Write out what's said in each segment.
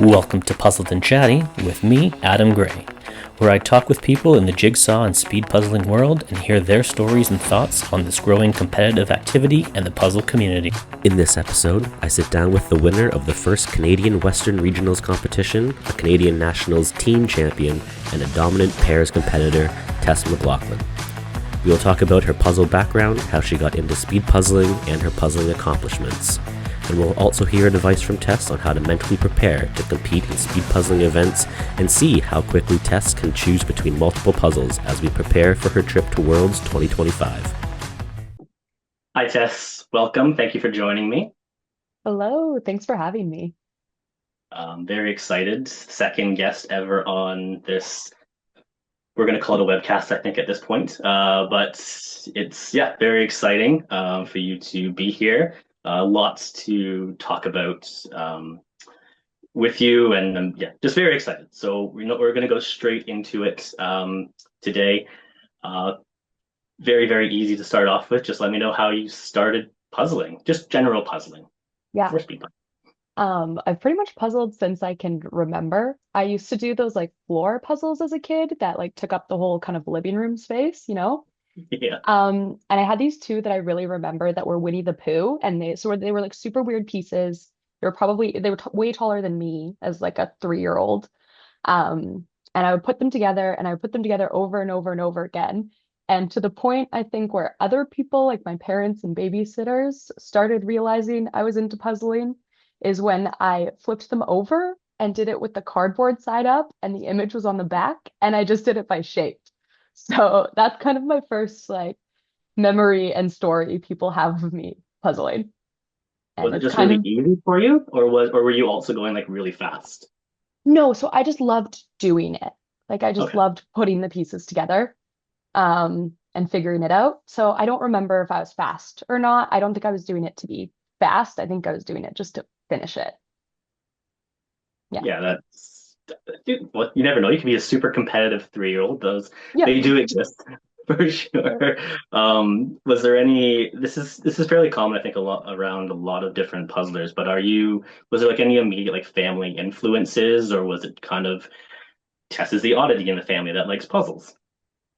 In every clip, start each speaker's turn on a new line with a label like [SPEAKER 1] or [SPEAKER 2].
[SPEAKER 1] Welcome to Puzzled and Chatty with me, Adam Gray, where I talk with people in the jigsaw and speed puzzling world and hear their stories and thoughts on this growing competitive activity and the puzzle community.
[SPEAKER 2] In this episode, I sit down with the winner of the first Canadian Western Regionals competition, a Canadian Nationals team champion, and a dominant pairs competitor, Tess McLachlin. We will talk about her puzzle background, how she got into speed puzzling, and her puzzling accomplishments. And we'll also hear advice from Tess on how to mentally prepare to compete in speed puzzling events and see how quickly Tess can choose between multiple puzzles as we prepare for her trip to Worlds 2025.
[SPEAKER 1] Hi Tess, welcome. Thank you for joining me.
[SPEAKER 3] Hello, thanks for having me.
[SPEAKER 1] Very excited. Second guest ever on this. We're going to call it a webcast, I think, at this point. But it's, very exciting for you to be here. Lots to talk about with you, and just very excited. So we're going to go straight into it today. Very, very easy to start off with. Just let me know how you started puzzling, just general puzzling.
[SPEAKER 3] Yeah.
[SPEAKER 1] For speed puzzling.
[SPEAKER 3] I've pretty much puzzled since I can remember. I used to do those like floor puzzles as a kid that like took up the whole kind of living room space, you know?
[SPEAKER 1] Yeah.
[SPEAKER 3] And I had these two that I really remember that were Winnie the Pooh, and they were like super weird pieces. They were way taller than me as like a 3-year-old. And I would put them together, and I would put them together over and over and over again. And to the point, I think, where other people, like my parents and babysitters, started realizing I was into puzzling is when I flipped them over and did it with the cardboard side up, and the image was on the back, and I just did it by shape. So that's kind of my first like memory and story people have of me puzzling.
[SPEAKER 1] Was
[SPEAKER 3] And
[SPEAKER 1] it
[SPEAKER 3] it's
[SPEAKER 1] just
[SPEAKER 3] kind
[SPEAKER 1] really
[SPEAKER 3] of
[SPEAKER 1] easy for you, or were you also going like really fast?
[SPEAKER 3] no, so I just loved doing it. Like I just
[SPEAKER 1] Okay.
[SPEAKER 3] loved putting the pieces together, and figuring it out. So I don't remember if I was fast or not. I don't think I was doing it to be fast. I think I was doing it just to finish it. Yeah.
[SPEAKER 1] Yeah, dude, well, you never know. You can be a super competitive 3-year-old.
[SPEAKER 3] Yeah.
[SPEAKER 1] They do exist for sure. Was there any? This is fairly common, I think, a lot around a lot of different puzzlers. But was there like any immediate like family influences, or was it kind of Tess is the oddity in the family that likes puzzles?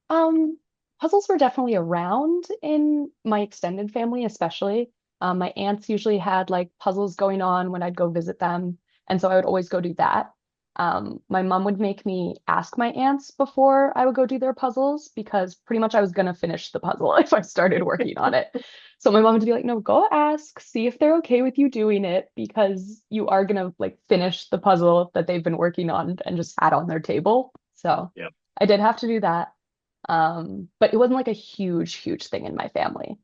[SPEAKER 3] Um, Puzzles were definitely around in my extended family, especially. My aunts usually had like puzzles going on when I'd go visit them, and so I would always go do that. My mom would make me ask my aunts before I would go do their puzzles because pretty much I was gonna finish the puzzle if I started working on it. So my mom would be like, "No, go ask, see if they're okay with you doing it because you are gonna like finish the puzzle that they've been working on and just had on their table." So
[SPEAKER 1] Yeah.
[SPEAKER 3] I did have to do that. But it wasn't like a huge, huge thing in my family.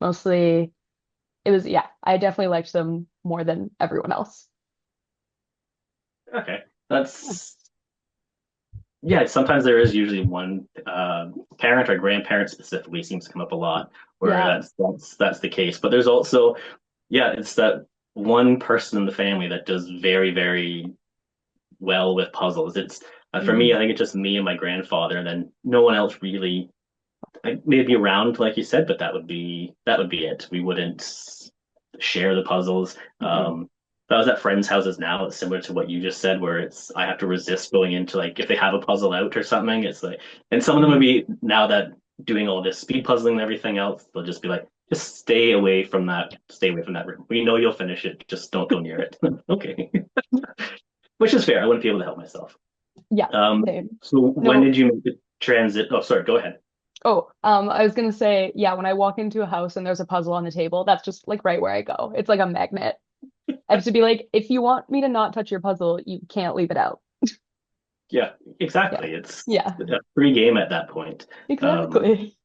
[SPEAKER 3] Mostly it was, yeah, I definitely liked them more than everyone else.
[SPEAKER 1] Okay.
[SPEAKER 3] Yeah.
[SPEAKER 1] That's Yeah, sometimes there is usually one parent or grandparent specifically seems to come up a lot where
[SPEAKER 3] Yeah.
[SPEAKER 1] that's the case. But there's also, it's that one person in the family that does very, very well with puzzles. It's For me,
[SPEAKER 3] Mhm.
[SPEAKER 1] I think it's just me and my grandfather, and then no one else really, like, maybe around, like you said, but that would be it. We wouldn't share the puzzles.
[SPEAKER 3] Mhm.
[SPEAKER 1] If I was at friends' houses now, it's similar to what you just said, where I have to resist going into like if they have a puzzle out or something. It's like, and some of them would
[SPEAKER 3] Mhm.
[SPEAKER 1] be now that doing all this speed puzzling and everything else, they'll just be like, just stay away from that room. We know you'll finish it, just don't go near it. Okay, which is fair. I wouldn't be able to help myself.
[SPEAKER 3] Yeah,
[SPEAKER 1] Um,
[SPEAKER 3] same.
[SPEAKER 1] so when
[SPEAKER 3] No,
[SPEAKER 1] did you make the transit? Oh, sorry, go ahead.
[SPEAKER 3] I was gonna say, yeah, when I walk into a house and there's a puzzle on the table, that's just like right where I go. It's like a magnet. I have to be like, if you want me to not touch your puzzle, you can't leave it out.
[SPEAKER 1] Yeah,
[SPEAKER 3] Yeah.
[SPEAKER 1] exactly. It's
[SPEAKER 3] Yeah,
[SPEAKER 1] a free game at that point. Um,
[SPEAKER 3] exactly.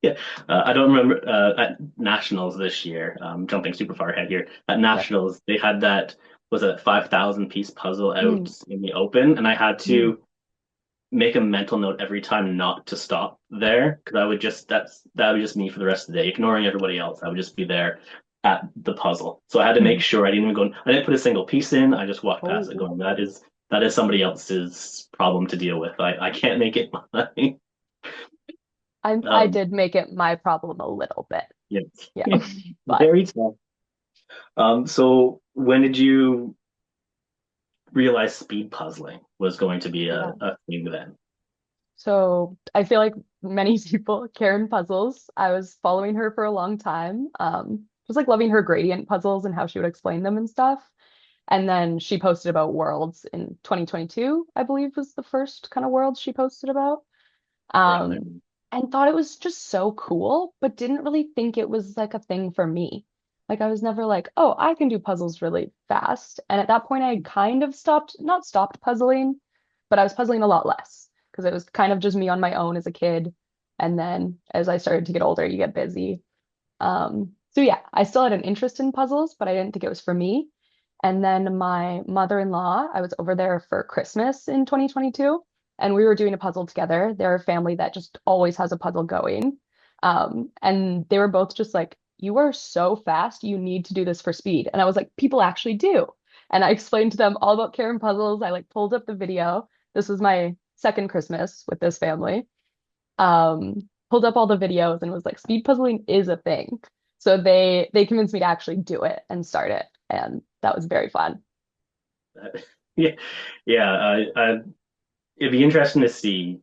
[SPEAKER 1] yeah, I don't remember at Nationals this year. Jumping super far ahead here. At
[SPEAKER 3] Yeah.
[SPEAKER 1] Nationals, they had that was a 5,000 piece puzzle out
[SPEAKER 3] Mm.
[SPEAKER 1] in the open, and I had
[SPEAKER 3] Mm.
[SPEAKER 1] to make a mental note every time not to stop there because I would just that would just me for the rest of the day, ignoring everybody else. I would just be there at the puzzle. So I had to make
[SPEAKER 3] Mhm.
[SPEAKER 1] sure I didn't put a single piece in. I just walked past it
[SPEAKER 3] Oh,
[SPEAKER 1] going, that is somebody else's problem to deal with. I can't make it mine.
[SPEAKER 3] I
[SPEAKER 1] Um,
[SPEAKER 3] did make it my problem a little bit.
[SPEAKER 1] yeah,
[SPEAKER 3] Yeah. But
[SPEAKER 1] very tough. So when did you realize speed puzzling was going to be
[SPEAKER 3] Yeah.
[SPEAKER 1] a thing then?
[SPEAKER 3] So I feel like many people, Karen Puzzles, I was following her for a long time. Just like loving her gradient puzzles and how she would explain them and stuff. And then she posted about worlds in 2022, I believe was the first kind of worlds she posted about.
[SPEAKER 1] Around there.
[SPEAKER 3] Um, and thought it was just so cool, but didn't really think it was like a thing for me. Like I was never like, oh, I can do puzzles really fast. And at that point, I kind of stopped, not stopped puzzling, but I was puzzling a lot less because it was kind of just me on my own as a kid. And then as I started to get older, you get busy. So yeah, I still had an interest in puzzles, but I didn't think it was for me. And then my mother-in-law, I was over there for Christmas in 2022, and we were doing a puzzle together. They're a family that just always has a puzzle going. And they were both just like, you are so fast, you need to do this for speed. And I was like, people actually do. And I explained to them all about Karen puzzles. I like pulled up the video. This was my second Christmas with this family. Pulled up all the videos and was like, speed puzzling is a thing. So they convinced me to actually do it and start it, and that was very fun.
[SPEAKER 1] Yeah, yeah. It'd be interesting to see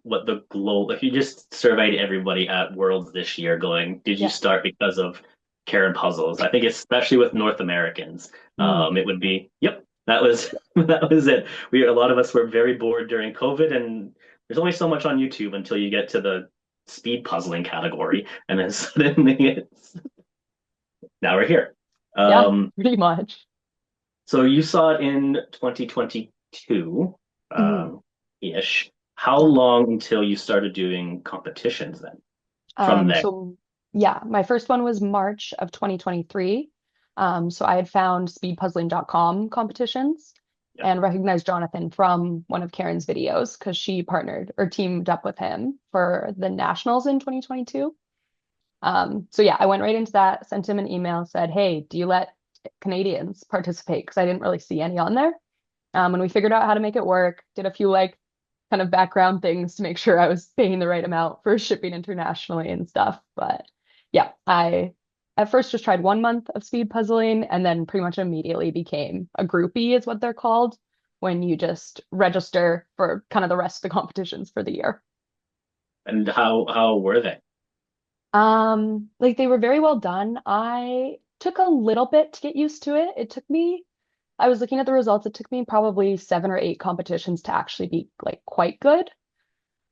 [SPEAKER 1] what the global. If you just surveyed everybody at Worlds this year, going, did you
[SPEAKER 3] Yeah.
[SPEAKER 1] start because of Karen puzzles? I think especially with North Americans,
[SPEAKER 3] Mm.
[SPEAKER 1] it would be, yep, that was that was it. A lot of us were very bored during COVID, and there's only so much on YouTube until you get to the speed puzzling category, and then suddenly it's now we're here.
[SPEAKER 3] Yeah,
[SPEAKER 1] Um,
[SPEAKER 3] pretty much.
[SPEAKER 1] so you saw it in 2022,
[SPEAKER 3] Mhm.
[SPEAKER 1] ish. How
[SPEAKER 3] Yeah.
[SPEAKER 1] long until you started doing competitions then from there?
[SPEAKER 3] So yeah, my first one was March of 2023. So I had found speedpuzzling.com competitions
[SPEAKER 1] Yeah.
[SPEAKER 3] and recognized Jonathan from one of Karen's videos because she partnered or teamed up with him for the nationals in 2022. So yeah, I went right into that, sent him an email, said, hey, do you let Canadians participate? Because I didn't really see any on there. And we figured out how to make it work, did a few like kind of background things to make sure I was paying the right amount for shipping internationally and stuff. But yeah, I at first just tried 1 month of speed puzzling and then pretty much immediately became a groupie, is what they're called, when you just register for kind of the rest of the competitions for the year.
[SPEAKER 1] And how were they?
[SPEAKER 3] Like they were very well done. I took a little bit to get used to it. I was looking at the results. It took me probably 7 or 8 competitions to actually be like quite good.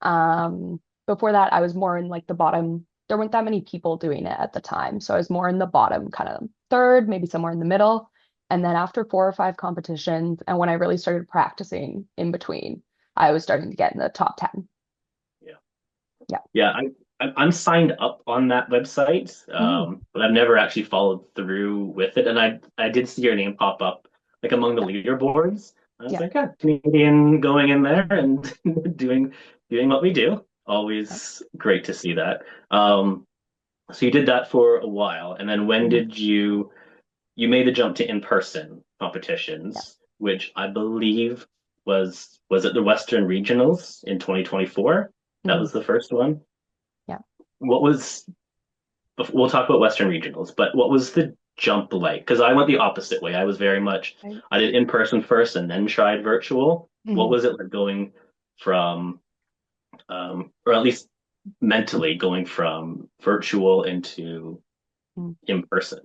[SPEAKER 3] Before that, I was more in like the bottom. There weren't that many people doing it at the time. So I was more in the bottom, kind of third, maybe somewhere in the middle. And then after 4 or 5 competitions, and when I really started practicing in between, I was starting to get in the top 10.
[SPEAKER 1] Yeah.
[SPEAKER 3] Yeah.
[SPEAKER 1] Yeah, I'm signed up on that website,
[SPEAKER 3] Mhm.
[SPEAKER 1] but I've never actually followed through with it. And I did see your name pop up like among the
[SPEAKER 3] Yeah.
[SPEAKER 1] leaderboards. I was
[SPEAKER 3] Yeah.
[SPEAKER 1] like, yeah, Canadian going in there and doing doing what we do.
[SPEAKER 3] Yeah.
[SPEAKER 1] Always great to see that. So you did that for a while, and then when
[SPEAKER 3] Mhm.
[SPEAKER 1] did you made the jump to in-person
[SPEAKER 3] Yeah.
[SPEAKER 1] competitions, which I believe was it the Western Regionals in 2024? That
[SPEAKER 3] Mhm.
[SPEAKER 1] was the first one.
[SPEAKER 3] Yeah.
[SPEAKER 1] What was we'll talk about Western Regionals, but what was the jump like? Because I went the opposite way. I was very much
[SPEAKER 3] Right.
[SPEAKER 1] I did in person first and then tried virtual. What
[SPEAKER 3] Mhm.
[SPEAKER 1] was it like going from or at least mentally going from virtual into
[SPEAKER 3] Mhm.
[SPEAKER 1] in person?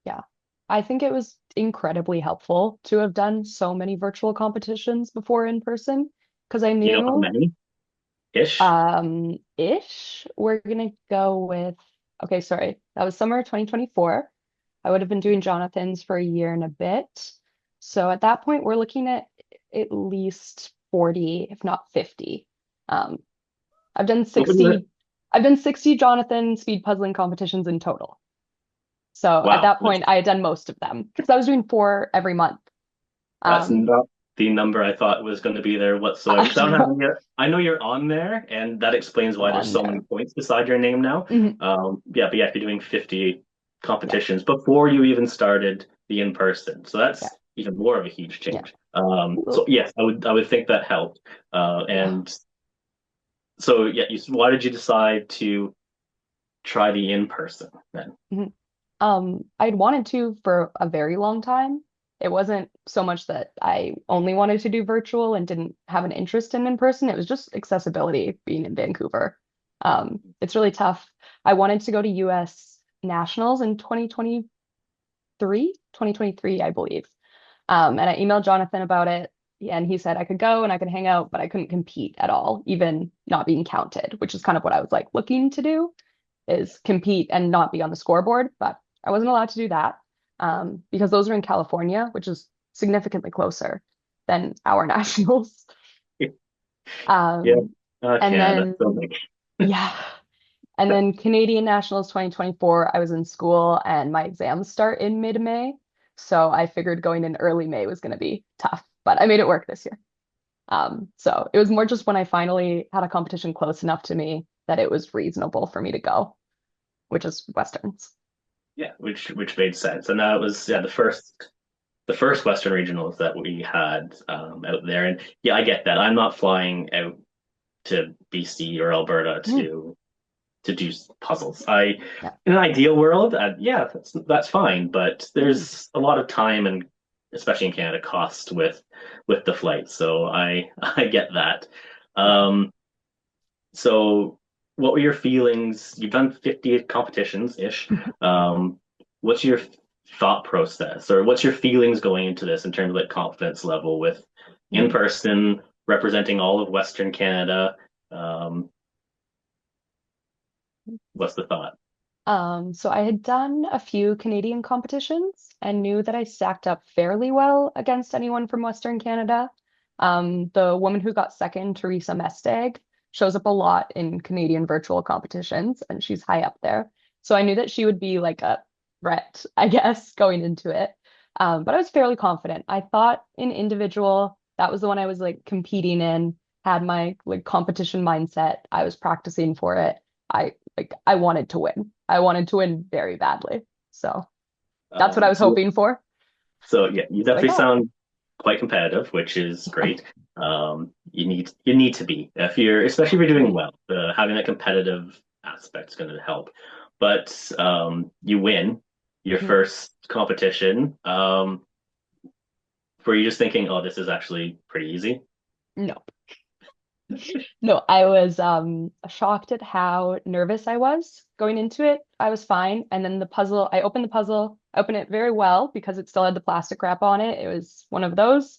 [SPEAKER 3] Yeah. I think it was incredibly helpful to have done so many virtual competitions before in person because I
[SPEAKER 1] Do you know how
[SPEAKER 3] knew
[SPEAKER 1] many ish?
[SPEAKER 3] ish we're gonna go with okay, sorry. That was summer 2024. I would have been doing Jonathan's for a year and a bit. So at that point we're looking at least 40, if not 50. Um, I've done
[SPEAKER 1] What was it?
[SPEAKER 3] 60 I've done 60 Jonathan speed puzzling competitions in total. So at
[SPEAKER 1] Wow,
[SPEAKER 3] that point, I had done most of them because I was doing 4 every month.
[SPEAKER 1] that's
[SPEAKER 3] Um,
[SPEAKER 1] not the number I thought was going to be there whatsoever. Because I don't have any, I know you're on there, and that explains
[SPEAKER 3] I'm
[SPEAKER 1] why there's
[SPEAKER 3] on
[SPEAKER 1] so many
[SPEAKER 3] there.
[SPEAKER 1] points beside your name now.
[SPEAKER 3] Mhm.
[SPEAKER 1] Yeah, but yeah, if you're doing 50
[SPEAKER 3] Yeah,
[SPEAKER 1] competitions before you even started the in person, so
[SPEAKER 3] yeah,
[SPEAKER 1] that's even more of a huge
[SPEAKER 3] yeah.
[SPEAKER 1] change. So
[SPEAKER 3] Well,
[SPEAKER 1] yes, I would think that helped. And so yeah, why did you decide to try the in person then?
[SPEAKER 3] mhm. I'd wanted to for a very long time. It wasn't so much that I only wanted to do virtual and didn't have an interest in person. It was just accessibility being in Vancouver. It's really tough. I wanted to go to US Nationals in 2023, I believe. And I emailed Jonathan about it, and he said I could go and I could hang out, but I couldn't compete at all, even not being counted, which is kind of what I was like looking to do, is compete and not be on the scoreboard. But I wasn't allowed to do that because those are in California, which is significantly closer than our nationals.
[SPEAKER 1] Yeah.
[SPEAKER 3] Um, and
[SPEAKER 1] Canada,
[SPEAKER 3] then,
[SPEAKER 1] so big.
[SPEAKER 3] yeah. And then Canadian Nationals 2024, I was in school and my exams start in mid-May. So I figured going in early May was going to be tough, but I made it work this year. So it was more just when I finally had a competition close enough to me that it was reasonable for me to go, which is Westerns.
[SPEAKER 1] Yeah, which made sense. And that was the first Western regionals that we had out there. And yeah, I get that. I'm not flying out to BC or Alberta
[SPEAKER 3] Mm,
[SPEAKER 1] to do puzzles. I
[SPEAKER 3] yeah.
[SPEAKER 1] In an ideal world, yeah, that's fine. But
[SPEAKER 3] Mm,
[SPEAKER 1] there's a lot of time and especially in Canada, cost with the flight. So I get that.
[SPEAKER 3] yeah.
[SPEAKER 1] Um, so what were your feelings? You've done 50 competitions ish. Um, what's your thought process, or what's your feelings going into this in terms of like confidence level with in
[SPEAKER 3] Mm.
[SPEAKER 1] person representing all of Western Canada? Um, what's the thought?
[SPEAKER 3] So I had done a few Canadian competitions and knew that I stacked up fairly well against anyone from Western Canada. The woman who got second, Teresa Mestag, shows up a lot in Canadian virtual competitions, and she's high up there. So I knew that she would be like a threat, I guess, going into it. But I was fairly confident. I thought in individual, that was the one I was like competing in, had my like competition mindset. I was practicing for it. I wanted to win. I wanted to win very badly. So that's what I was
[SPEAKER 1] So
[SPEAKER 3] hoping for.
[SPEAKER 1] so yeah, you
[SPEAKER 3] That's what I
[SPEAKER 1] definitely
[SPEAKER 3] got.
[SPEAKER 1] sound quite competitive, which is great. You need to be if you're especially if you're doing
[SPEAKER 3] Mhm.
[SPEAKER 1] well. Having that competitive aspect is going to help. But you win your
[SPEAKER 3] Mhm.
[SPEAKER 1] first competition. Were you just thinking, oh, this is actually pretty easy?
[SPEAKER 3] No. No, I was shocked at how nervous I was going into it. I was fine. And then I opened the puzzle, I opened it very well because it still had the plastic wrap on it. It was one of those.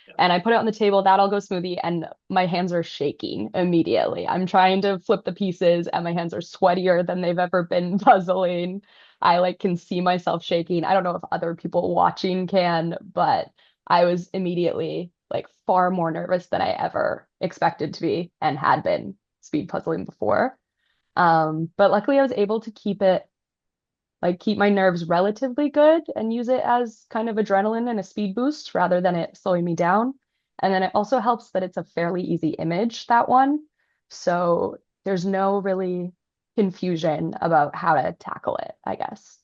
[SPEAKER 1] Yeah.
[SPEAKER 3] And I put it on the table, that all goes smoothly, and my hands are shaking immediately. I'm trying to flip the pieces, and my hands are sweatier than they've ever been puzzling. I like can see myself shaking. I don't know if other people watching can, but I was immediately like far more nervous than I ever expected to be and had been speed puzzling before. But luckily I was able to keep my nerves relatively good and use it as kind of adrenaline and a speed boost rather than it slowing me down. And then it also helps that it's a fairly easy image, that one. So there's no really confusion about how to tackle it, I guess.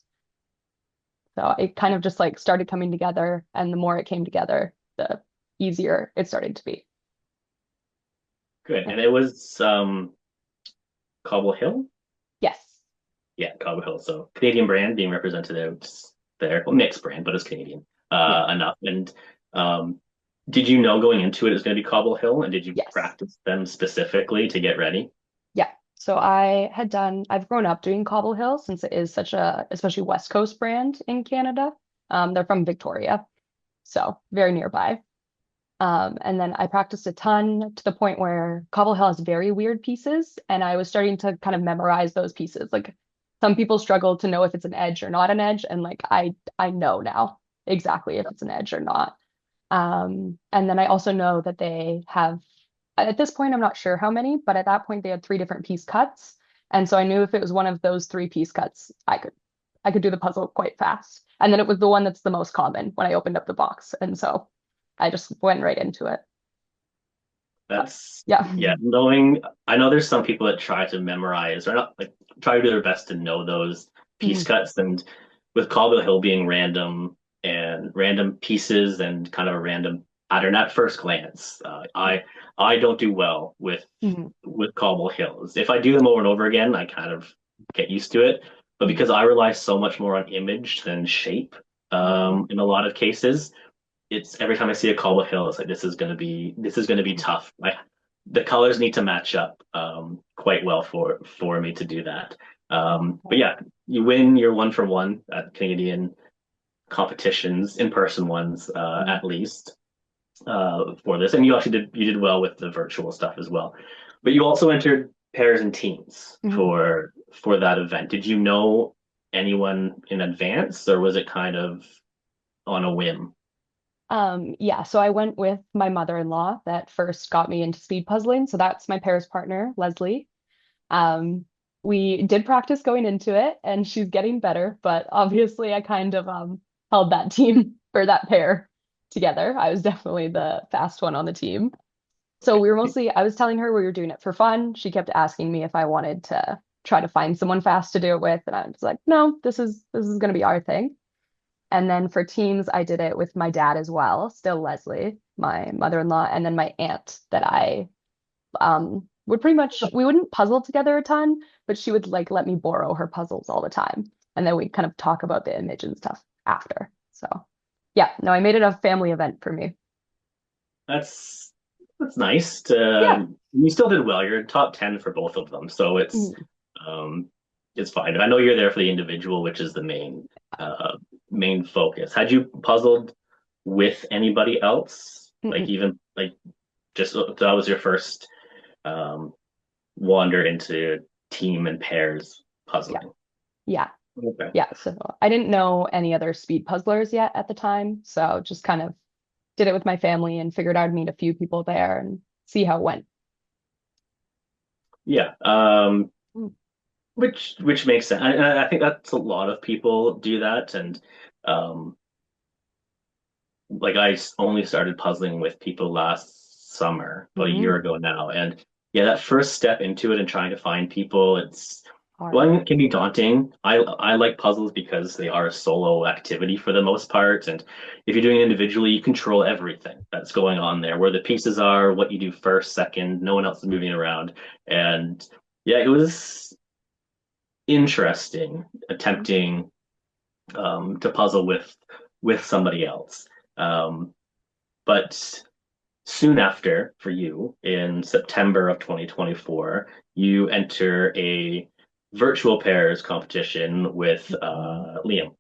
[SPEAKER 3] So it kind of just like started coming together, and the more it came together, the easier it started to be.
[SPEAKER 1] Good.
[SPEAKER 3] Yeah.
[SPEAKER 1] And it was Cobble Hill?
[SPEAKER 3] Yes.
[SPEAKER 1] Yeah, Cobble Hill. So Canadian brand being represented out there. Well, mixed brand, but it's Canadian
[SPEAKER 3] Yeah.
[SPEAKER 1] enough. And did you know going into it was going to be Cobble Hill? And did you
[SPEAKER 3] Yes.
[SPEAKER 1] practice them specifically to get ready?
[SPEAKER 3] Yeah. So I've grown up doing Cobble Hill since it is such a, especially West Coast brand in Canada. They're from Victoria, so very nearby. And then I practiced a ton to the point where Cobble Hill has very weird pieces, and I was starting to kind of memorize those pieces. Like some people struggle to know if it's an edge or not an edge, and like I know now exactly if it's an edge or not. And then I also know that they have, at this point, I'm not sure how many, but at that point they had three different piece cuts. And so I knew if it was one of those three piece cuts, I could do the puzzle quite fast. And then it was the one that's the most common when I opened up the box. And so I just went right into it. But
[SPEAKER 1] That's
[SPEAKER 3] yeah.
[SPEAKER 1] yeah, knowing I know there's some people that try to memorize or not like try to do their best to know those piece
[SPEAKER 3] Mhm.
[SPEAKER 1] cuts and with Cobble Hill being random and random pieces and kind of a random pattern at first glance. I don't do well
[SPEAKER 3] Mhm.
[SPEAKER 1] with Cobble Hills. If I do them over and over again, I kind of get used to it. But
[SPEAKER 3] Mhm.
[SPEAKER 1] because I rely so much more on image than shape,
[SPEAKER 3] Mhm.
[SPEAKER 1] in a lot of cases, it's every time I see a cobble hill, it's like this is gonna be tough. Like the colors need to match up quite well for me to do that. But yeah, you win your one for one at Canadian competitions, in person ones
[SPEAKER 3] Mhm.
[SPEAKER 1] at least for this, and you did well with the virtual stuff as well. But you also entered pairs and teams
[SPEAKER 3] Mhm.
[SPEAKER 1] for that event. Did you know anyone in advance, or was it kind of on a whim?
[SPEAKER 3] Yeah, so I went with my mother-in-law that first got me into speed puzzling. So that's my pair's partner, Leslie. Um, we did practice going into it and she's getting better, but obviously I kind of held that team or that pair together. I was definitely the fast one on the team. So we were mostly, I was telling her we were doing it for fun. She kept asking me if I wanted to try to find someone fast to do it with, and I was like, no, this is going to be our thing. And then for teams, I did it with my dad as well, still Leslie, my mother-in-law, and then my aunt that I would pretty much we wouldn't puzzle together a ton, but she would like let me borrow her puzzles all the time. And then we'd kind of talk about the image and stuff after. So yeah, no, I made it a family event for me.
[SPEAKER 1] That's that's nice.
[SPEAKER 3] Yeah.
[SPEAKER 1] You still did well. You're in top 10 for both of them, so
[SPEAKER 3] Mm,
[SPEAKER 1] um, it's fine. I know you're there for the individual, which is the main focus. Had you puzzled with anybody else? Like
[SPEAKER 3] mm-mm.
[SPEAKER 1] even like just that was your first um, wander into team and pairs
[SPEAKER 3] Yeah.
[SPEAKER 1] puzzling.
[SPEAKER 3] Yeah.
[SPEAKER 1] Okay.
[SPEAKER 3] Yeah. So I didn't know any other speed puzzlers yet at the time. So just kind of did it with my family and figured I'd meet a few people there and see how it went.
[SPEAKER 1] Yeah.
[SPEAKER 3] Mm,
[SPEAKER 1] Which makes sense. I think that's a lot of people do that, and um, like only started puzzling with people last summer, about a year
[SPEAKER 3] mm,
[SPEAKER 1] ago now, and yeah, that first step into it and trying to find people, it's
[SPEAKER 3] hard.
[SPEAKER 1] one can be daunting. I like puzzles because they are a solo activity for the most part, and if you're doing it individually, you control everything that's going on there, where the pieces are, what you do first, second, no one else is moving around, and yeah, it was interesting
[SPEAKER 3] Mm,
[SPEAKER 1] attempting to puzzle with somebody else. Um, but soon after, for you, in September of 2024, you enter a virtual pairs competition with
[SPEAKER 3] mm.
[SPEAKER 1] Liam.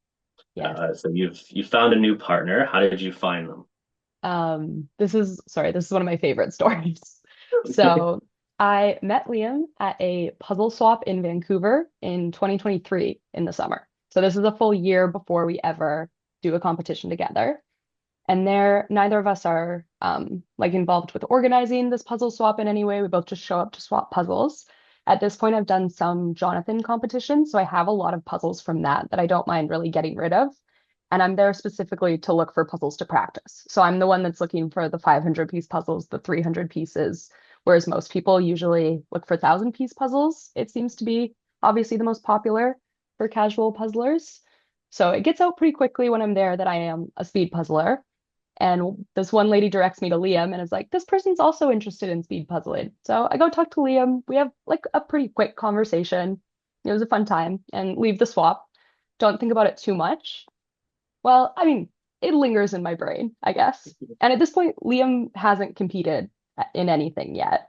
[SPEAKER 3] Yes.
[SPEAKER 1] So you found a new partner. How did you find them?
[SPEAKER 3] This is one of my favorite stories. So I met Liam at a puzzle swap in Vancouver in 2023 in the summer. So this is a full year before we ever do a competition together. And there, neither of us are like involved with organizing this puzzle swap in any way. We both just show up to swap puzzles. At this point, I've done some Jonathan competitions, so I have a lot of puzzles from that I don't mind really getting rid of. And I'm there specifically to look for puzzles to practice. So I'm the one that's looking for the 500 piece puzzles, the 300 pieces, whereas most people usually look for 1,000 piece puzzles. It seems to be obviously the most popular for casual puzzlers. So it gets out pretty quickly when I'm there that I am a speed puzzler. And this one lady directs me to Liam and is like, this person's also interested in speed puzzling. So I go talk to Liam. We have like a pretty quick conversation. It was a fun time and leave the swap. Don't think about it too much. Well, I mean, it lingers in my brain, I guess. And at this point, Liam hasn't competed in anything yet.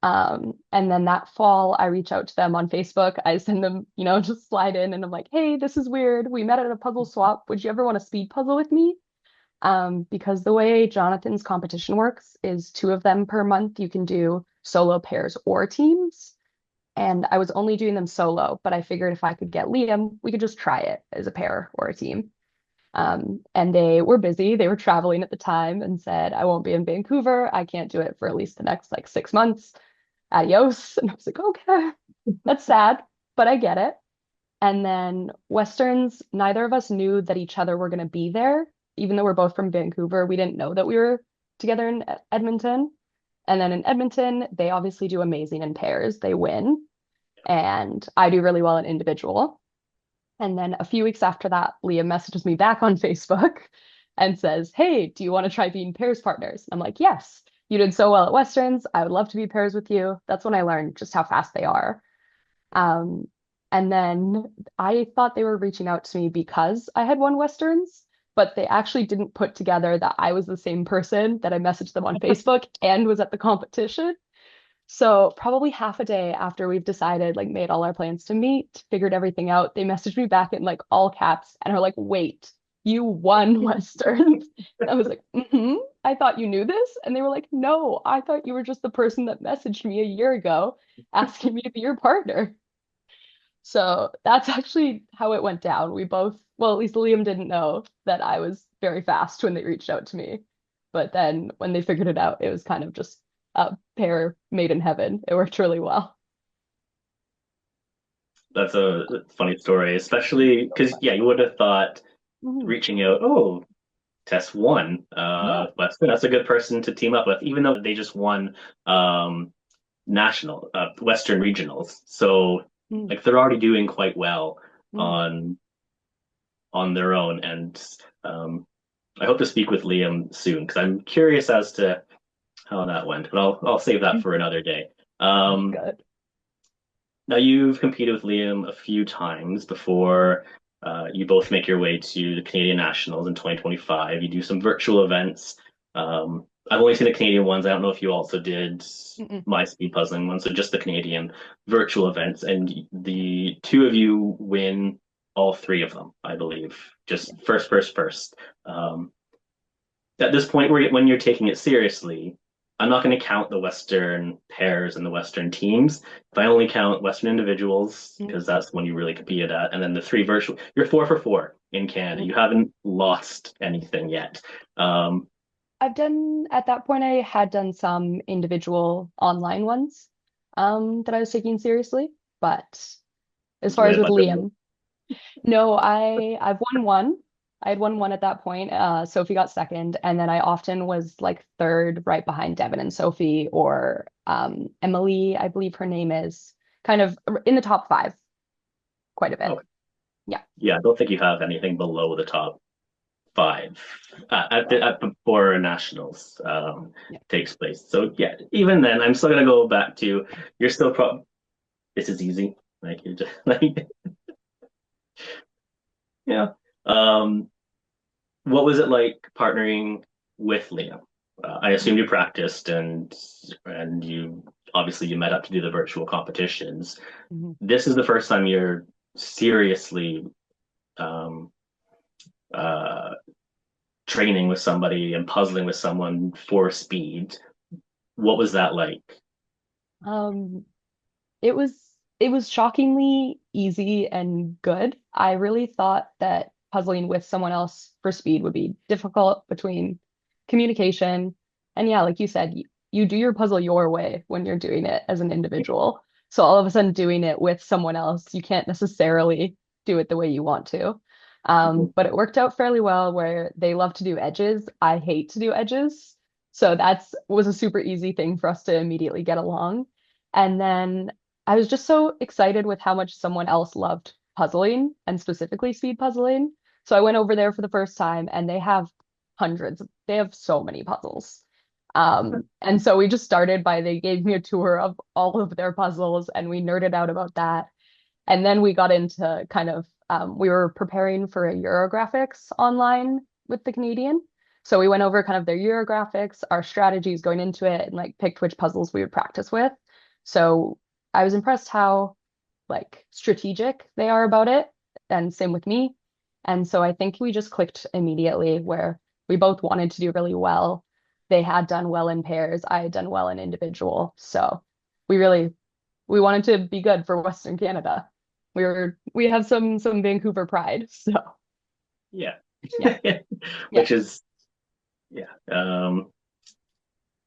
[SPEAKER 3] And then that fall, I reach out to them on Facebook. I send them, just slide in and I'm like, hey, this is weird. We met at a puzzle swap. Would you ever want to speed puzzle with me? Because the way Jonathan's competition works is two of them per month. You can do solo pairs or teams. And I was only doing them solo, but I figured if I could get Liam, we could just try it as a pair or a team. And they were busy. They were traveling at the time and said, I won't be in Vancouver. I can't do it for at least the next like 6 months. Adios. And I was like, okay, that's sad, but I get it. And then Westerns, neither of us knew that each other were going to be there. Even though we're both from Vancouver, we didn't know that we were together in Edmonton. And then in Edmonton, they obviously do amazing in pairs. They win. And I do really well in individual. And then a few weeks after that, Leah messages me back on Facebook and says, hey, do you want to try being pairs partners? I'm like, yes, you did so well at Westerns. I would love to be pairs with you. That's when I learned just how fast they are. Um, and then I thought they were reaching out to me because I had won Westerns, but they actually didn't put together that I was the same person that I messaged them on Facebook and was at the competition. So probably half a day after we've decided, like made all our plans to meet, figured everything out, they messaged me back in like all caps and are like, wait, you won Westerns. And I was like, mm-hmm. I thought you knew this. And they were like, no, I thought you were just the person that messaged me a year ago asking me to be your partner. So that's actually how it went down. We both, well, at least Liam didn't know that I was very fast when they reached out to me. But then when they figured it out, it was kind of just a pair made in heaven. It worked really well.
[SPEAKER 1] That's a funny story, especially because yeah, you would have thought
[SPEAKER 3] Mhm.
[SPEAKER 1] reaching out, oh, Tess won.
[SPEAKER 3] Yeah.
[SPEAKER 1] That's a good person to team up with, even though they just won national Western regionals. So
[SPEAKER 3] Mm,
[SPEAKER 1] like they're already doing quite well
[SPEAKER 3] mm,
[SPEAKER 1] on on their own. And um, I hope to speak with Liam soon because I'm curious as to how that went. But I'll save that for
[SPEAKER 3] mhm.
[SPEAKER 1] another day.
[SPEAKER 3] Good.
[SPEAKER 1] Now you've competed with Liam a few times before you both make your way to the Canadian Nationals in 2025. You do some virtual events. I've only seen the Canadian ones. I don't know if you also did
[SPEAKER 3] Mm-mm.
[SPEAKER 1] my speed puzzling ones, so just the Canadian virtual events. And the two of you win all three of them, I believe.
[SPEAKER 3] Yeah.
[SPEAKER 1] Just first, first, first. Um, at this point where when you're taking it seriously, I'm not going to count the Western pairs and the Western teams. If I only count Western individuals,
[SPEAKER 3] Mm,
[SPEAKER 1] because that's when you really compete at, and then the three virtual, you're 4 for 4 in Canada.
[SPEAKER 3] mm.
[SPEAKER 1] You haven't lost anything yet. Um,
[SPEAKER 3] I've done, at that point, I had done some individual online ones that I was taking seriously. But as
[SPEAKER 1] did you
[SPEAKER 3] far
[SPEAKER 1] win
[SPEAKER 3] as
[SPEAKER 1] a
[SPEAKER 3] with
[SPEAKER 1] bunch of them?
[SPEAKER 3] Liam, no, I've won one. I had won one at that point. Sophie got second, and then I often was like third, right behind Devin and Sophie, or Emily, I believe her name is, kind of in the top five quite a bit.
[SPEAKER 1] Okay.
[SPEAKER 3] Yeah,
[SPEAKER 1] Yeah, I don't think you have anything below the top five
[SPEAKER 3] right.
[SPEAKER 1] at before nationals
[SPEAKER 3] Yeah,
[SPEAKER 1] takes place. So yeah, even then, I'm still gonna go back to you're still pro. This is easy. Like you just like yeah. Um, what was it like partnering with Liam? I assume you practiced and you obviously you met up to do the virtual competitions.
[SPEAKER 3] Mhm.
[SPEAKER 1] This is the first time you're seriously um, uh, training with somebody and puzzling with someone for speed. What was that like?
[SPEAKER 3] Um, it was it was shockingly easy and good. I really thought that puzzling with someone else for speed would be difficult between communication and yeah, like you said, you do your puzzle your way when you're doing it as an individual. So all of a sudden doing it with someone else, you can't necessarily do it the way you want to. But it worked out fairly well where they love to do edges. I hate to do edges. So that's was a super easy thing for us to immediately get along. And then I was just so excited with how much someone else loved puzzling and specifically speed puzzling. So I went over there for the first time and they have hundreds. They have so many puzzles. And so we just started by they gave me a tour of all of their puzzles and we nerded out about that. And then we got into kind of we were preparing for a Eurographics online with the Canadian. So we went over kind of their Eurographics, our strategies going into it, and like picked which puzzles we would practice with. So I was impressed how like strategic they are about it, and same with me. And so I think we just clicked immediately where we both wanted to do really well. They had done well in pairs, I had done well in individual. So we really we wanted to be good for Western Canada. We have some Vancouver pride. So
[SPEAKER 1] Yeah,
[SPEAKER 3] yeah, yeah,
[SPEAKER 1] which is yeah.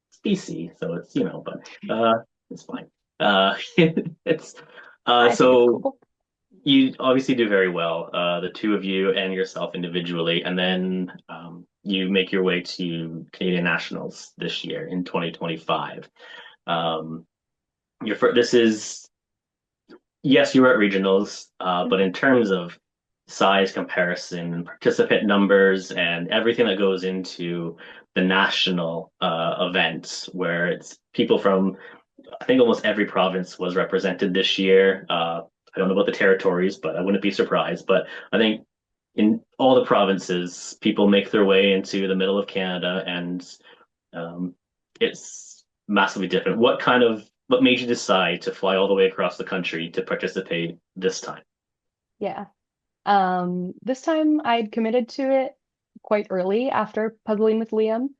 [SPEAKER 1] It's BC, so it's but it's fine. It's
[SPEAKER 3] I think it's
[SPEAKER 1] so
[SPEAKER 3] cool.
[SPEAKER 1] you obviously do very well, the two of you and yourself individually, and then you make your way to Canadian Nationals this year in 2025. Um, this is yes, you were at regionals, but in terms of size comparison and participant numbers and everything that goes into the national events, where it's people from I think almost every province was represented this year. I don't know about the territories, but I wouldn't be surprised. But I think in all the provinces, people make their way into the middle of Canada, and um, it's massively different. What made you decide to fly all the way across the country to participate this time?
[SPEAKER 3] Yeah. This time I'd committed to it quite early after puzzling with Liam.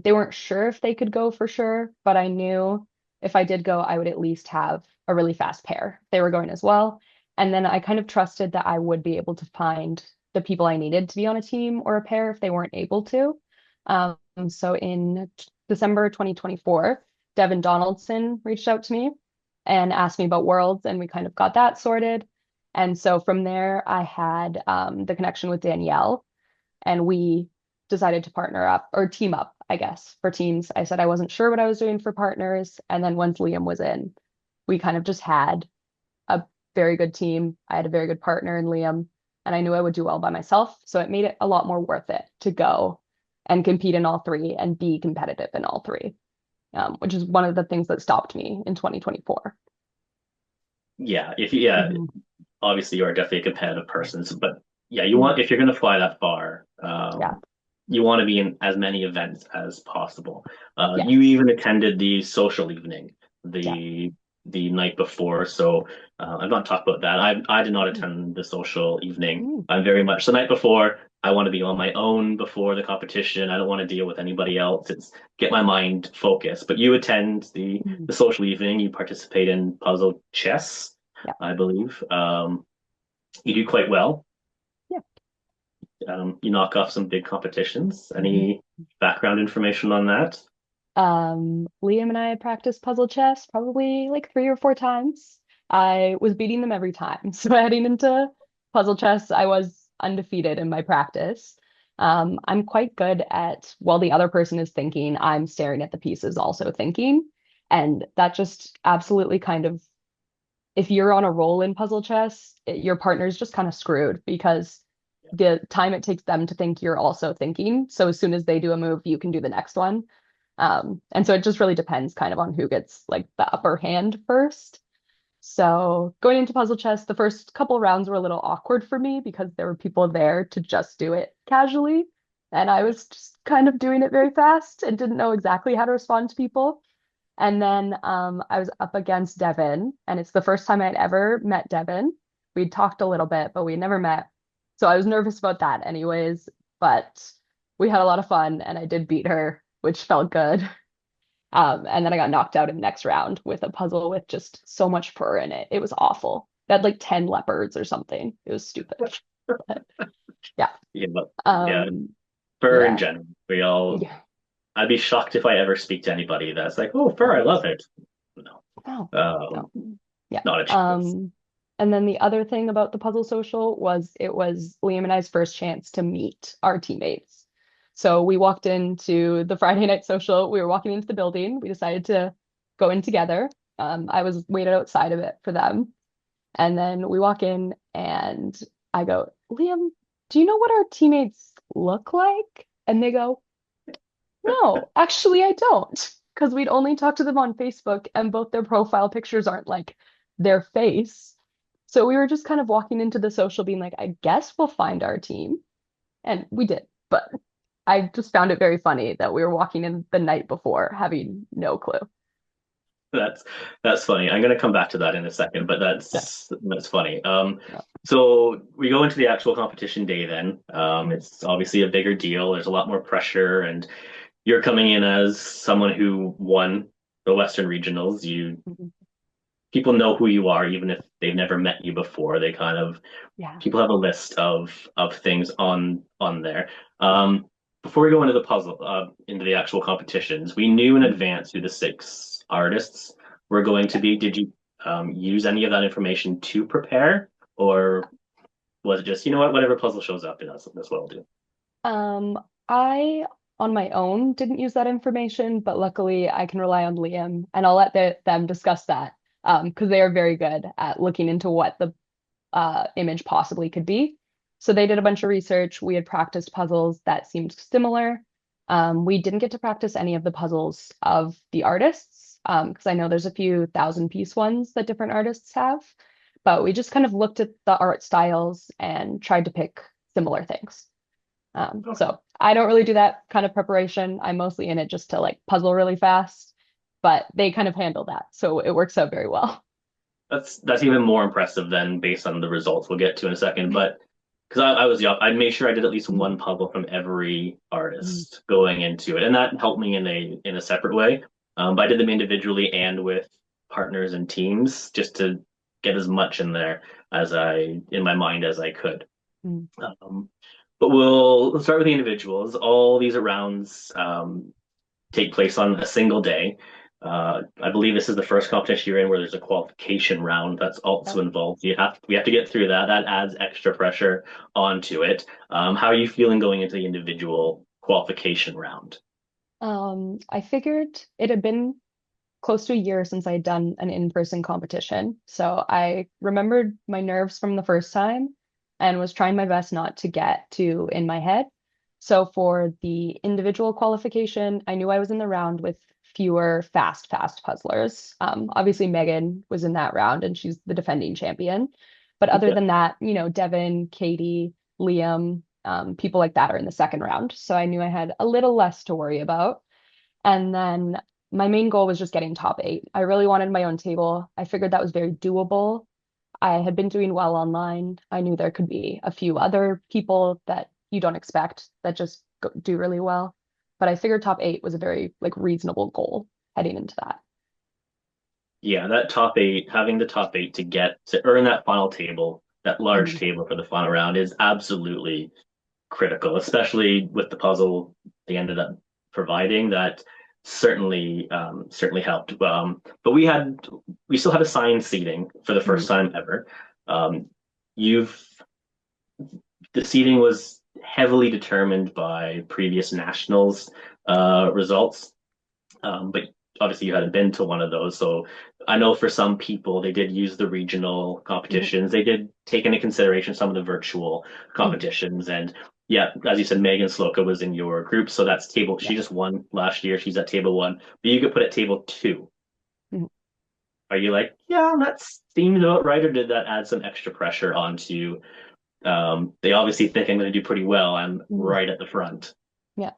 [SPEAKER 3] They weren't sure if they could go for sure, but I knew if I did go, I would at least have a really fast pair. They were going as well. And then I kind of trusted that I would be able to find the people I needed to be on a team or a pair if they weren't able to. Um, so in December 2024, Devin Donaldson reached out to me and asked me about Worlds, and we kind of got that sorted. And so from there, I had the connection with Danielle, and we decided to partner up or team up, I guess, for teams. I said I wasn't sure what I was doing for partners. And then once Liam was in, we kind of just had a very good team. I had a very good partner in Liam, and I knew I would do well by myself. So it made it a lot more worth it to go and compete in all three and be competitive in all three, which is one of the things that stopped me in 2024.
[SPEAKER 1] Yeah,
[SPEAKER 3] Mhm.
[SPEAKER 1] obviously you are definitely a competitive person, but yeah,
[SPEAKER 3] Mhm.
[SPEAKER 1] if you're going to fly that far,
[SPEAKER 3] Yeah.
[SPEAKER 1] you want to be in as many events as possible. You
[SPEAKER 3] Yes.
[SPEAKER 1] even attended the social evening
[SPEAKER 3] Yeah.
[SPEAKER 1] the night before, so I've not talked about that. I did not
[SPEAKER 3] Mm.
[SPEAKER 1] attend the social evening.
[SPEAKER 3] Mm.
[SPEAKER 1] I'm very much the night before. I want to be on my own before the competition. I don't want to deal with anybody else. It's get my mind focused. But you attend
[SPEAKER 3] Mm.
[SPEAKER 1] the social evening. You participate in puzzle chess,
[SPEAKER 3] Yeah.
[SPEAKER 1] I believe. You do quite well.
[SPEAKER 3] Yeah.
[SPEAKER 1] You knock off some big competitions.
[SPEAKER 3] Mhm.
[SPEAKER 1] Any background information on that?
[SPEAKER 3] Liam and I had practiced puzzle chess probably like 3 or 4 times. I was beating them every time. So heading into puzzle chess, I was undefeated in my practice. I'm quite good at, while the other person is thinking, I'm staring at the pieces, also thinking. And that just absolutely kind of, if you're on a roll in puzzle chess, your partner's just kind of screwed because the time it takes them to think, you're also thinking. So as soon as they do a move, you can do the next one. And so it just really depends kind of on who gets like the upper hand first. So going into puzzle chess, the first couple rounds were a little awkward for me because there were people there to just do it casually. And I was just kind of doing it very fast and didn't know exactly how to respond to people. And then I was up against Devin, and it's the first time I'd ever met Devin. We'd talked a little bit, but we'd never met. So I was nervous about that anyways, but we had a lot of fun and I did beat her, which felt good. And then I got knocked out in the next round with a puzzle with just so much fur in it. It was awful. It had like 10 leopards or something. It was stupid. But yeah.
[SPEAKER 1] Yeah, but yeah,
[SPEAKER 3] Um,
[SPEAKER 1] fur in
[SPEAKER 3] yeah.
[SPEAKER 1] general. We all.
[SPEAKER 3] Yeah.
[SPEAKER 1] I'd be shocked if I ever speak to anybody that's like, "Oh, fur, I love it." No,
[SPEAKER 3] No, no. Yeah.
[SPEAKER 1] not a chance.
[SPEAKER 3] And then the other thing about the puzzle social was it was Liam and I's first chance to meet our teammates. So we walked into the Friday night social. We were walking into the building. We decided to go in together. I was waited outside of it for them. And then we walk in and I go, Liam, do you know what our teammates look like? And they go, no, actually, I don't. Because we'd only talked to them on Facebook, and both their profile pictures aren't like their face. So we were just kind of walking into the social being like, I guess we'll find our team. And we did. But I just found it very funny that we were walking in the night before having no clue.
[SPEAKER 1] That's that's funny. I'm gonna come back to that in a second, but
[SPEAKER 3] Yeah.
[SPEAKER 1] that's funny.
[SPEAKER 3] Yeah.
[SPEAKER 1] So we go into the actual competition day then.
[SPEAKER 3] Mhm.
[SPEAKER 1] It's obviously a bigger deal. There's a lot more pressure, and you're coming in as someone who won the Western Regionals. You
[SPEAKER 3] Mhm.
[SPEAKER 1] people know who you are, even if they've never met you before. They kind of
[SPEAKER 3] Yeah.
[SPEAKER 1] people have a list of things on there. Um, Before we go into the puzzle, into the actual competitions, we knew in
[SPEAKER 3] Mhm.
[SPEAKER 1] advance who the 6 artists were going to
[SPEAKER 3] Yeah.
[SPEAKER 1] be. Did you use any of that information to prepare, or was it just, you know what, whatever puzzle shows up, and that's what I'll do?
[SPEAKER 3] Um, I on my own didn't use that information, but luckily I can rely on Liam and I'll let them discuss that because they are very good at looking into what the image possibly could be. So they did a bunch of research. We had practiced puzzles that seemed similar. We didn't get to practice any of the puzzles of the artists because I know there's a few thousand piece ones that different artists have. but we just kind of looked at the art styles and tried to pick similar things.
[SPEAKER 1] Okay.
[SPEAKER 3] So I don't really do that kind of preparation. I'm mostly in it just to like puzzle really fast, but they kind of handle that. So it works out very well.
[SPEAKER 1] That's even more impressive than based on the results we'll get to in a second. But because I was young, I made sure I did at least one puzzle from every artist going into it, and that helped me in a separate way. But I did them individually and with partners and teams just to get as much in there as I in my mind as I could. Um, but we'll start with the individuals. All these rounds take place on a single day. I believe this is the first competition you're in where there's a qualification round that's also involved. We have to get through that. That adds extra pressure onto it. How are you feeling going into the individual qualification round?
[SPEAKER 3] I figured it had been close to a year since I had done an in-person competition. So I remembered my nerves from the first time and was trying my best not to get too in my head. So for the individual qualification, I knew I was in the round with fewer fast puzzlers. Obviously, Megan was in that round and she's the defending champion. But other
[SPEAKER 1] Yeah.
[SPEAKER 3] than that, Devin, Katie, Liam, people like that are in the second round. So I knew I had a little less to worry about. And then my main goal was just getting top eight. I really wanted my own table. I figured that was very doable. I had been doing well online. I knew there could be a few other people that you don't expect that just do really well. But I figured top eight was a very like reasonable goal heading into that.
[SPEAKER 1] Yeah, that top eight, having the top eight to get to earn that final table, that large
[SPEAKER 3] Mhm.
[SPEAKER 1] table for the final round is absolutely critical, especially with the puzzle they ended up providing. That certainly helped. But we still had assigned seating for the first
[SPEAKER 3] Mhm.
[SPEAKER 1] time ever. Um, you've the seating was heavily determined by previous nationals results. But obviously you hadn't been to one of those. So I know for some people they did use the regional
[SPEAKER 3] Mhm.
[SPEAKER 1] competitions. They did take into consideration some of the virtual
[SPEAKER 3] Mhm.
[SPEAKER 1] competitions. And yeah, as you said, Megan Sloka was in your group. So that's table,
[SPEAKER 3] Yeah.
[SPEAKER 1] she just won last year. She's at table one, but you could put at table two.
[SPEAKER 3] Mhm.
[SPEAKER 1] Are you like, yeah, that seems about right? Or did that add some extra pressure onto, they obviously think I'm going to do pretty well. I'm
[SPEAKER 3] Mhm.
[SPEAKER 1] right at the front.
[SPEAKER 3] Yeah.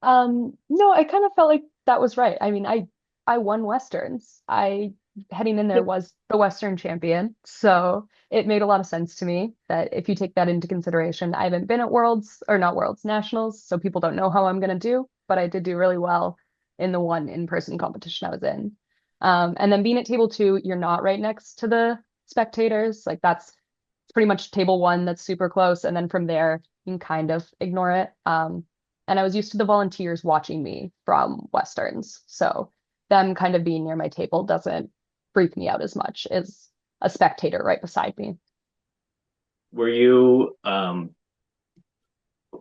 [SPEAKER 3] No, I kind of felt like that was right. I mean, I won Westerns. I heading in there was the Western champion. So it made a lot of sense to me that if you take that into consideration, I haven't been at Worlds or not Worlds, Nationals, so people don't know how I'm gonna do, but I did do really well in the one in-person competition I was in. And then being at table two, you're not right next to the spectators. Like that's pretty much table one that's super close. And then from there, you can kind of ignore it. And I was used to the volunteers watching me from Westerns. So them kind of being near my table doesn't freak me out as much as a spectator right beside me.
[SPEAKER 1] Were you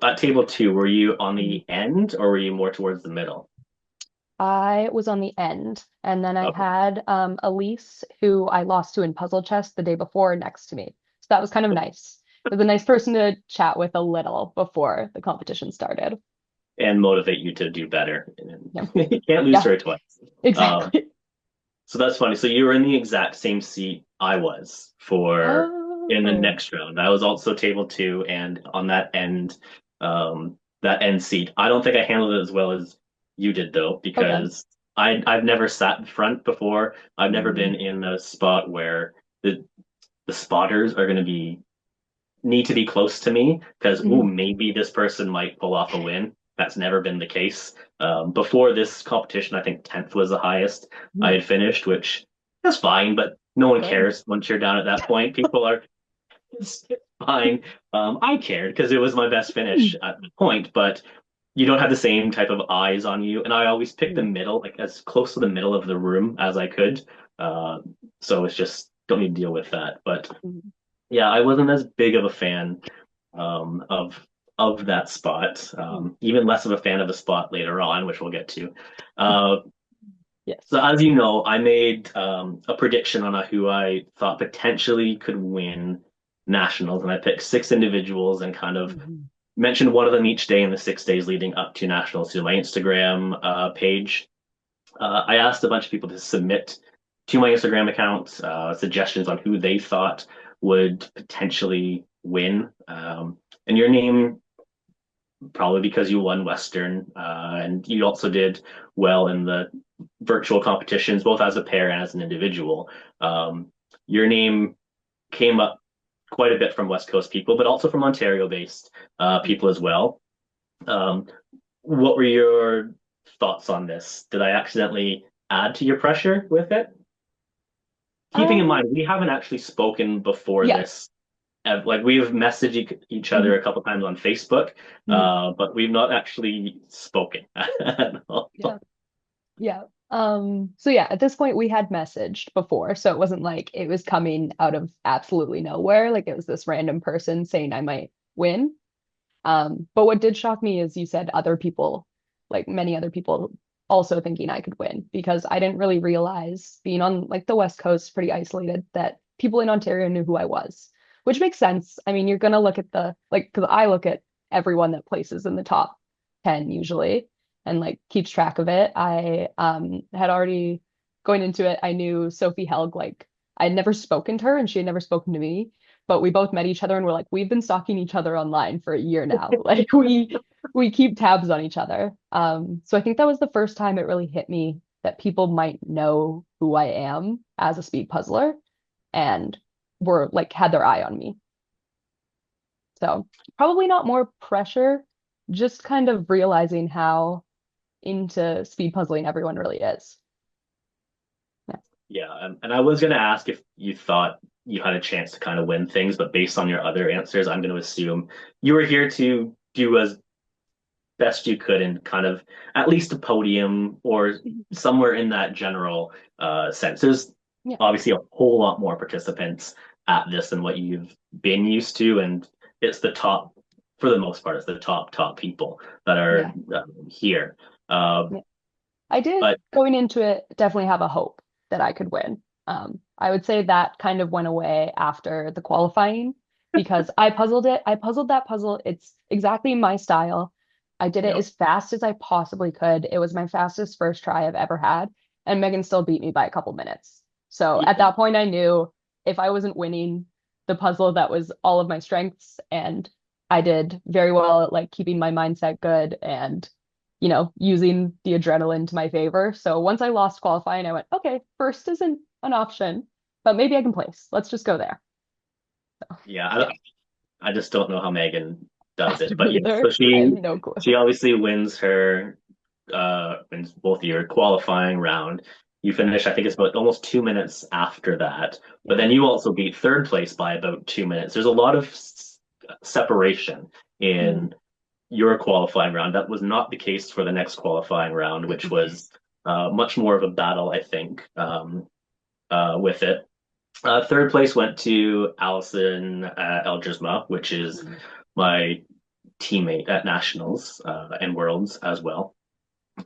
[SPEAKER 1] at table two, were you on
[SPEAKER 3] Mhm.
[SPEAKER 1] the end or were you more towards the middle?
[SPEAKER 3] I was on the end, and then I
[SPEAKER 1] Okay.
[SPEAKER 3] had Elise, who I lost to in Puzzle Chess the day before, next to me. So that was kind of nice. It was a nice person to chat with a little before the competition started.
[SPEAKER 1] And motivate you to do better.
[SPEAKER 3] Yeah,
[SPEAKER 1] You can't lose
[SPEAKER 3] yeah,
[SPEAKER 1] her twice. Um,
[SPEAKER 3] exactly.
[SPEAKER 1] so that's funny. So you were in the exact same seat I was for in the
[SPEAKER 3] Oh,
[SPEAKER 1] next round. I was also table two and on that end seat. I don't think I handled it as well as you did though,
[SPEAKER 3] okay.
[SPEAKER 1] because I've never sat in front before. I've never
[SPEAKER 3] Mm,
[SPEAKER 1] been in a spot where the spotters are going to be need to be close to me because ooh,
[SPEAKER 3] mhm,
[SPEAKER 1] maybe this person might pull off a win. That's never been the case. Before this competition, I think 10th was the highest I
[SPEAKER 3] mhm.
[SPEAKER 1] had finished, which is fine, but no one
[SPEAKER 3] Good.
[SPEAKER 1] cares once you're down at that point. People are it's fine. I cared because it was my best finish
[SPEAKER 3] Mm,
[SPEAKER 1] at the point, but you don't have the same type of eyes on you. And I always picked the
[SPEAKER 3] mm,
[SPEAKER 1] middle, like as close to the middle of the room as I could. Uh, so it's just don't need to deal with that. But
[SPEAKER 3] mm.
[SPEAKER 1] yeah, I wasn't as big of a fan of that spot.
[SPEAKER 3] Mm.
[SPEAKER 1] Even less of a fan of the spot later on, which we'll get to. Uh,
[SPEAKER 3] Yes.
[SPEAKER 1] so as you know, I made a prediction on who I thought potentially could win nationals, and I picked six individuals and kind of
[SPEAKER 3] Mhm.
[SPEAKER 1] mentioned one of them each day in the 6 days leading up to nationals to my Instagram page. I asked a bunch of people to submit to my Instagram account, suggestions on who they thought would potentially win. And your name, probably because you won Western, and you also did well in the virtual competitions, both as a pair and as an individual. Your name came up quite a bit from West Coast people, but also from Ontario-based people as well. Um, what were your thoughts on this? Did I accidentally add to your pressure with it? Keeping in
[SPEAKER 3] Um,
[SPEAKER 1] mind, we haven't actually spoken before
[SPEAKER 3] yeah.
[SPEAKER 1] this. Like we've messaged each other
[SPEAKER 3] Mhm,
[SPEAKER 1] a couple times on Facebook,
[SPEAKER 3] mhm,
[SPEAKER 1] but we've not actually spoken at all.
[SPEAKER 3] yeah. Yeah. So yeah, at this point we had messaged before, so it wasn't like it was coming out of absolutely nowhere, like it was this random person saying I might win. But what did shock me is you said other people, like many other people also thinking I could win because I didn't really realize being on like the West Coast pretty isolated that people in Ontario knew who I was, which makes sense. I mean, you're gonna look at the like because I look at everyone that places in the top 10 usually and like keeps track of it. I had already going into it, I knew Sophie Helg, like I'd never spoken to her and she had never spoken to me, but we both met each other and we're like, we've been stalking each other online for a year now. Like we keep tabs on each other. So I think that was the first time it really hit me that people might know who I am as a speed puzzler and were like had their eye on me. So probably not more pressure, just kind of realizing how into speed puzzling everyone really is. Yeah.
[SPEAKER 1] Yeah, and I was going to ask if you thought you had a chance to kind of win things, but based on your other answers, I'm going to assume you were here to do as best you could in kind of at least a podium or somewhere in that general sense. There's
[SPEAKER 3] Yeah.
[SPEAKER 1] obviously a whole lot more participants at this than what you've been used to, and it's the top, for the most part, it's the top people that are
[SPEAKER 3] Yeah.
[SPEAKER 1] here. Uh,
[SPEAKER 3] Yeah. I did
[SPEAKER 1] but
[SPEAKER 3] going into it definitely have a hope that I could win. I would say that kind of went away after the qualifying because I puzzled it. I puzzled that puzzle. It's exactly my style. I did it
[SPEAKER 1] you
[SPEAKER 3] as fast as I possibly could. It was my fastest first try I've ever had, and Megan still beat me by a couple minutes. So at
[SPEAKER 1] know,
[SPEAKER 3] that point, I knew if I wasn't winning the puzzle, that was all of my strengths, and I did very well at like keeping my mindset good and using the adrenaline to my favor. So once I lost qualifying, I went, okay, first isn't an option, but maybe I can place. Let's just go there. So
[SPEAKER 1] yeah,
[SPEAKER 3] yeah,
[SPEAKER 1] I just don't know how Megan
[SPEAKER 3] I
[SPEAKER 1] does it. But
[SPEAKER 3] don't
[SPEAKER 1] yeah, so
[SPEAKER 3] either. I have
[SPEAKER 1] she
[SPEAKER 3] no clue.
[SPEAKER 1] she obviously wins both your qualifying round. You finish, I think it's about almost 2 minutes after that. But
[SPEAKER 3] Yeah.
[SPEAKER 1] then you also beat third place by about 2 minutes. There's a lot of separation
[SPEAKER 3] Mm,
[SPEAKER 1] in your qualifying round. That was not the case for the next qualifying round, which
[SPEAKER 3] mm,
[SPEAKER 1] was much more of a battle, I think, with it. Third place went to Allison Elgersma, which is
[SPEAKER 3] mm.
[SPEAKER 1] my teammate at Nationals and Worlds as well.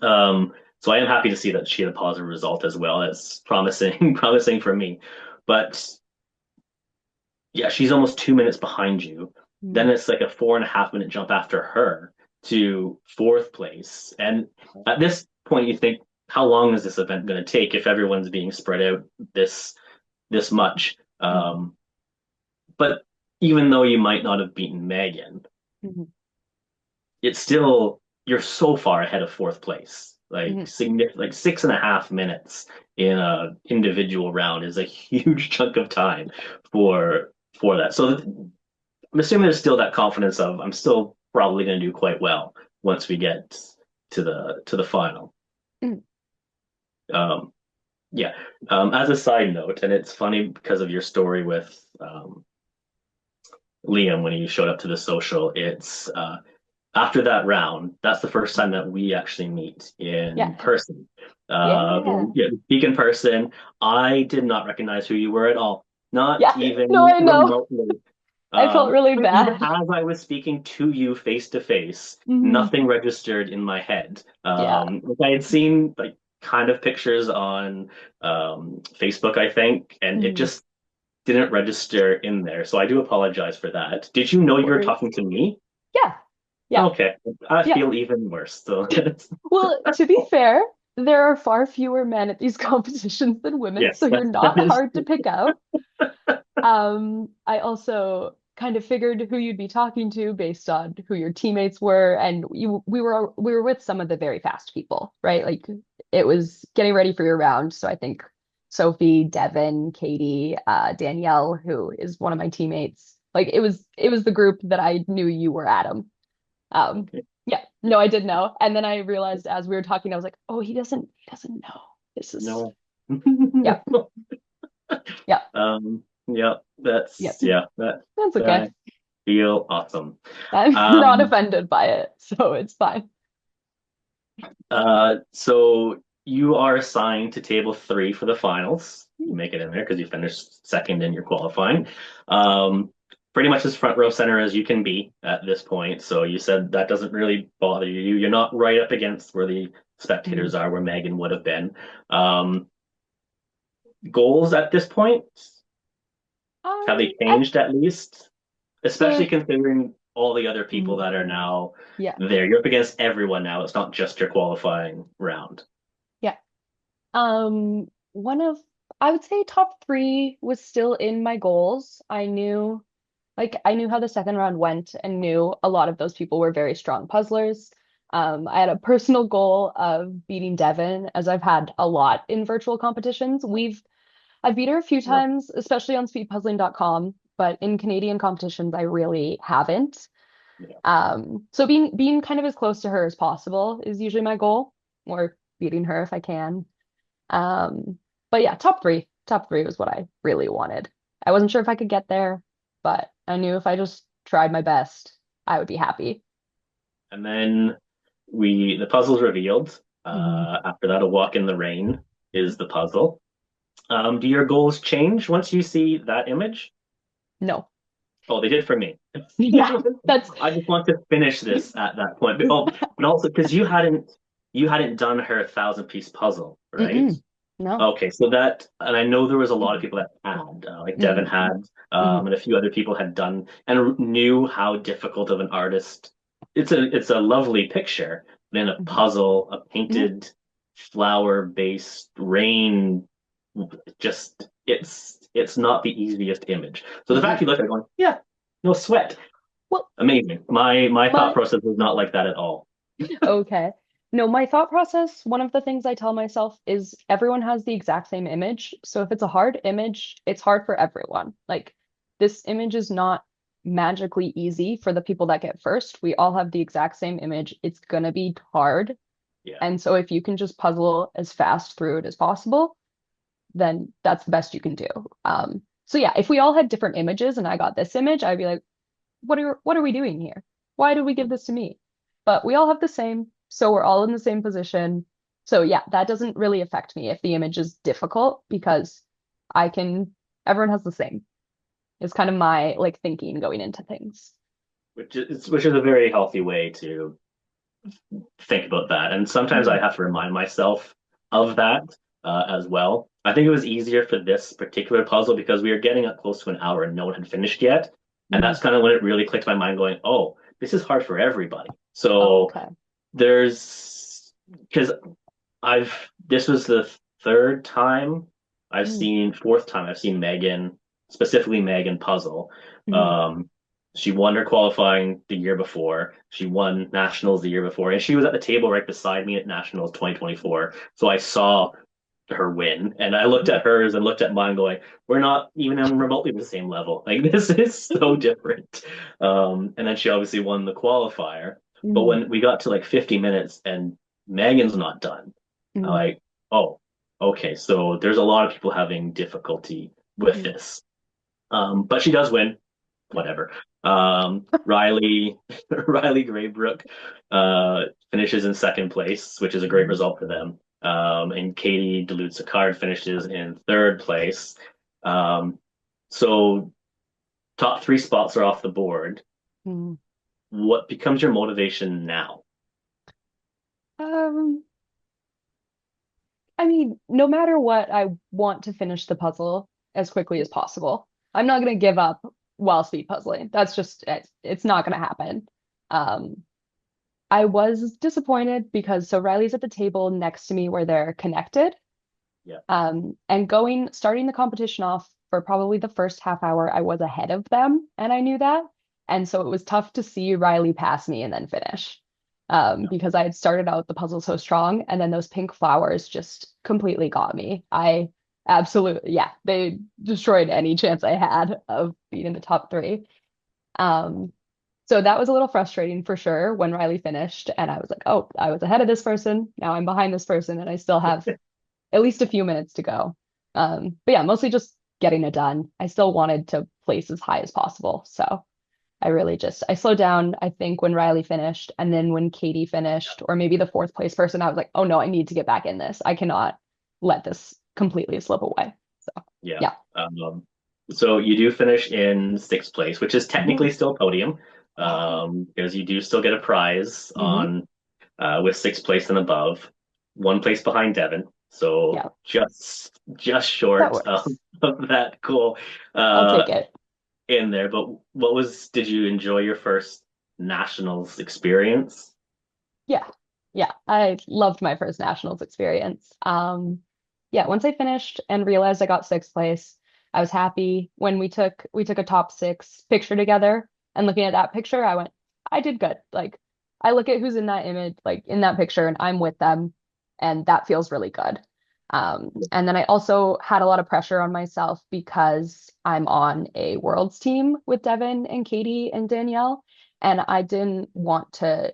[SPEAKER 1] Um, so I am happy to see that she had a positive result as well. It's promising, promising for me. But yeah, she's almost 2 minutes behind you. Then
[SPEAKER 3] Mm.
[SPEAKER 1] it's like a 4.5 minute jump after her to fourth place. And at this point, you think, how long is this event going to take if everyone's being spread out this much?
[SPEAKER 3] Mm,
[SPEAKER 1] But even though you might not have beaten Megan,
[SPEAKER 3] mm,
[SPEAKER 1] it's still you're so far ahead of fourth place. Like
[SPEAKER 3] mm.
[SPEAKER 1] significant, like 6.5 minutes in a individual round is a huge chunk of time for that. So I'm assuming there's still that confidence of I'm still probably going to do quite well once we get to the final.
[SPEAKER 3] Mm.
[SPEAKER 1] Um, yeah. As a side note, and it's funny because of your story with Liam when he showed up to the social. It's after that round, that's the first time that we actually meet in
[SPEAKER 3] Yeah.
[SPEAKER 1] person.
[SPEAKER 3] Yeah.
[SPEAKER 1] Yeah, speak in person. I did not recognize who you were at all, not
[SPEAKER 3] Yeah. No,
[SPEAKER 1] even
[SPEAKER 3] I know.
[SPEAKER 1] remotely.
[SPEAKER 3] I felt really
[SPEAKER 1] Even
[SPEAKER 3] bad.
[SPEAKER 1] as I was speaking to you face to face,
[SPEAKER 3] Mhm.
[SPEAKER 1] nothing registered in my head.
[SPEAKER 3] Yeah.
[SPEAKER 1] Like I had seen like kind of pictures on Facebook, I think, and it
[SPEAKER 3] Mhm.
[SPEAKER 1] just didn't register in there. So I do apologize for that. Did you know
[SPEAKER 3] No
[SPEAKER 1] you were
[SPEAKER 3] worries.
[SPEAKER 1] talking to me?
[SPEAKER 3] Yeah. Yeah.
[SPEAKER 1] Okay, I
[SPEAKER 3] Yeah.
[SPEAKER 1] feel even worse. So
[SPEAKER 3] Well, to be fair, there are far fewer men at these competitions than women,
[SPEAKER 1] Yes,
[SPEAKER 3] so you're
[SPEAKER 1] that
[SPEAKER 3] not
[SPEAKER 1] is.
[SPEAKER 3] hard to pick out. I also kind of figured who you'd be talking to based on who your teammates were, and we were with some of the very fast people, right? Like it was getting ready for your round, so I think Sophie, Devin, Katie, Danielle, who is one of my teammates, like it was the group that I knew you were Adam. Um,
[SPEAKER 1] Okay.
[SPEAKER 3] yeah, no, I did know, and then I realized as we were talking, I was like, oh, he doesn't know. This is
[SPEAKER 1] No.
[SPEAKER 3] yeah, yeah,
[SPEAKER 1] Yeah,
[SPEAKER 3] yeah. That's okay.
[SPEAKER 1] that feel awesome.
[SPEAKER 3] I'm not
[SPEAKER 1] Um,
[SPEAKER 3] offended by it, so it's fine.
[SPEAKER 1] so you are assigned to table three for the finals. You make it in there because you finished second in your qualifying. Um, Pretty much as front row center as you can be at this point. So you said that doesn't really bother you. You're not right up against where the spectators
[SPEAKER 3] Mhm.
[SPEAKER 1] are, where Megan would have been. Um, Goals at this point, have they
[SPEAKER 3] I
[SPEAKER 1] changed at least? Especially
[SPEAKER 3] the
[SPEAKER 1] considering all the other people
[SPEAKER 3] mm,
[SPEAKER 1] that are now
[SPEAKER 3] yeah,
[SPEAKER 1] there. You're up against everyone now. It's not just your qualifying round.
[SPEAKER 3] yeah. One of I would say top three was still in my goals. I knew how the second round went and knew a lot of those people were very strong puzzlers. I had a personal goal of beating Devin, as I've had a lot in virtual competitions. I've beat her a few
[SPEAKER 1] Yep.
[SPEAKER 3] times, especially on speedpuzzling.com, but in Canadian competitions, I really haven't.
[SPEAKER 1] Yeah.
[SPEAKER 3] So being kind of as close to her as possible is usually my goal, or beating her if I can. Um, but yeah, top three was what I really wanted. I wasn't sure if I could get there, but I knew if I just tried my best, I would be happy.
[SPEAKER 1] And then the puzzle's revealed.
[SPEAKER 3] Mhm.
[SPEAKER 1] After that, a walk in the rain is the puzzle. Do your goals change once you see that image?
[SPEAKER 3] No.
[SPEAKER 1] Oh, they did for me.
[SPEAKER 3] Yeah, that's
[SPEAKER 1] I just want to finish this at that point. But also because you hadn't done her 1,000 piece puzzle, right?
[SPEAKER 3] Mm-mm. No.
[SPEAKER 1] Okay, so that, and I know there was a lot of people that had, like Devin
[SPEAKER 3] Hmm.
[SPEAKER 1] had,
[SPEAKER 3] Hmm.
[SPEAKER 1] and a few other people had done, and knew how difficult of an artist. It's a lovely picture, then a
[SPEAKER 3] Hmm.
[SPEAKER 1] puzzle, a
[SPEAKER 3] Yeah.
[SPEAKER 1] painted flower-based rain, just it's not the easiest image. So the fact
[SPEAKER 3] Mm-mm.
[SPEAKER 1] you look at it going, yeah, no sweat,
[SPEAKER 3] Well,
[SPEAKER 1] amazing. My thought
[SPEAKER 3] my
[SPEAKER 1] process was not like that at all.
[SPEAKER 3] okay. No, my thought process, one of the things I tell myself is everyone has the exact same image. So if it's a hard image, it's hard for everyone. Like this image is not magically easy for the people that get first. We all have the exact same image. It's gonna be hard.
[SPEAKER 1] Yeah.
[SPEAKER 3] And so if you can just puzzle as fast through it as possible, then that's the best you can do. So yeah, if we all had different images and I got this image, I'd be like, what are we doing here? Why did we give this to me? But we all have the same, so we're all in the same position. So yeah, that doesn't really affect me if the image is difficult because I can everyone has the same. It's kind of my like thinking going into things.
[SPEAKER 1] Which is a very healthy way to think about that. And sometimes I
[SPEAKER 3] Mhm.
[SPEAKER 1] have to remind myself of that as well. I think it was easier for this particular puzzle because we were getting up close to an hour and no one had finished yet. And
[SPEAKER 3] Mhm.
[SPEAKER 1] that's kind of when it really clicked my mind going, oh, this is hard for everybody. So
[SPEAKER 3] Okay.
[SPEAKER 1] there's because this was the third time
[SPEAKER 3] Mm.
[SPEAKER 1] fourth time I've seen Megan, specifically Megan puzzle.
[SPEAKER 3] Mhm.
[SPEAKER 1] Um, she won her qualifying the year before. She won nationals the year before, and she was at the table right beside me at nationals 2024. So I saw her win, and I looked
[SPEAKER 3] Mhm.
[SPEAKER 1] at hers and looked at mine, going, "We're not even on remotely the same level. Like this is so different." And then she obviously won the qualifier. But
[SPEAKER 3] Mhm.
[SPEAKER 1] when we got to like 50 minutes and Megan's not done, I'm
[SPEAKER 3] Mhm.
[SPEAKER 1] like, oh, okay. So there's a lot of people having difficulty with
[SPEAKER 3] Mhm.
[SPEAKER 1] this. But she does win, whatever. Riley Riley Graybrook finishes in second place, which is a great
[SPEAKER 3] Mhm.
[SPEAKER 1] result for them. And Katie Duluth-Sicard finishes in third place. Um, so top three spots are off the board.
[SPEAKER 3] Mhm.
[SPEAKER 1] What becomes your motivation now?
[SPEAKER 3] Um, I mean, no matter what, I want to finish the puzzle as quickly as possible. I'm not going to give up while speed puzzling. That's just it's not going to happen. Um, I was disappointed because so Riley's at the table next to me where they're connected.
[SPEAKER 1] Yeah.
[SPEAKER 3] And starting the competition off for probably the first half hour, I was ahead of them, and I knew that. And so it was tough to see Riley pass me and then finish.
[SPEAKER 1] Yeah.
[SPEAKER 3] Because I had started out the puzzle so strong, and then those pink flowers just completely got me. I absolutely, yeah, they destroyed any chance I had of being in the top three. Um, so that was a little frustrating for sure when Riley finished, and I was like, oh, I was ahead of this person. Now I'm behind this person, and I still have at least a few minutes to go. But yeah, mostly just getting it done. I still wanted to place as high as possible. So I slowed down, I think, when Riley finished. And then when Katie finished, or maybe the fourth place person, I was like, oh no, I need to get back in this. I cannot let this completely slip away. So
[SPEAKER 1] Yeah.
[SPEAKER 3] yeah.
[SPEAKER 1] So you do finish in sixth place, which is
[SPEAKER 3] Mhm.
[SPEAKER 1] technically still podium, because you do still get a prize
[SPEAKER 3] Mhm.
[SPEAKER 1] on with sixth place and above, one place behind Devin. So
[SPEAKER 3] Yeah,
[SPEAKER 1] just
[SPEAKER 3] that
[SPEAKER 1] short
[SPEAKER 3] works.
[SPEAKER 1] of that goal
[SPEAKER 3] I'll
[SPEAKER 1] uh,
[SPEAKER 3] take it.
[SPEAKER 1] in there. But did you enjoy your first nationals experience?
[SPEAKER 3] Yeah. Yeah. I loved my first nationals experience. Yeah, once I finished and realized I got sixth place, I was happy when we took a top six picture together and looking at that picture, I went, I did good. Like I look at who's in that image, like in that picture, and I'm with them, and that feels really good. And then I also had a lot of pressure on myself because I'm on a worlds team with Devin and Katie and Danielle. And I didn't want to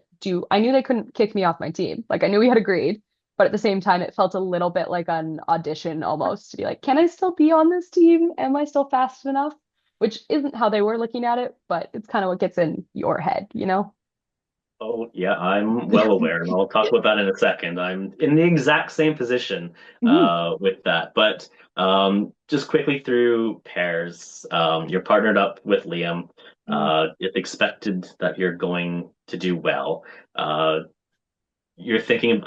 [SPEAKER 3] I knew they couldn't kick me off my team. Like I knew we had agreed, but at the same time, it felt a little bit like an audition almost to be like, can I still be on this team? Am I still fast enough? Which isn't how they were looking at it, but it's kind of what gets in your head, you know?
[SPEAKER 1] Oh, yeah, I'm well aware, and I'll talk about that in a second. I'm in the exact same position
[SPEAKER 3] Mhm.
[SPEAKER 1] with that. But just quickly through pairs, you're partnered up with Liam.
[SPEAKER 3] Mhm.
[SPEAKER 1] It's expected that you're going to do well. Uh, you're thinking,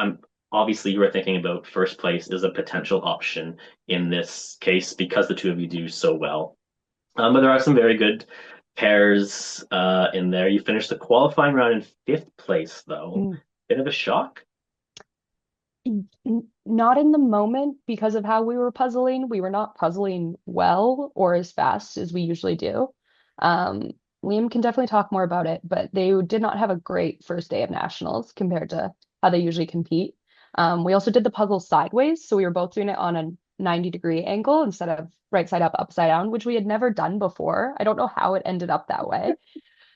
[SPEAKER 1] obviously, you were thinking about first place as a potential option in this case because the two of you do so well. But there are some very good pairs in there. You finished the qualifying round in fifth place, though.
[SPEAKER 3] Mhm.
[SPEAKER 1] Bit of a shock.
[SPEAKER 3] Not in the moment because of how we were puzzling. We were not puzzling well or as fast as we usually do. Um, Liam can definitely talk more about it, but they did not have a great first day of nationals compared to how they usually compete. We also did the puzzle sideways, so we were both doing it on a 90-degree angle instead of right side up, upside down, which we had never done before. I don't know how it ended up that way.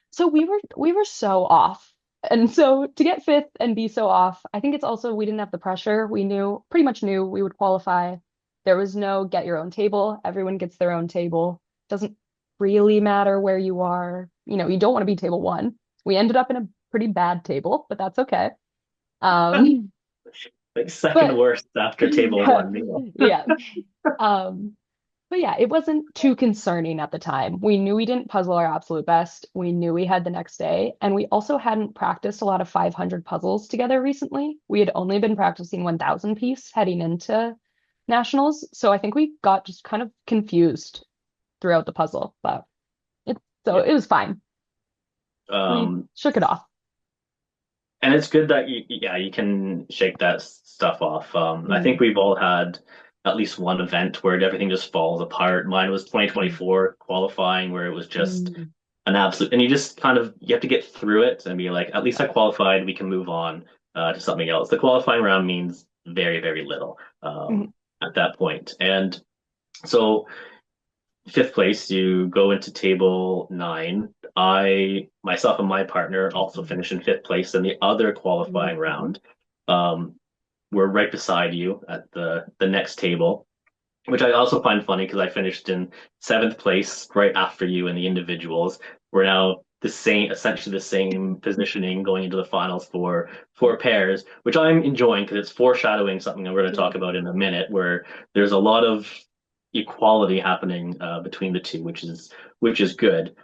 [SPEAKER 3] So we were so off. And so to get fifth and be so off, I think it's also we didn't have the pressure. We pretty much knew we would qualify. There was no get your own table. Everyone gets their own table. Doesn't really matter where you are. You don't want to be table one. We ended up in a pretty bad table, but that's okay. Um,
[SPEAKER 1] Like second
[SPEAKER 3] but
[SPEAKER 1] worst after table
[SPEAKER 3] yeah,
[SPEAKER 1] one meal.
[SPEAKER 3] yeah. Um, but yeah, it wasn't too concerning at the time. We knew we didn't puzzle our absolute best. We knew we had the next day. And we also hadn't practiced a lot of 500 puzzles together recently. We had only been practicing 1000 piece heading into nationals. So I think we got just kind of confused throughout the puzzle. So
[SPEAKER 1] Yeah.
[SPEAKER 3] it was fine. We
[SPEAKER 1] Um,
[SPEAKER 3] shook it off.
[SPEAKER 1] and it's good that you can shake that stuff off. I
[SPEAKER 3] Mm,
[SPEAKER 1] think we've all had at least one event where everything just falls apart. Mine was
[SPEAKER 3] mm,
[SPEAKER 1] 2024 qualifying where it was just
[SPEAKER 3] mm,
[SPEAKER 1] an absolute, and you just kind of you have to get through it and be like, at least
[SPEAKER 3] yeah.
[SPEAKER 1] I qualified. We can move on to something else. The qualifying round means very, very little
[SPEAKER 3] Mhm,
[SPEAKER 1] at that point. And so fifth place, you go into table nine. I myself and my partner also finish in fifth place in the other qualifying
[SPEAKER 3] mhm,
[SPEAKER 1] round. Um, we're right beside you at the next table, which I also find funny because I finished in seventh place right after you in the individuals. We're now the same, essentially the same positioning going into the finals for four pairs, which I'm enjoying because it's foreshadowing something I'm going to
[SPEAKER 3] yeah.
[SPEAKER 1] talk about in a minute, where there's a lot of equality happening between the two, which is good.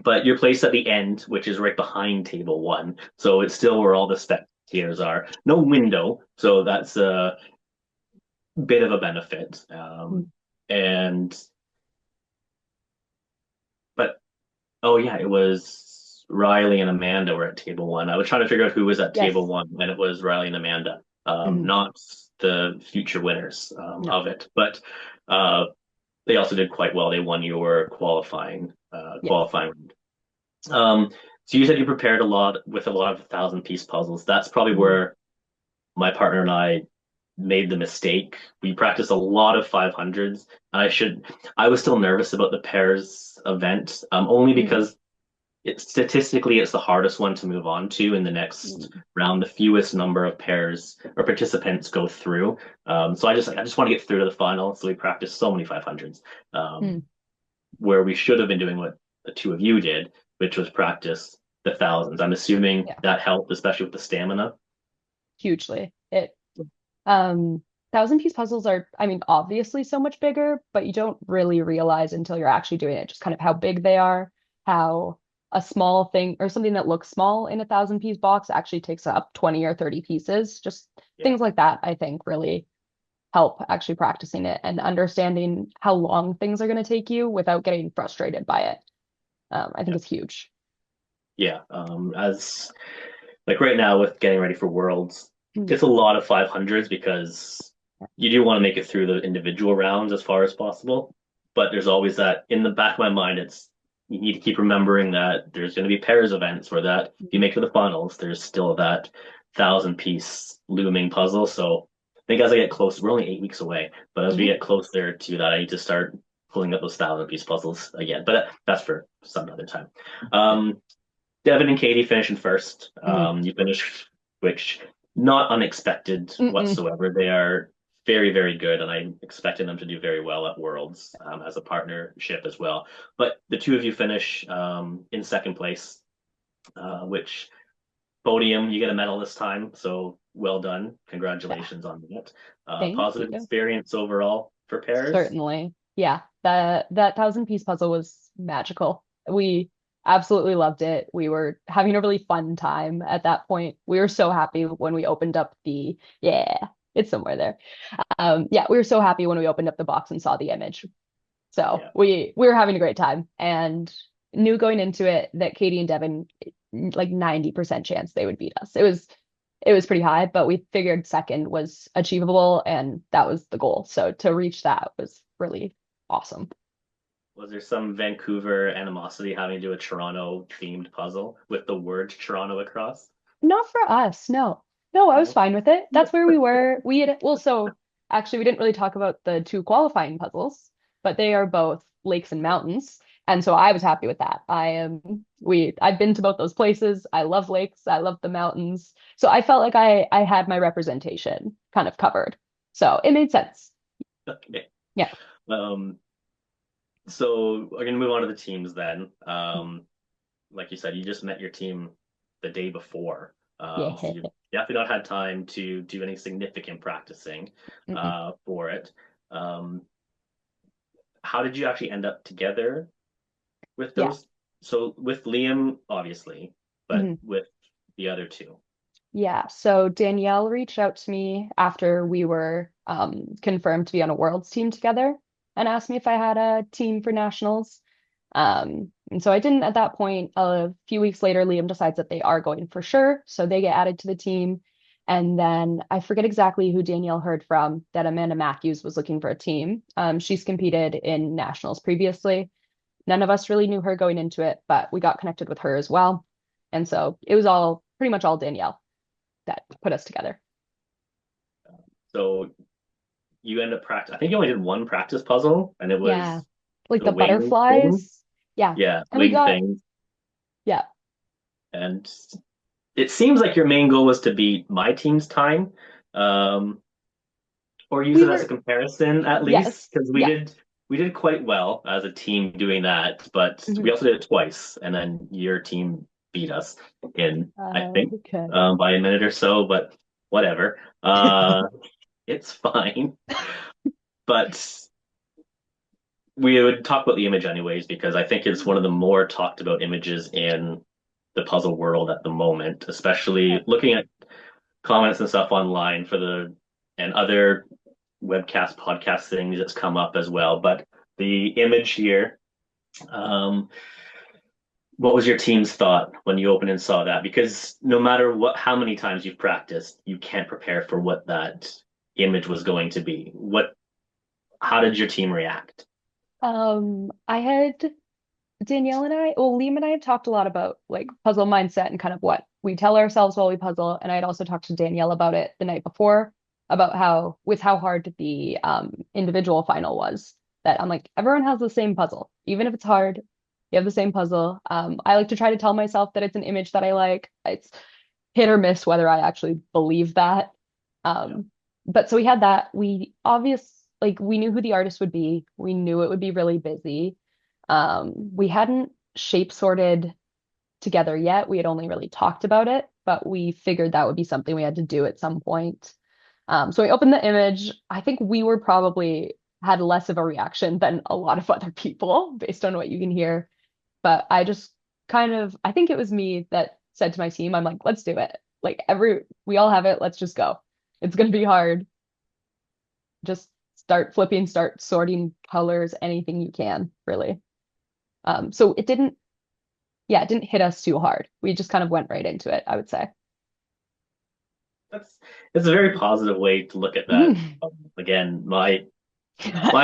[SPEAKER 1] But you're placed at the end, which is right behind table one, so it's still where all the spectators are. No window, so that's a bit of a benefit.
[SPEAKER 3] Mm,
[SPEAKER 1] And but oh yeah, it was. Riley and Amanda were at table one. I was trying to figure out who was at table
[SPEAKER 3] Yes.
[SPEAKER 1] one, and it was Riley and Amanda,
[SPEAKER 3] Mhm.
[SPEAKER 1] not the future winners
[SPEAKER 3] No.
[SPEAKER 1] of it. But uh, they also did quite well. They won your
[SPEAKER 3] Yes.
[SPEAKER 1] qualifying. Um, so you said you prepared a lot with a lot of 1,000 piece puzzles. That's probably
[SPEAKER 3] Mhm.
[SPEAKER 1] where my partner and I made the mistake. We practiced a lot of 500s. I was still nervous about the pairs event, only
[SPEAKER 3] Mhm.
[SPEAKER 1] because statistically it's the hardest one to move on to in the next
[SPEAKER 3] Mhm.
[SPEAKER 1] round. The fewest number of pairs or participants go through. So I just want to get through to the final. So we practiced so many 500s,
[SPEAKER 3] Mhm.
[SPEAKER 1] where we should have been doing what the two of you did, which was practice the thousands. I'm assuming
[SPEAKER 3] Yeah.
[SPEAKER 1] that helped, especially with the stamina.
[SPEAKER 3] Hugely. It Um, thousand piece puzzles are, I mean, obviously so much bigger, but you don't really realize until you're actually doing it, just kind of how big they are, how a small thing or something that looks small in a thousand piece box actually takes up 20 or 30 pieces. Just
[SPEAKER 1] Yeah.
[SPEAKER 3] things like that, I think, really help actually practicing it and understanding how long things are going to take you without getting frustrated by it. I think
[SPEAKER 1] Yeah.
[SPEAKER 3] it's huge.
[SPEAKER 1] Yeah. As like right now with getting ready for Worlds,
[SPEAKER 3] Mm.
[SPEAKER 1] it's a lot of 500s because you do want to make it through the individual rounds as far as possible. But there's always that in the back of my mind, it's you need to keep remembering that there's going to be pairs events where that if you make it to the finals, there's still that 1,000 piece looming puzzle. So I think as I get close, we're only 8 weeks away, but as we
[SPEAKER 3] Mhm.
[SPEAKER 1] get closer to that, I need to start pulling up those 1,000 piece puzzles again. But that's for some other time. Um, Devin and Katie finishing first.
[SPEAKER 3] Mhm.
[SPEAKER 1] You finished, which not unexpected
[SPEAKER 3] Mm-mm.
[SPEAKER 1] whatsoever. They are very, very good, and I'm expecting them to do very well at Worlds as a partnership as well. But the two of you finish in second place, which podium, you get a medal this time. So well done.
[SPEAKER 3] Yeah.
[SPEAKER 1] Congratulations on that.
[SPEAKER 3] Thank
[SPEAKER 1] Positive
[SPEAKER 3] you.
[SPEAKER 1] experience overall for pairs.
[SPEAKER 3] Certainly. Yeah, that thousand piece puzzle was magical. We absolutely loved it. We were having a really fun time at that point. We were so happy when we opened up the yeah, it's somewhere there. Yeah, we were so happy when we opened up the box and saw the image. So
[SPEAKER 1] Yeah.
[SPEAKER 3] we were having a great time and knew going into it that Katie and Devin like 90% chance they would beat us. It was pretty high, but we figured second was achievable and that was the goal. So to reach that was really awesome.
[SPEAKER 1] Was there some Vancouver animosity having to do a Toronto themed puzzle with the word Toronto across?
[SPEAKER 3] Not for us, no. No, I was
[SPEAKER 1] No.
[SPEAKER 3] fine with it. That's where we were. We had, well, so actually, we didn't really talk about the two qualifying puzzles, but they are both lakes and mountains. And so I was happy with that. I've been to both those places. I love lakes. I love the mountains. So I felt like I had my representation kind of covered. So it made sense.
[SPEAKER 1] Okay.
[SPEAKER 3] Yeah.
[SPEAKER 1] Um, so we're gonna move on to the teams then. Like you said, you just met your team the day before.
[SPEAKER 3] Yeah.
[SPEAKER 1] So you've definitely not had time to do any significant practicing
[SPEAKER 3] Mm-mm.
[SPEAKER 1] for it. Um, how did you actually end up together with
[SPEAKER 3] Yeah.
[SPEAKER 1] those? So with Liam, obviously, but
[SPEAKER 3] Mhm.
[SPEAKER 1] with the other two.
[SPEAKER 3] Yeah, so Danielle reached out to me after we were confirmed to be on a world's team together and asked me if I had a team for nationals. And so I didn't at that point. A few weeks later, Liam decides that they are going for sure. So they get added to the team. And then I forget exactly who Danielle heard from that Amanda Matthews was looking for a team. She's competed in nationals previously. None of us really knew her going into it, but we got connected with her as well. And so it was all pretty much all Danielle that put us together.
[SPEAKER 1] So you end up practice. I think you only did one practice puzzle, and it
[SPEAKER 3] Yeah.
[SPEAKER 1] was
[SPEAKER 3] Like
[SPEAKER 1] the
[SPEAKER 3] the
[SPEAKER 1] wing thing.
[SPEAKER 3] butterflies. Yeah.
[SPEAKER 1] Yeah,
[SPEAKER 3] And we
[SPEAKER 1] wing
[SPEAKER 3] got,
[SPEAKER 1] thing.
[SPEAKER 3] yeah,
[SPEAKER 1] And it seems like your main goal was to beat my team's time, um, or use
[SPEAKER 3] we
[SPEAKER 1] it as a
[SPEAKER 3] were,
[SPEAKER 1] comparison at least,
[SPEAKER 3] yes.
[SPEAKER 1] because
[SPEAKER 3] Yeah.
[SPEAKER 1] we did quite well as a team doing that, but we
[SPEAKER 3] Mhm.
[SPEAKER 1] also did it twice, and then your team beat us in, I think,
[SPEAKER 3] Okay.
[SPEAKER 1] by a minute or so, but whatever. It's fine. But we would talk about the image anyways, because I think it's one of the more talked about images in the puzzle world at the moment, especially looking at comments and stuff online for the and other webcast podcast things that's come up as well. But the image here, um, What was your team's thought when you opened and saw that? Because no matter how many times you've practiced, you can't prepare for what that image was going to be. How did your team react?
[SPEAKER 3] I had Liam and I had talked a lot about like puzzle mindset and kind of what we tell ourselves while we puzzle. And I had also talked to Danielle about it the night before, about how hard the individual final was. That I'm like, everyone has the same puzzle. Even if it's hard, you have the same puzzle. I like to try to tell myself that it's an image that I like. It's hit or miss whether I actually believe that.
[SPEAKER 1] Yeah.
[SPEAKER 3] But so we had that. We knew who the artist would be. We knew it would be really busy. We hadn't shape sorted together yet. We had only really talked about it, but we figured that would be something we had to do at some point. So we opened the image. I think we were probably had less of a reaction than a lot of other people based on what you can hear. But I just I think it was me that said to my team, I'm like, let's do it. We all have it. Let's just go. It's going to be hard. Just start flipping, start sorting colors, anything you can, really. So it didn't hit us too hard. We just kind of went right into it, I would say.
[SPEAKER 1] That's it's a very positive way to look at that.
[SPEAKER 3] Mhm.
[SPEAKER 1] Again, my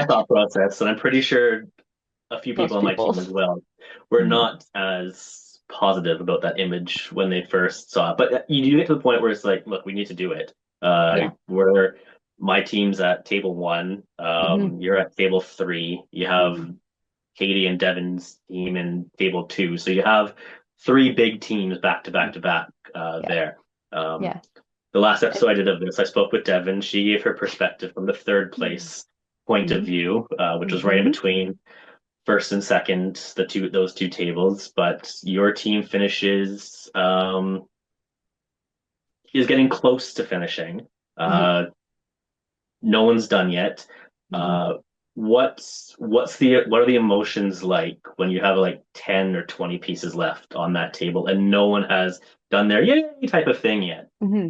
[SPEAKER 1] thought process, and I'm pretty sure a few people
[SPEAKER 3] Most
[SPEAKER 1] on my
[SPEAKER 3] people.
[SPEAKER 1] team as well, were
[SPEAKER 3] Mhm.
[SPEAKER 1] not as positive about that image when they first saw it. But you do get to the point where it's like, look, we need to do it.
[SPEAKER 3] Yeah.
[SPEAKER 1] We're my team's at table one.
[SPEAKER 3] Hmm.
[SPEAKER 1] You're at table three. You have Katie and Devin's team in table two. So you have three big teams back to back to back
[SPEAKER 3] Yeah.
[SPEAKER 1] there. Um,
[SPEAKER 3] Yeah.
[SPEAKER 1] the last episode I did of this, I spoke with Devin. She gave her perspective from the third place point of
[SPEAKER 3] Mm-hmm.
[SPEAKER 1] view, which was right in
[SPEAKER 3] Hmm.
[SPEAKER 1] between first and second, those two tables. But your team finishes is getting close to finishing.
[SPEAKER 3] Hmm.
[SPEAKER 1] Uh, no one's done yet.
[SPEAKER 3] Hmm.
[SPEAKER 1] Uh, what are the emotions like when you have like 10 or 20 pieces left on that table and no one has done their yay type of thing yet?
[SPEAKER 3] Hmm.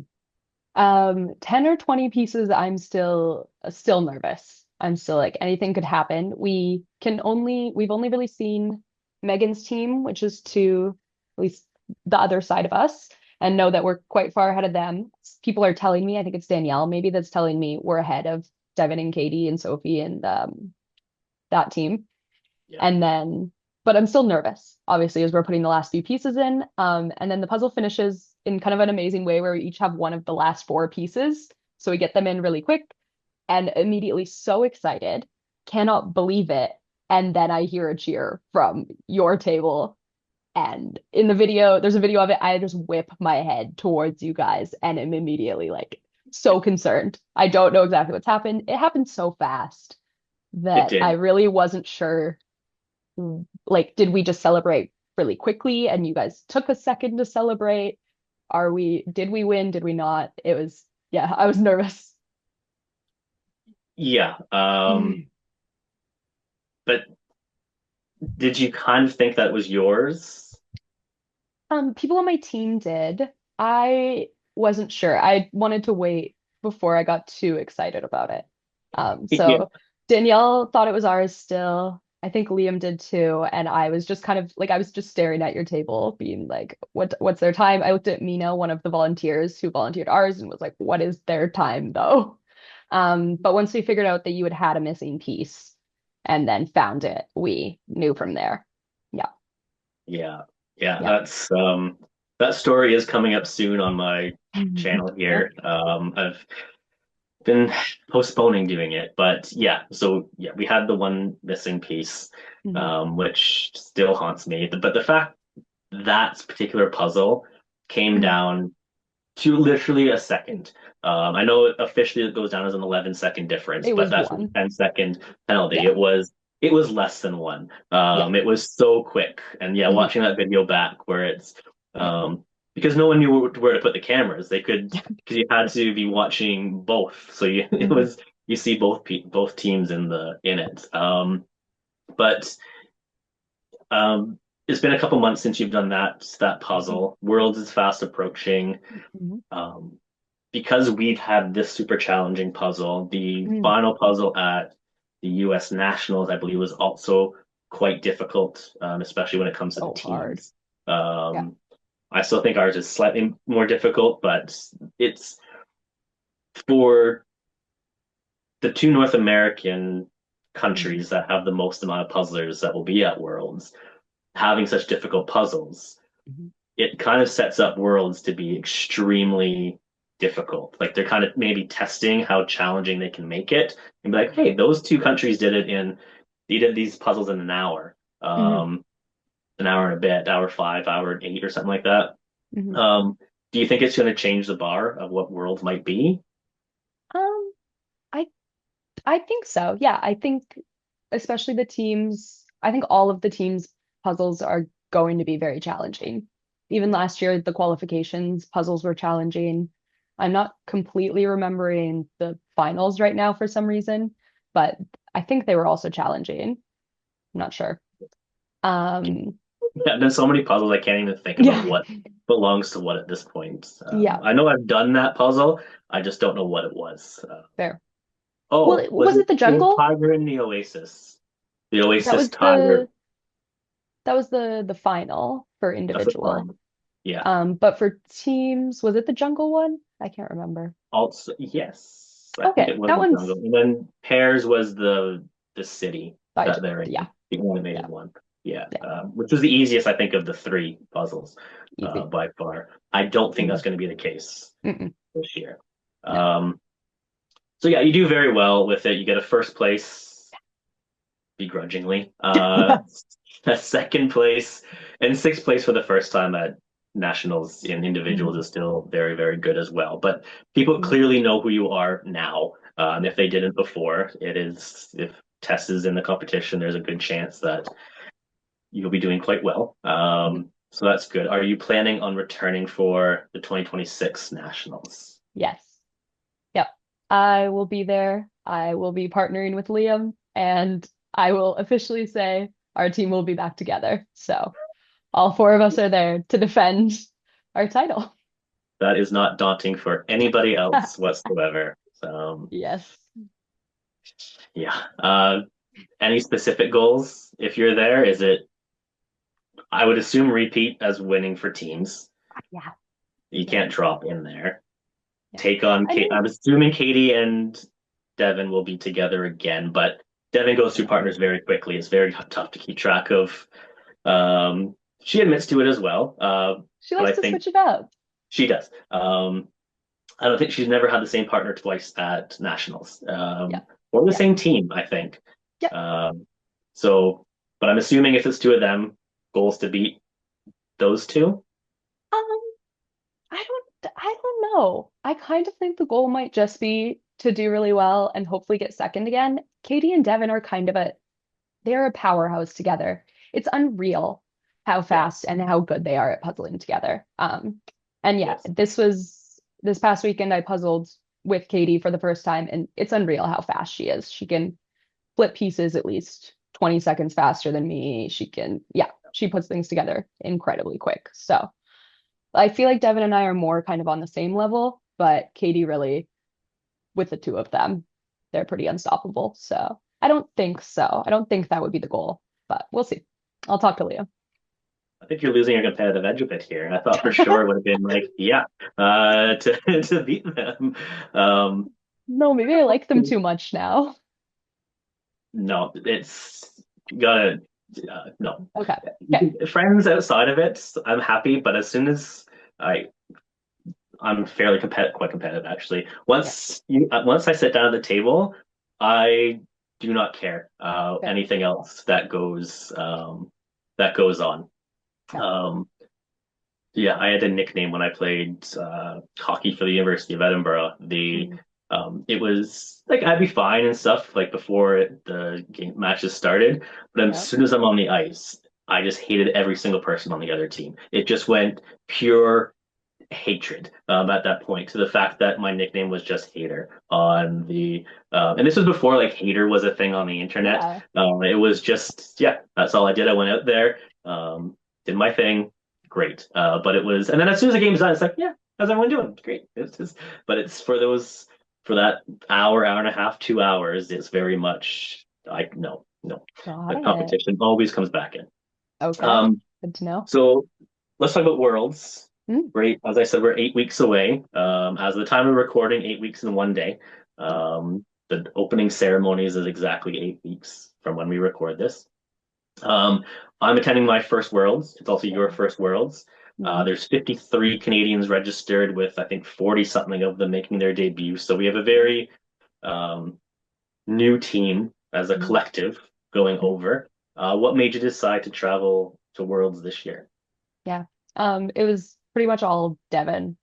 [SPEAKER 3] 10 or 20 pieces, I'm still nervous. I'm still like anything could happen. We've only really seen Megan's team, which is to at least the other side of us, and know that we're quite far ahead of them. People are telling me, I think it's Danielle, maybe that's telling me we're ahead of Devin and Katie and Sophie and that team.
[SPEAKER 1] Yeah.
[SPEAKER 3] And then, but I'm still nervous, obviously, as we're putting the last few pieces in. And then the puzzle finishes in kind of an amazing way where we each have one of the last four pieces. So we get them in really quick and immediately so excited, cannot believe it. And then I hear a cheer from your table. And in the video, there's a video of it. I just whip my head towards you guys and am immediately like so concerned. I don't know exactly what's happened. It happened so fast
[SPEAKER 1] It
[SPEAKER 3] that I
[SPEAKER 1] did.
[SPEAKER 3] really wasn't sure like, did we just celebrate really quickly and you guys took a second to celebrate? Did we win? Did we not? Yeah, I was nervous.
[SPEAKER 1] Yeah. But did you kind of think that was yours?
[SPEAKER 3] People on my team did. I wasn't sure. I wanted to wait before I got too excited about it.
[SPEAKER 1] Yeah.
[SPEAKER 3] So Danielle thought it was ours still. I think Liam did too. And I was just kind of like, I was just staring at your table, being like, what's their time? I looked at Mina, one of the volunteers who volunteered ours, and was like, what is their time though? But once we figured out that you had a missing piece and then found it, we knew from there. Yeah.
[SPEAKER 1] Yeah. Yeah.
[SPEAKER 3] Yeah.
[SPEAKER 1] That story is coming up soon on my channel
[SPEAKER 3] Yeah.
[SPEAKER 1] here. I've been postponing doing it, but yeah. So yeah, we had the one missing piece,
[SPEAKER 3] Mhm.
[SPEAKER 1] which still haunts me. But the fact that particular puzzle came
[SPEAKER 3] Mhm.
[SPEAKER 1] down to literally a second. I know officially it goes down as an 11-second difference,
[SPEAKER 3] It
[SPEAKER 1] but
[SPEAKER 3] was
[SPEAKER 1] that's a
[SPEAKER 3] one.
[SPEAKER 1] 10-second penalty.
[SPEAKER 3] Yeah.
[SPEAKER 1] It was less than one.
[SPEAKER 3] Yeah.
[SPEAKER 1] It was so quick, and yeah,
[SPEAKER 3] Mhm.
[SPEAKER 1] watching that video back where it's because no one knew where to put the cameras. They could because you had to be watching both, so you it
[SPEAKER 3] Mhm.
[SPEAKER 1] was you see both teams in it. But um, it's been a couple months since you've done that puzzle. Worlds is fast approaching.
[SPEAKER 3] Mhm.
[SPEAKER 1] Um, because we've had this super challenging puzzle, the
[SPEAKER 3] Mhm.
[SPEAKER 1] final puzzle at the US Nationals, I believe, was also quite difficult, especially when it comes to the
[SPEAKER 3] So hard.
[SPEAKER 1] teams.
[SPEAKER 3] Yeah.
[SPEAKER 1] I still think ours is slightly more difficult, but it's for the two North American
[SPEAKER 3] Mhm.
[SPEAKER 1] countries that have the most amount of puzzlers that will be at Worlds, having such difficult puzzles,
[SPEAKER 3] Mhm.
[SPEAKER 1] it kind of sets up Worlds to be extremely difficult. Like they're kind of maybe testing how challenging they can make it and be like, hey, those two countries did it in, they did these puzzles in
[SPEAKER 3] Mhm.
[SPEAKER 1] an hour and a bit, hour five, hour eight, or something like that.
[SPEAKER 3] Mhm.
[SPEAKER 1] Um, do you think it's going to change the bar of what Worlds might be?
[SPEAKER 3] Um, I I think so. Yeah, I think especially the teams, I think all of the teams' puzzles are going to be very challenging. Even last year, the qualifications puzzles were challenging. I'm not completely remembering the finals right now for some reason, but I think they were also challenging. I'm not sure. Um,
[SPEAKER 1] Yeah, there's so many puzzles I can't even think about
[SPEAKER 3] yeah,
[SPEAKER 1] what belongs to what at this point.
[SPEAKER 3] yeah,
[SPEAKER 1] I know I've done that puzzle. I just don't know what it was.
[SPEAKER 3] fair. Well,
[SPEAKER 1] Oh, was
[SPEAKER 3] was
[SPEAKER 1] it
[SPEAKER 3] it the
[SPEAKER 1] the
[SPEAKER 3] jungle?
[SPEAKER 1] Tiger in the Oasis? The
[SPEAKER 3] That
[SPEAKER 1] Oasis
[SPEAKER 3] was
[SPEAKER 1] Tiger.
[SPEAKER 3] the final for
[SPEAKER 1] That's the
[SPEAKER 3] individual.
[SPEAKER 1] one. Yeah.
[SPEAKER 3] But for teams, was it the jungle one? I can't remember.
[SPEAKER 1] Also, yes, I think it
[SPEAKER 3] Okay,
[SPEAKER 1] was
[SPEAKER 3] that
[SPEAKER 1] the jungle.
[SPEAKER 3] one's
[SPEAKER 1] And then Pairs was the city that they're
[SPEAKER 3] yeah,
[SPEAKER 1] in, the animated
[SPEAKER 3] yeah,
[SPEAKER 1] one. Yeah,
[SPEAKER 3] yeah,
[SPEAKER 1] which was the easiest, I think, of the three puzzles,
[SPEAKER 3] easy.
[SPEAKER 1] by far. I don't think
[SPEAKER 3] Mhm.
[SPEAKER 1] that's going to be the case
[SPEAKER 3] Mm-mm,
[SPEAKER 1] this year.
[SPEAKER 3] no.
[SPEAKER 1] Um, so yeah, you do very well with it. You get a first place begrudgingly, a second place, and sixth place for the first time at nationals in individuals
[SPEAKER 3] Mhm,
[SPEAKER 1] is still very, very good as well. But people
[SPEAKER 3] mhm,
[SPEAKER 1] clearly know who you are now. If they didn't before, it is if Tess is in the competition, there's a good chance that you'll be doing quite well.
[SPEAKER 3] mhm.
[SPEAKER 1] So that's good. Are you planning on returning for the 2026 nationals?
[SPEAKER 3] Yes. Yep. I will be there. I will be partnering with Liam, and I will officially say our team will be back together. So all four of us are there to defend our title.
[SPEAKER 1] That is not daunting for anybody else whatsoever. So
[SPEAKER 3] Yes.
[SPEAKER 1] yeah. Any specific goals if you're there? Is it, I would assume, repeat as winning for teams.
[SPEAKER 3] Yeah.
[SPEAKER 1] You
[SPEAKER 3] Yeah.
[SPEAKER 1] can't drop in there.
[SPEAKER 3] Yeah.
[SPEAKER 1] Take on
[SPEAKER 3] I
[SPEAKER 1] Kate.
[SPEAKER 3] mean,
[SPEAKER 1] I'm assuming Katie and Devin will be together again, but Devin goes through
[SPEAKER 3] yeah.
[SPEAKER 1] partners very quickly. It's very tough to keep track of. She admits to it as well,
[SPEAKER 3] She
[SPEAKER 1] but
[SPEAKER 3] likes
[SPEAKER 1] I
[SPEAKER 3] to
[SPEAKER 1] think
[SPEAKER 3] switch it up.
[SPEAKER 1] she does. I don't think she's never had the same partner twice at nationals,
[SPEAKER 3] Yeah.
[SPEAKER 1] or the
[SPEAKER 3] Yeah.
[SPEAKER 1] same team. I think.
[SPEAKER 3] Yep.
[SPEAKER 1] Um, so, but I'm assuming if it's two of them, goals to beat those two.
[SPEAKER 3] Um, I don't know. I kind of think the goal might just be to do really well and hopefully get second again. Katie and Devin are kind of they're a powerhouse together. It's unreal how fast
[SPEAKER 1] Yes,
[SPEAKER 3] and how good they are at puzzling together. And yeah,
[SPEAKER 1] yes.
[SPEAKER 3] this past weekend I puzzled with Katie for the first time, and it's unreal how fast she is. She can flip pieces at least 20 seconds faster than me. Yeah, she puts things together incredibly quick. So I feel like Devin and I are more kind of on the same level, but Katie really, with the two of them, they're pretty unstoppable. So I don't think so. I don't think that would be the goal, but we'll see. I'll talk to Leo.
[SPEAKER 1] I think you're losing your competitive edge a bit here. I thought for sure it would have been like, yeah, to to beat them. Um,
[SPEAKER 3] No, maybe I like them too much now.
[SPEAKER 1] no, it's gotta no.
[SPEAKER 3] Okay. Okay.
[SPEAKER 1] Friends outside of it, I'm happy, but as soon as I I'm fairly quite competitive actually.
[SPEAKER 3] Yeah.
[SPEAKER 1] Once I sit down at the table, I do not care
[SPEAKER 3] Fair.
[SPEAKER 1] anything else that goes on.
[SPEAKER 3] Yeah.
[SPEAKER 1] Um, yeah, I had a nickname when I played hockey for the University of Edinburgh.
[SPEAKER 3] Mm,
[SPEAKER 1] It was like I'd be fine and stuff like before the game matches started, but as
[SPEAKER 3] yeah.
[SPEAKER 1] soon as I'm on the ice, I just hated every single person on the other team. It just went pure hatred at that point to the fact that my nickname was just Hater on and this was before like Hater was a thing on the internet.
[SPEAKER 3] Yeah.
[SPEAKER 1] It was just yeah, that's all I did. I went out there, did my thing, great. But it was, and then as soon as the game's done, it's like yeah, how's everyone doing? Great. It's just, but it's for that hour and a half, 2 hours. It's very much like no, no.
[SPEAKER 3] Got
[SPEAKER 1] The
[SPEAKER 3] it.
[SPEAKER 1] competition always comes back in.
[SPEAKER 3] Okay.
[SPEAKER 1] Um,
[SPEAKER 3] Good to know.
[SPEAKER 1] so. let's talk about Worlds.
[SPEAKER 3] Mm,
[SPEAKER 1] As I said, we're 8 weeks away. As of the time of recording, 8 weeks in one day. The opening ceremonies is exactly 8 weeks from when we record this. Um, I'm attending my first Worlds. It's also your first Worlds.
[SPEAKER 3] mm,
[SPEAKER 1] There's 53 Canadians registered, with I think 40 something of them making their debut. So we have a very um, new team as a
[SPEAKER 3] mm,
[SPEAKER 1] collective going
[SPEAKER 3] mm.
[SPEAKER 1] over. What made you decide to travel to Worlds this year?
[SPEAKER 3] Yeah. It was pretty much all Devin.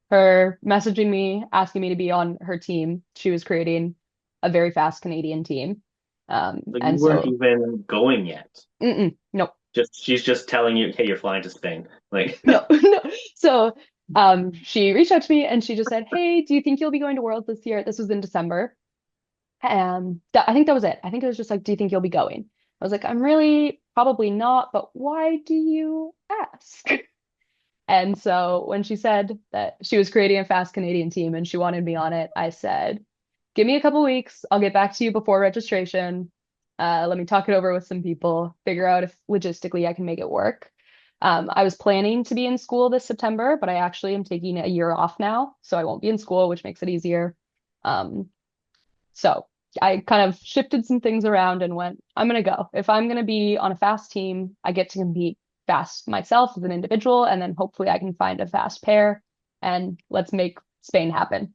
[SPEAKER 3] Her messaging me, asking me to be on her team. She was creating a very fast Canadian team.
[SPEAKER 1] So you
[SPEAKER 3] And
[SPEAKER 1] weren't
[SPEAKER 3] so,
[SPEAKER 1] even going yet.
[SPEAKER 3] nope,
[SPEAKER 1] Just she's just telling you, hey, you're flying to Spain. Like,
[SPEAKER 3] no, no. So, she reached out to me and she just said, "Hey, do you think you'll be going to Worlds this year?" This was in December. I think that was it. I think it was just like, "Do you think you'll be going?" I was like, "I'm really probably not, but why do you ask?" And so when she said that she was creating a fast Canadian team and she wanted me on it, I said, "Give me a couple weeks. I'll get back to you before registration. Let me talk it over with some people, figure out if logistically I can make it work." I was planning to be in school this September, but I actually am taking a year off now, so I won't be in school, which makes it easier. Um, so I kind of shifted some things around and went, I'm going to go. If I'm going to be on a fast team, I get to compete fast myself as an individual, and then hopefully I can find a fast pair and let's make Spain happen.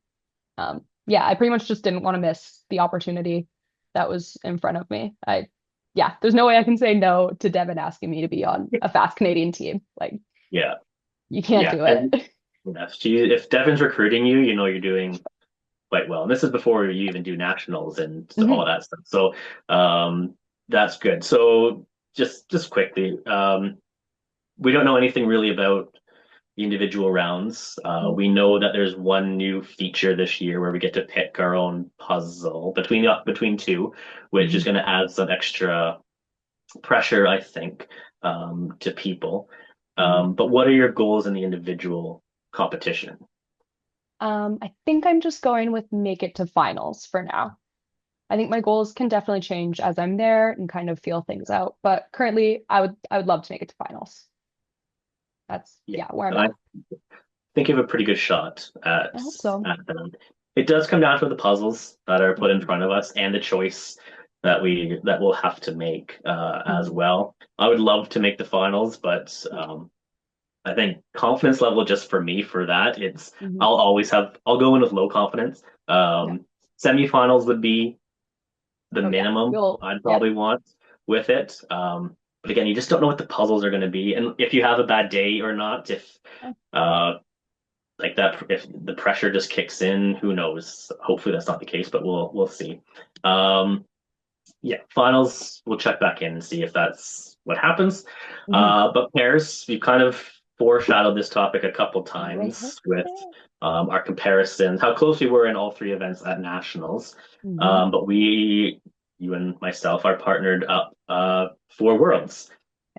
[SPEAKER 3] Yeah, I pretty much just didn't want to miss the opportunity that was in front of me. Yeah, there's no way I can say no to Devin asking me to be on a fast Canadian team. Like,
[SPEAKER 1] yeah,
[SPEAKER 3] you can't
[SPEAKER 1] yeah.
[SPEAKER 3] do
[SPEAKER 1] And
[SPEAKER 3] it.
[SPEAKER 1] yeah, if Devin's recruiting you, you know you're doing quite well. And this is before you even do nationals and all
[SPEAKER 3] Mhm,
[SPEAKER 1] that stuff. So that's good. So just quickly, we don't know anything really about the individual rounds.
[SPEAKER 3] mhm,
[SPEAKER 1] We know that there's one new feature this year where we get to pick our own puzzle between two, which is
[SPEAKER 3] mhm.
[SPEAKER 1] going to add some extra pressure, I think, to people.
[SPEAKER 3] Mhm.
[SPEAKER 1] But what are your goals in the individual competition?
[SPEAKER 3] I think I'm just going with make it to finals for now. I think my goals can definitely change as I'm there and kind of feel things out. But currently, I would love to make it to finals. That's
[SPEAKER 1] Yeah,
[SPEAKER 3] yeah, where I'm
[SPEAKER 1] and I
[SPEAKER 3] at.
[SPEAKER 1] think you have a pretty good shot
[SPEAKER 3] I hope so.
[SPEAKER 1] at them. It does come down to the puzzles that are put in
[SPEAKER 3] Mhm,
[SPEAKER 1] front of us and the choice that we'll have to make as
[SPEAKER 3] mhm,
[SPEAKER 1] well. I would love to make the finals, but I think confidence level just for me for that
[SPEAKER 3] mhm.
[SPEAKER 1] I'll go in with low confidence.
[SPEAKER 3] Yeah.
[SPEAKER 1] Semifinals would be the
[SPEAKER 3] Oh yeah.
[SPEAKER 1] minimum
[SPEAKER 3] You'll
[SPEAKER 1] I'd
[SPEAKER 3] yeah.
[SPEAKER 1] probably want with it. But again, you just don't know what the puzzles are going to be, and if you have a bad day or not. If uh, like that, if the pressure just kicks in, who knows? Hopefully that's not the case, but we'll see. Um, yeah, finals, we'll check back in and see if that's what happens.
[SPEAKER 3] Mhm.
[SPEAKER 1] But pairs, we've kind of foreshadowed this topic a couple
[SPEAKER 3] Mhm.
[SPEAKER 1] times with our comparisons, how close we were in all three events at nationals.
[SPEAKER 3] Mhm.
[SPEAKER 1] But you and myself, are partnered up for Worlds.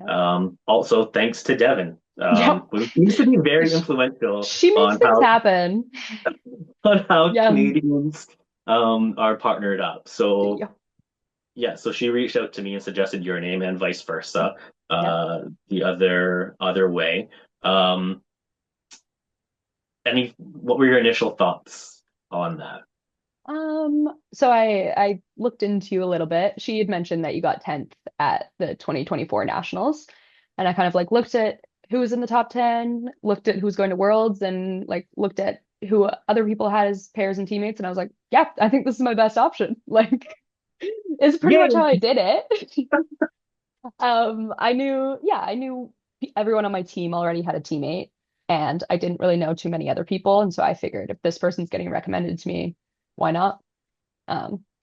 [SPEAKER 3] Yeah.
[SPEAKER 1] Also, thanks to Devin,
[SPEAKER 3] Yeah.
[SPEAKER 1] who seems to be very
[SPEAKER 3] She,
[SPEAKER 1] influential
[SPEAKER 3] she makes
[SPEAKER 1] on
[SPEAKER 3] things happen.
[SPEAKER 1] how
[SPEAKER 3] Yeah.
[SPEAKER 1] Canadians are partnered up. So
[SPEAKER 3] Yeah.
[SPEAKER 1] yeah, so she reached out to me and suggested your name and vice versa,
[SPEAKER 3] Yeah.
[SPEAKER 1] the other way. Um, what were your initial thoughts on that?
[SPEAKER 3] So I looked into you a little bit. She had mentioned that you got 10th at the 2024 Nationals. And I kind of like looked at who was in the top 10, looked at who was going to Worlds, and like looked at who other people had as pairs and teammates, and I was like, yeah, I think this is my best option. Like it's pretty much how
[SPEAKER 1] Yay!
[SPEAKER 3] I did it. I knew everyone on my team already had a teammate, and I didn't really know too many other people. And so I figured if this person's getting recommended to me, why not?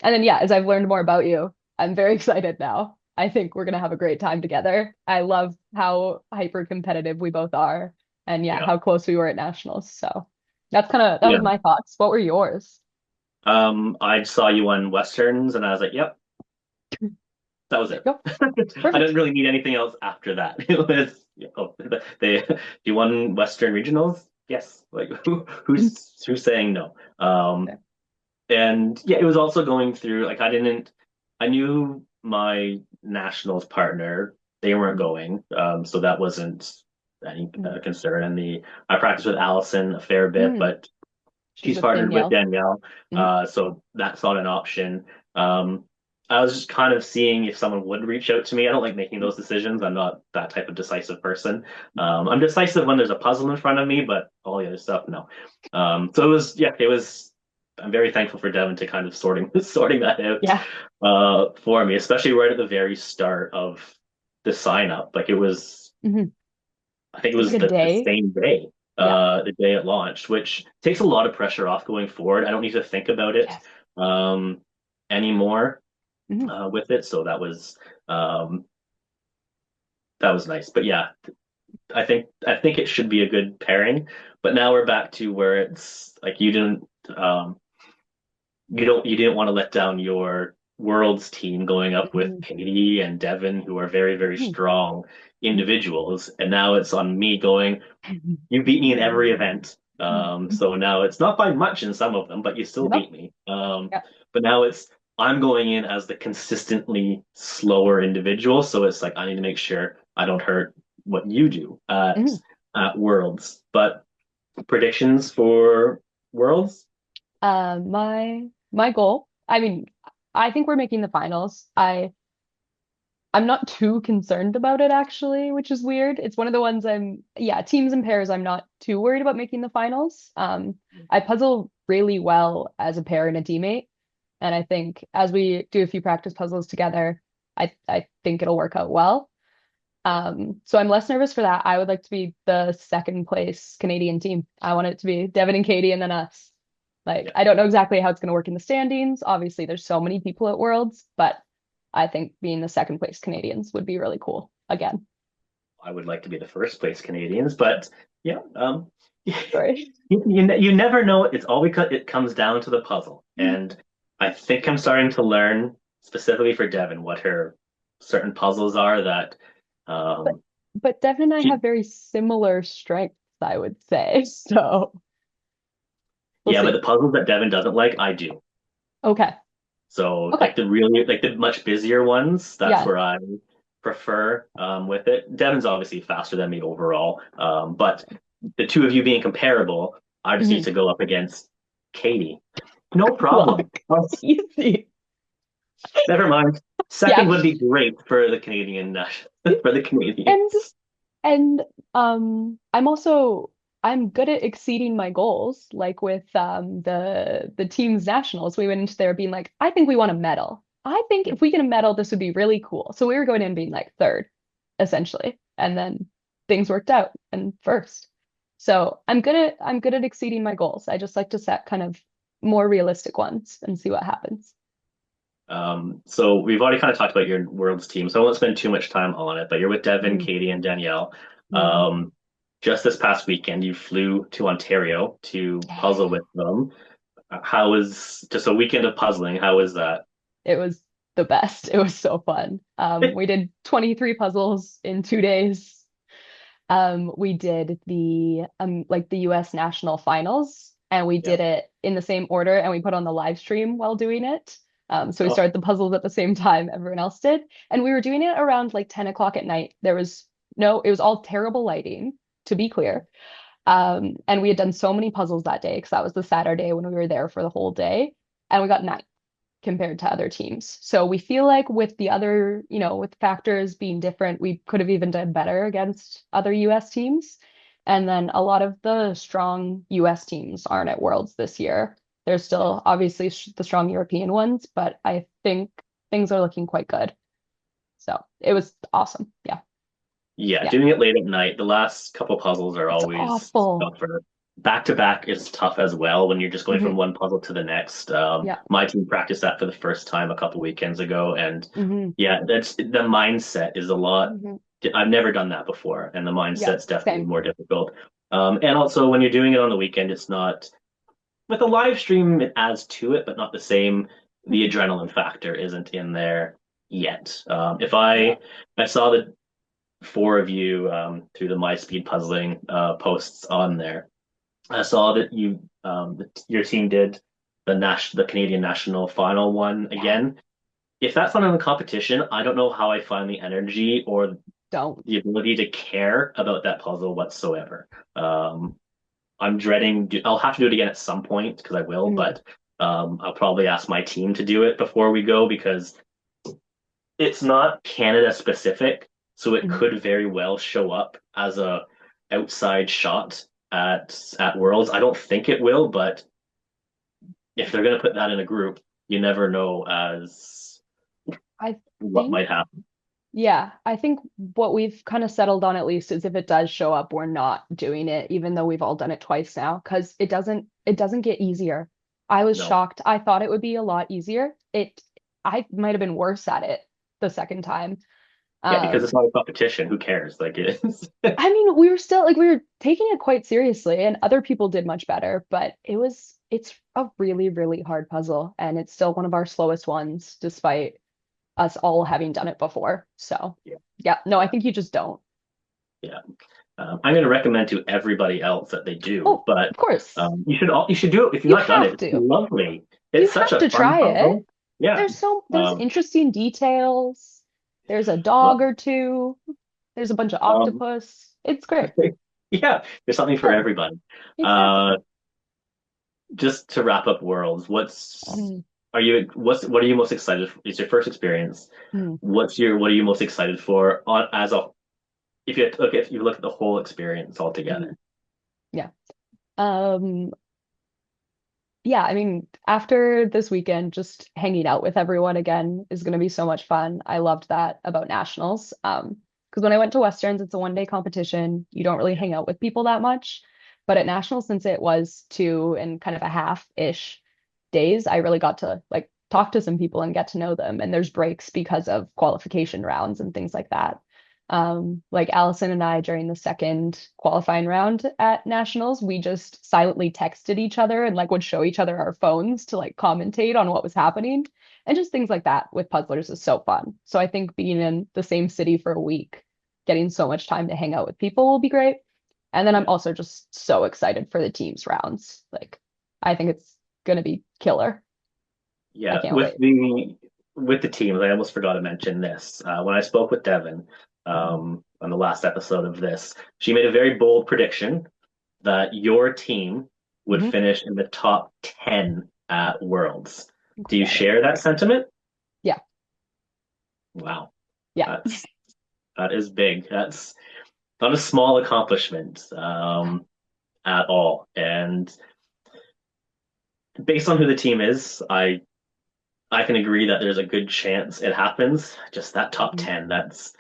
[SPEAKER 3] And then, yeah, as I've learned more about you, I'm very excited now. I think we're gonna have a great time together. I love how hyper competitive we both are, and yeah,
[SPEAKER 1] Yeah,
[SPEAKER 3] how close we were at nationals. So that
[SPEAKER 1] yeah.
[SPEAKER 3] was my thoughts. What were yours?
[SPEAKER 1] I saw you on Westerns, and I was like, "Yep, that was
[SPEAKER 3] There you
[SPEAKER 1] it."
[SPEAKER 3] go.
[SPEAKER 1] I
[SPEAKER 3] Perfect.
[SPEAKER 1] didn't really need anything else after that. It was, they you won Western regionals? Yes. Like who's saying no? And yeah, it was also going through like I knew my nationals partner, they weren't going, so that wasn't any
[SPEAKER 3] Mm.
[SPEAKER 1] concern. And the I practice with Allison a fair bit,
[SPEAKER 3] Mm.
[SPEAKER 1] but
[SPEAKER 3] She's
[SPEAKER 1] she's
[SPEAKER 3] with
[SPEAKER 1] partnered with
[SPEAKER 3] Danielle.
[SPEAKER 1] Danielle,
[SPEAKER 3] Mm.
[SPEAKER 1] so that's not an option. I was just kind of seeing if someone would reach out to me. I don't like making those decisions. I'm not that type of decisive person. I'm decisive when there's a puzzle in front of me, but all the other stuff, no. So it was. I'm very thankful for Devin to kind of sorting that out
[SPEAKER 3] Yeah.
[SPEAKER 1] for me, especially right at the very start of the sign up. Like it was,
[SPEAKER 3] Hmm.
[SPEAKER 1] I think it
[SPEAKER 3] It was
[SPEAKER 1] was
[SPEAKER 3] like a
[SPEAKER 1] the
[SPEAKER 3] day.
[SPEAKER 1] same day,
[SPEAKER 3] Yeah.
[SPEAKER 1] the day it launched, which takes a lot of pressure off going forward. I don't need to think about it
[SPEAKER 3] Yes.
[SPEAKER 1] um, anymore
[SPEAKER 3] Hmm.
[SPEAKER 1] with it. So um, that was nice. But yeah, I think it should be a good pairing. But now we're back to where it's like um, you didn't want to let down your world's team going up with
[SPEAKER 3] Hmm.
[SPEAKER 1] Katie and Devin, who are very, very
[SPEAKER 3] Hmm.
[SPEAKER 1] strong individuals. And now it's on me going, you beat me in every event. So now it's not by much in some of them, but you still
[SPEAKER 3] Yep.
[SPEAKER 1] beat me.
[SPEAKER 3] Yeah.
[SPEAKER 1] But now I'm going in as the consistently slower individual. So it's like I need to make sure I don't hurt what you do
[SPEAKER 3] Hmm.
[SPEAKER 1] at Worlds. But predictions for Worlds?
[SPEAKER 3] My goal, I mean, I think we're making the finals. I'm not too concerned about it actually, which is weird. It's one of the ones yeah, teams and pairs, I'm not too worried about making the finals. I puzzle really well as a pair and a teammate. And I think as we do a few practice puzzles together, I think it'll work out well. So I'm less nervous for that. I would like to be the second place Canadian team. I want it to be Devin and Katie and then us. Like,
[SPEAKER 1] Yeah,
[SPEAKER 3] I don't know exactly how it's going to work in the standings. Obviously, there's so many people at Worlds, but I think being the second place Canadians would be really cool again.
[SPEAKER 1] I would like to be the first place Canadians, but yeah,
[SPEAKER 3] Sorry.
[SPEAKER 1] you never know. It's all because it comes down to the puzzle. And I think I'm starting to learn specifically for Devin what her certain puzzles are that
[SPEAKER 3] But
[SPEAKER 1] um
[SPEAKER 3] but Devin and I
[SPEAKER 1] she
[SPEAKER 3] have very similar strengths, I would say. So we'll
[SPEAKER 1] yeah, but
[SPEAKER 3] see.
[SPEAKER 1] the puzzles that Devin doesn't like, I do.
[SPEAKER 3] Okay.
[SPEAKER 1] So
[SPEAKER 3] Okay.
[SPEAKER 1] like the much busier ones, that's
[SPEAKER 3] Yeah.
[SPEAKER 1] where I prefer with it. Devin's obviously faster than me overall. But the two of you being comparable, I just need
[SPEAKER 3] Mhm.
[SPEAKER 1] to go up against Katie. No
[SPEAKER 3] Well,
[SPEAKER 1] problem. Well,
[SPEAKER 3] easy.
[SPEAKER 1] never mind. Second
[SPEAKER 3] Yeah.
[SPEAKER 1] would be great for the for the
[SPEAKER 3] And
[SPEAKER 1] Canadians.
[SPEAKER 3] And I'm good at exceeding my goals. Like with the team's nationals, we went into there being like, I think we want a medal. I think if we get a medal, this would be really cool. So we were going in being like third, essentially. And then things worked out and first. So I'm good at exceeding my goals. I just like to set kind of more realistic ones and see what happens.
[SPEAKER 1] So we've already kind of talked about your world's team, so I won't spend too much time on it, but you're with Devin,
[SPEAKER 3] Mm,
[SPEAKER 1] Katie, and Danielle.
[SPEAKER 3] mm.
[SPEAKER 1] Um, just this past weekend, you flew to Ontario to puzzle
[SPEAKER 3] Yeah.
[SPEAKER 1] with them. How was just a weekend of puzzling? How was that?
[SPEAKER 3] It was the best. It was so fun. We did 23 puzzles in 2 days. We did the like the US national finals and we
[SPEAKER 1] Yeah.
[SPEAKER 3] did it in the same order and we put on the live stream while doing it. So we
[SPEAKER 1] Oh,
[SPEAKER 3] started the puzzles at the same time everyone else did. And we were doing it around like 10 o'clock at night. It was all terrible lighting, to be clear. And we had done so many puzzles that day because that was the Saturday when we were there for the whole day. And we got nine compared to other teams. So we feel like with the other, with factors being different, we could have even done better against other US teams. And then a lot of the strong US teams aren't at Worlds this year. There's
[SPEAKER 1] yeah.
[SPEAKER 3] still obviously the strong European ones, but I think things are looking quite good. So it was awesome. Yeah.
[SPEAKER 1] Yeah,
[SPEAKER 3] Yeah.
[SPEAKER 1] doing it late at night, the last couple puzzles are
[SPEAKER 3] It's
[SPEAKER 1] always
[SPEAKER 3] awful.
[SPEAKER 1] tougher. Back to back is tough as well when you're just going from
[SPEAKER 3] Hmm.
[SPEAKER 1] one puzzle to the next.
[SPEAKER 3] Yeah.
[SPEAKER 1] My team practiced that for the first time a couple weekends ago, and
[SPEAKER 3] Hmm.
[SPEAKER 1] yeah, that's the mindset is a lot.
[SPEAKER 3] Hmm.
[SPEAKER 1] I've never done that before, and the
[SPEAKER 3] Yeah.
[SPEAKER 1] mindset's definitely
[SPEAKER 3] Same.
[SPEAKER 1] more difficult. And also when you're doing it on the weekend, it's not with a live stream, it adds to it, but not the same. The
[SPEAKER 3] Mhm.
[SPEAKER 1] adrenaline factor isn't in there yet. If
[SPEAKER 3] Yeah.
[SPEAKER 1] I saw the four of you through the My Speed Puzzling posts on there. I saw that your team did the Canadian national final one
[SPEAKER 3] Yeah.
[SPEAKER 1] again. If that's not in the competition, I don't know how I find the energy or
[SPEAKER 3] don't.
[SPEAKER 1] the ability to care about that puzzle whatsoever. I'm dreading. I'll have to do it again at some point because I will,
[SPEAKER 3] Mhm,
[SPEAKER 1] but I'll probably ask my team to do it before we go because it's not Canada specific, so it
[SPEAKER 3] mhm.
[SPEAKER 1] could very well show up as a outside shot at Worlds. I don't think it will, but if they're gonna put that in a group, you never know as
[SPEAKER 3] I
[SPEAKER 1] what
[SPEAKER 3] think,
[SPEAKER 1] might happen.
[SPEAKER 3] yeah, I think what we've kind of settled on at least is if it does show up, we're not doing it, even though we've all done it twice now, because it doesn't get easier. I was
[SPEAKER 1] No.
[SPEAKER 3] shocked. I thought it would be a lot easier. I might have been worse at it the second time.
[SPEAKER 1] Yeah, because it's
[SPEAKER 3] Um,
[SPEAKER 1] not a competition. Who cares? Like it is.
[SPEAKER 3] I mean, we were still like we were taking it quite seriously, and other people did much better, but it's a really, really hard puzzle, and it's still one of our slowest ones, despite us all having done it before. So,
[SPEAKER 1] Yeah,
[SPEAKER 3] yeah, no, I
[SPEAKER 1] yeah,
[SPEAKER 3] think you just don't.
[SPEAKER 1] yeah. I'm going to recommend to everybody else that they do,
[SPEAKER 3] Oh,
[SPEAKER 1] but
[SPEAKER 3] of course.
[SPEAKER 1] you should do it if you've
[SPEAKER 3] You
[SPEAKER 1] not done it.
[SPEAKER 3] have
[SPEAKER 1] It's
[SPEAKER 3] to.
[SPEAKER 1] lovely.
[SPEAKER 3] You
[SPEAKER 1] It's such
[SPEAKER 3] have
[SPEAKER 1] a
[SPEAKER 3] to
[SPEAKER 1] fun
[SPEAKER 3] try it.
[SPEAKER 1] puzzle. Yeah.
[SPEAKER 3] There's
[SPEAKER 1] Um,
[SPEAKER 3] interesting details. There's a dog
[SPEAKER 1] well,
[SPEAKER 3] or two. There's a bunch of
[SPEAKER 1] um,
[SPEAKER 3] octopus. It's great.
[SPEAKER 1] yeah, there's something for
[SPEAKER 3] Yeah,
[SPEAKER 1] everybody.
[SPEAKER 3] exactly.
[SPEAKER 1] Uh, just to wrap up Worlds,
[SPEAKER 3] Mm,
[SPEAKER 1] what are you most excited for? It's your first experience.
[SPEAKER 3] mm,
[SPEAKER 1] What are you most excited for on as a if you look at the whole experience
[SPEAKER 3] mm.
[SPEAKER 1] altogether?
[SPEAKER 3] Yeah. Um, yeah, I mean, after this weekend, just hanging out with everyone again is going to be so much fun. I loved that about nationals. Because when I went to Westerns, it's a one day competition. You don't really hang out with people that much. But at nationals, since it was 2.5-ish days, I really got to like talk to some people and get to know them. And there's breaks because of qualification rounds and things like that. Like Allison and I during the second qualifying round at nationals, we just silently texted each other and like would show each other our phones to like commentate on what was happening. And just things like that with puzzlers is so fun. So I think being in the same city for a week, getting so much time to hang out with people will be great. And then I'm
[SPEAKER 1] Yeah.
[SPEAKER 3] also just so excited for the teams rounds. Like I think it's gonna be killer. I
[SPEAKER 1] Yeah,
[SPEAKER 3] can't wait.
[SPEAKER 1] with the teams, I almost forgot to mention this. When I spoke with Devin
[SPEAKER 3] Mhm.
[SPEAKER 1] on the last episode of this, she made a very bold prediction that your team would
[SPEAKER 3] Mhm.
[SPEAKER 1] finish in the top 10 at Worlds. Do you
[SPEAKER 3] Incredible.
[SPEAKER 1] share that sentiment?
[SPEAKER 3] Yeah.
[SPEAKER 1] Wow,
[SPEAKER 3] Yeah.
[SPEAKER 1] that's that is big. That's not a small accomplishment at all. And based on who the team is, I can agree that there's a good chance it happens. Just that top
[SPEAKER 3] Mhm.
[SPEAKER 1] 10, that's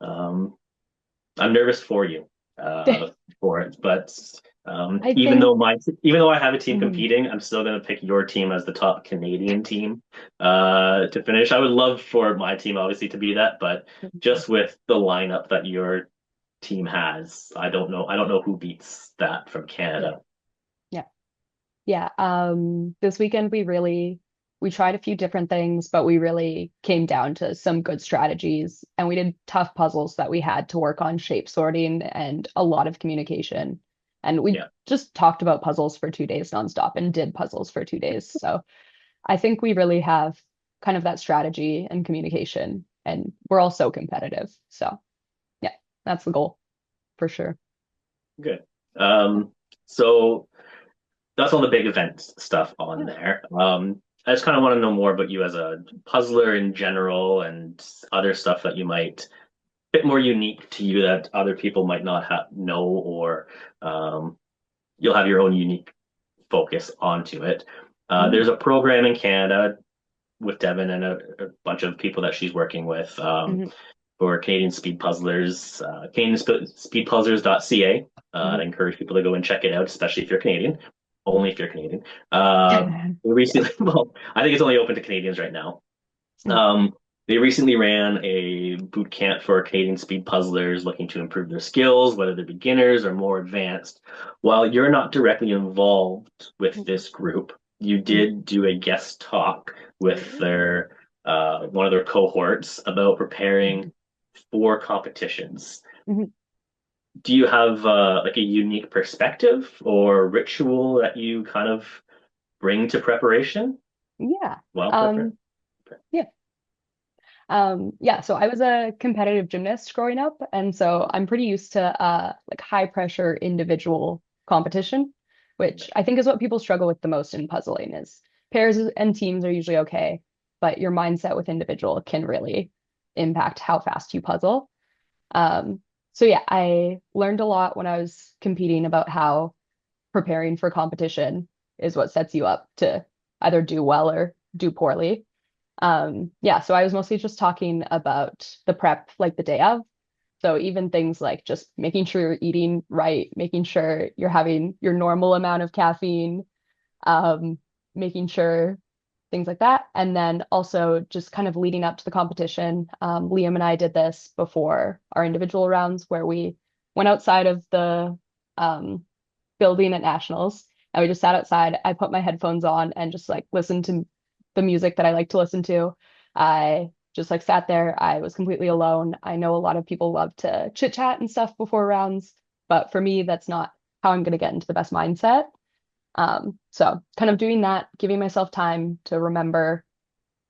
[SPEAKER 1] um, I'm nervous for you for it, but
[SPEAKER 3] I think
[SPEAKER 1] even though I have a team
[SPEAKER 3] mhm.
[SPEAKER 1] competing, I'm still going to pick your team as the top Canadian team to finish. I would love for my team obviously to be that, but just with the lineup that your team has, I don't know. I don't know who beats that from
[SPEAKER 3] Yeah.
[SPEAKER 1] Canada.
[SPEAKER 3] Yeah. Yeah. This weekend we tried a few different things, but we really came down to some good strategies and we did tough puzzles that we had to work on shape sorting and a lot of communication. And we
[SPEAKER 1] Yeah,
[SPEAKER 3] just talked about puzzles for 2 days nonstop and did puzzles for 2 days. So I think we really have kind of that strategy and communication and we're all so competitive. So yeah, that's the goal for sure.
[SPEAKER 1] good.
[SPEAKER 3] Yeah.
[SPEAKER 1] So that's all the big event stuff on
[SPEAKER 3] Yeah.
[SPEAKER 1] there. I just kind of want to know more about you as a puzzler in general and other stuff that you might bit more unique to you that other people might not have know or um, you'll have your own unique focus onto it.
[SPEAKER 3] Mhm.
[SPEAKER 1] There's a program in Canada with Devin and a bunch of people that she's working with
[SPEAKER 3] Mhm.
[SPEAKER 1] for Canadian speed puzzlers, CanadianSpeedPuzzlers.ca. I'd
[SPEAKER 3] Mhm.
[SPEAKER 1] encourage people to go and check it out, especially if you're Canadian. Only if you're Canadian. We recently, well, I think it's only open to Canadians right now.
[SPEAKER 3] Mhm.
[SPEAKER 1] Um, they recently ran a boot camp for Canadian speed puzzlers looking to improve their skills, whether they're beginners or more advanced. While you're not directly involved with
[SPEAKER 3] Mhm.
[SPEAKER 1] this group, you
[SPEAKER 3] Mhm.
[SPEAKER 1] did do a guest talk with
[SPEAKER 3] Ooh.
[SPEAKER 1] their one of their cohorts about preparing
[SPEAKER 3] Mhm.
[SPEAKER 1] for competitions.
[SPEAKER 3] Mhm.
[SPEAKER 1] Do you have like a unique perspective or ritual that you kind of bring to preparation?
[SPEAKER 3] Yeah.
[SPEAKER 1] Well, prepare.
[SPEAKER 3] Um, yeah. Yeah, so I was a competitive gymnast growing up, and so I'm pretty used to like high pressure individual competition, which I think is what people struggle with the most in puzzling is pairs and teams are usually okay, but your mindset with individual can really impact how fast you puzzle. Um, so yeah, I learned a lot when I was competing about how preparing for competition is what sets you up to either do well or do poorly. Yeah, so I was mostly just talking about the prep like the day of. So even things like just making sure you're eating right, making sure you're having your normal amount of caffeine, um, making sure things like that. And then also just kind of leading up to the competition. Liam and I did this before our individual rounds where we went outside of the um, building at Nationals and we just sat outside. I put my headphones on and just like listened to the music that I like to listen to. I just like sat there. I was completely alone. I know a lot of people love to chit chat and stuff before rounds, but for me, that's not how I'm going to get into the best mindset. So kind of doing that, giving myself time to remember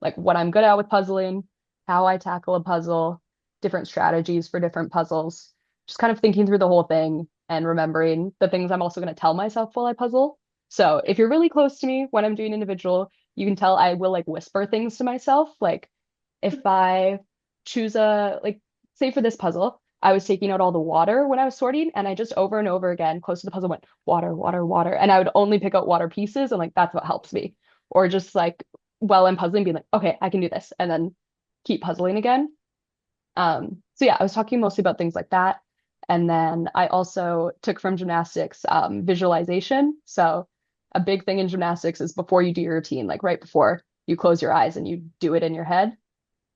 [SPEAKER 3] like what I'm good at with puzzling, how I tackle a puzzle, different strategies for different puzzles, just kind of thinking through the whole thing and remembering the things I'm also going to tell myself while I puzzle. So if you're really close to me when I'm doing individual, you can tell I will like whisper things to myself. Like if I choose a like say for this puzzle, I was taking out all the water when I was sorting, and I just over and over again, close to the puzzle, went water, water, water. And I would only pick out water pieces, and like that's what helps me. Or just like while I'm puzzling, being like, okay, I can do this, and then keep puzzling again. So yeah, I was talking mostly about things like that. And then I also took from gymnastics visualization. So a big thing in gymnastics is before you do your routine, like right before you close your eyes and you do it in your head.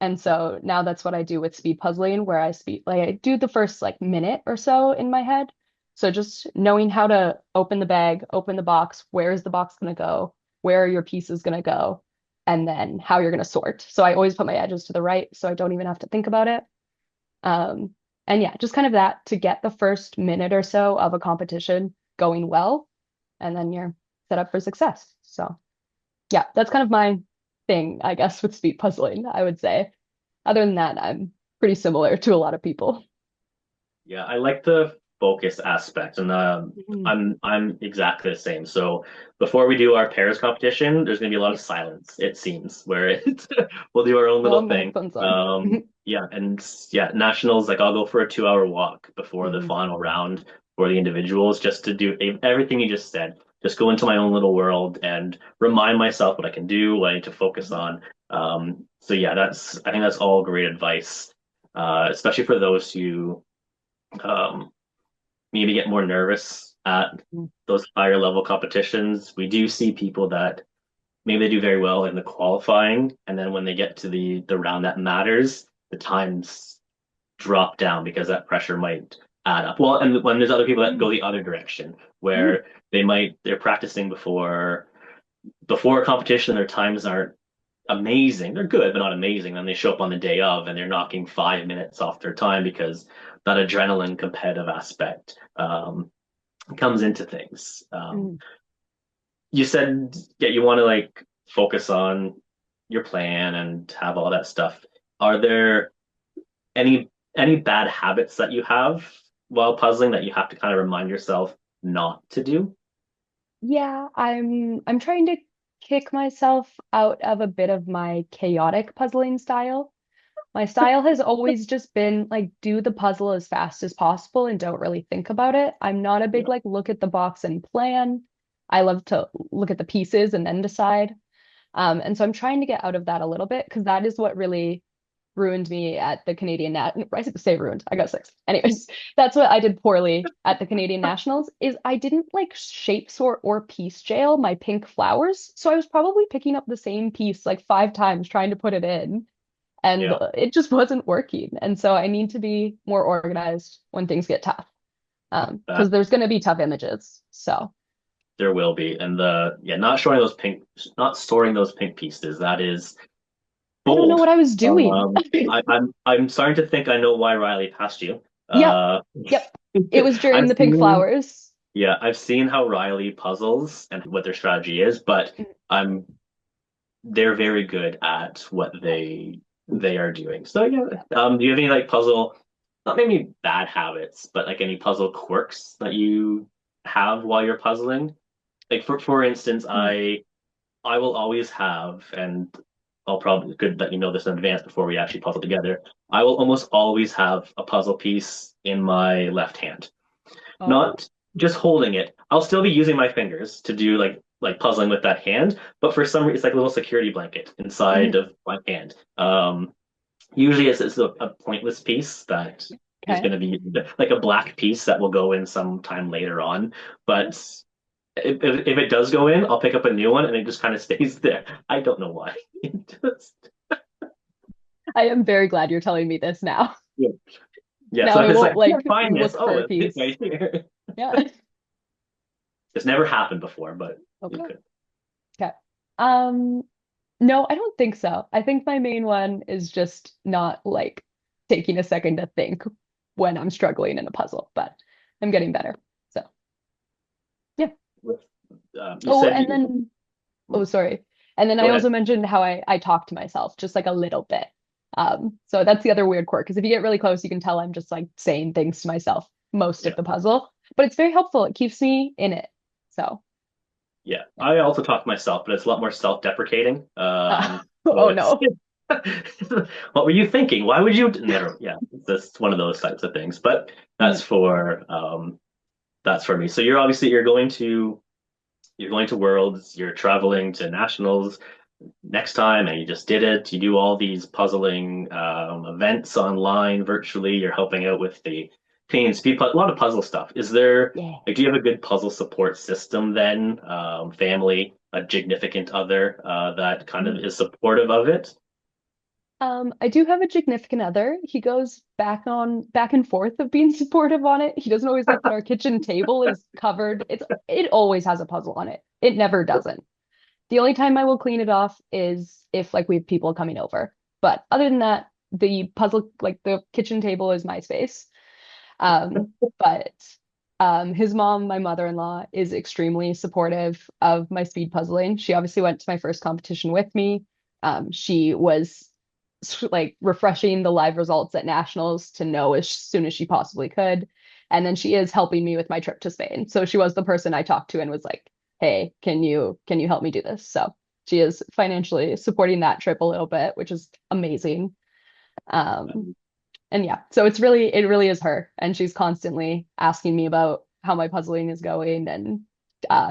[SPEAKER 3] And so now that's what I do with speed puzzling, where I do the first like minute or so in my head. So just knowing how to open the bag, open the box, where is the box going to go? Where are your pieces going to go? And then how you're going to sort. So I always put my edges to the right so I don't even have to think about it. Um, and yeah, just kind of that to get the first minute or so of a competition going well, and then you're set up for success. So yeah, that's kind of my thing, I guess, with speed puzzling, I would say. Other than that, I'm pretty similar to a lot of people.
[SPEAKER 1] Yeah, I like the focus aspect, and
[SPEAKER 3] Mhm.
[SPEAKER 1] I'm exactly the same. So before we do our pairs competition, there's gonna be a lot of silence, it seems, where we'll do our own
[SPEAKER 3] I'll
[SPEAKER 1] little
[SPEAKER 3] have my
[SPEAKER 1] thing.
[SPEAKER 3] headphones on.
[SPEAKER 1] Yeah, and yeah, nationals, like I'll go for a 2 hour walk before the
[SPEAKER 3] Mhm.
[SPEAKER 1] final round for the individuals, just to do everything you just said. Just go into my own little world and remind myself what I can do, what I need to focus on. So yeah, I think that's all great advice, especially for those who um, maybe get more nervous at those higher level competitions. We do see people that maybe they do very well in the qualifying, and then when they get to the round that matters, the times drop down because that pressure might add up. Well, and when there's other people that go
[SPEAKER 3] Mhm.
[SPEAKER 1] the other direction,
[SPEAKER 3] Mhm.
[SPEAKER 1] where they're practicing before a competition, their times aren't amazing. They're good, but not amazing. Then they show up on the day of and they're knocking 5 minutes off their time because that adrenaline competitive aspect comes into things.
[SPEAKER 3] Mhm.
[SPEAKER 1] You said, yeah, you want to like focus on your plan and have all that stuff. Are there any bad habits that you have while puzzling that you have to kind of remind yourself not to do?
[SPEAKER 3] Yeah, I'm trying to kick myself out of a bit of my chaotic puzzling style. My style has always just been like do the puzzle as fast as possible and don't really think about it. I'm not a big
[SPEAKER 1] Yeah,
[SPEAKER 3] like look at the box and plan. I love to look at the pieces and then decide. And so I'm trying to get out of that a little bit because that is what really ruined me at the Canadian Nat. I say ruined. I got six. Anyways, that's what I did poorly at the Canadian Nationals is I didn't like shape sort or piece jail my pink flowers. So I was probably picking up the same piece like 5 times trying to put it in, and
[SPEAKER 1] yeah,
[SPEAKER 3] it just wasn't working. And so I need to be more organized when things get tough.
[SPEAKER 1] that
[SPEAKER 3] Because there's going to be tough images. So
[SPEAKER 1] there will be. And not showing those not storing those pink pieces. That is
[SPEAKER 3] I don't know
[SPEAKER 1] bold.
[SPEAKER 3] what I was doing.
[SPEAKER 1] I'm starting to think I know why Riley passed you.
[SPEAKER 3] Yep,
[SPEAKER 1] Uh,
[SPEAKER 3] yep. It was during
[SPEAKER 1] I've
[SPEAKER 3] the pink
[SPEAKER 1] seen,
[SPEAKER 3] flowers.
[SPEAKER 1] yeah, I've seen how Riley puzzles and what their strategy is, but I'm they're very good at what they they are doing. So yeah, do you have any like puzzle, not maybe bad habits, but like any puzzle quirks that you have while you're puzzling? Like for instance,
[SPEAKER 3] Mm.
[SPEAKER 1] I will always have, and I'll probably good that you know this in advance before we actually puzzle together. I will almost always have a puzzle piece in my left hand,
[SPEAKER 3] Oh.
[SPEAKER 1] not just holding it. I'll still be using my fingers to do like puzzling with that hand, but for some reason it's like a little security blanket inside
[SPEAKER 3] Mhm.
[SPEAKER 1] of my hand. Usually it's a pointless piece that is
[SPEAKER 3] Okay.
[SPEAKER 1] going to be like a black piece that will go in sometime later on, but if it does go in, I'll pick up a new one and it just kind of stays there. I don't know why. It just,
[SPEAKER 3] I am very glad you're telling me this now.
[SPEAKER 1] yeah. Yeah,
[SPEAKER 3] Now
[SPEAKER 1] so
[SPEAKER 3] I
[SPEAKER 1] if it's like,
[SPEAKER 3] won't
[SPEAKER 1] I
[SPEAKER 3] like
[SPEAKER 1] can't find this,
[SPEAKER 3] look
[SPEAKER 1] oh,
[SPEAKER 3] for a
[SPEAKER 1] it's
[SPEAKER 3] piece.
[SPEAKER 1] right here.
[SPEAKER 3] Yeah.
[SPEAKER 1] It's never happened before, but it
[SPEAKER 3] Okay.
[SPEAKER 1] could.
[SPEAKER 3] Okay. Um, no, I don't think so. I think my main one is just not like taking a second to think when I'm struggling in a puzzle, but I'm getting better. So, yeah.
[SPEAKER 1] With, you
[SPEAKER 3] Oh,
[SPEAKER 1] said
[SPEAKER 3] and
[SPEAKER 1] you,
[SPEAKER 3] then, oh, sorry. And then
[SPEAKER 1] go
[SPEAKER 3] I
[SPEAKER 1] ahead.
[SPEAKER 3] also mentioned how I talk to myself just like a little bit. So that's the other weird quirk, because if you get really close, you can tell I'm just like saying things to myself most of
[SPEAKER 1] Yeah.
[SPEAKER 3] the puzzle, but it's very helpful. It keeps me in it. So,
[SPEAKER 1] Yeah.
[SPEAKER 3] yeah.
[SPEAKER 1] I also talk to myself, but it's a lot more self-deprecating. So
[SPEAKER 3] Oh
[SPEAKER 1] it's
[SPEAKER 3] no.
[SPEAKER 1] what were you thinking? Why would you never? Yeah, it's just one of those types of things. But that's
[SPEAKER 3] Mm,
[SPEAKER 1] for me. So you're going to Worlds, you're traveling to Nationals next time, and you just did it. You do all these puzzling events online, virtually. You're helping out with the Canadian Speed Puzzle, a lot of puzzle stuff. Is there
[SPEAKER 3] yeah.
[SPEAKER 1] like, do you have a good puzzle support system then? Family, a significant other that kind of
[SPEAKER 3] Mm.
[SPEAKER 1] is supportive of it?
[SPEAKER 3] I do have a significant other. He goes back and forth of being supportive on it. He doesn't always like that our kitchen table is covered. It always has a puzzle on it. It never doesn't. The only time I will clean it off is if like we have people coming over. But other than that, the puzzle, like the kitchen table is my space. But his mom, my mother-in-law, is extremely supportive of my speed puzzling. She obviously went to my first competition with me. She was like refreshing the live results at nationals to know as soon as she possibly could. And then she is helping me with my trip to Spain. So she was the person I talked to and was like, "Hey, can you help me do this?" So she is financially supporting that trip a little bit, which is amazing. Um, and yeah, so it really is her, and she's constantly asking me about how my puzzling is going and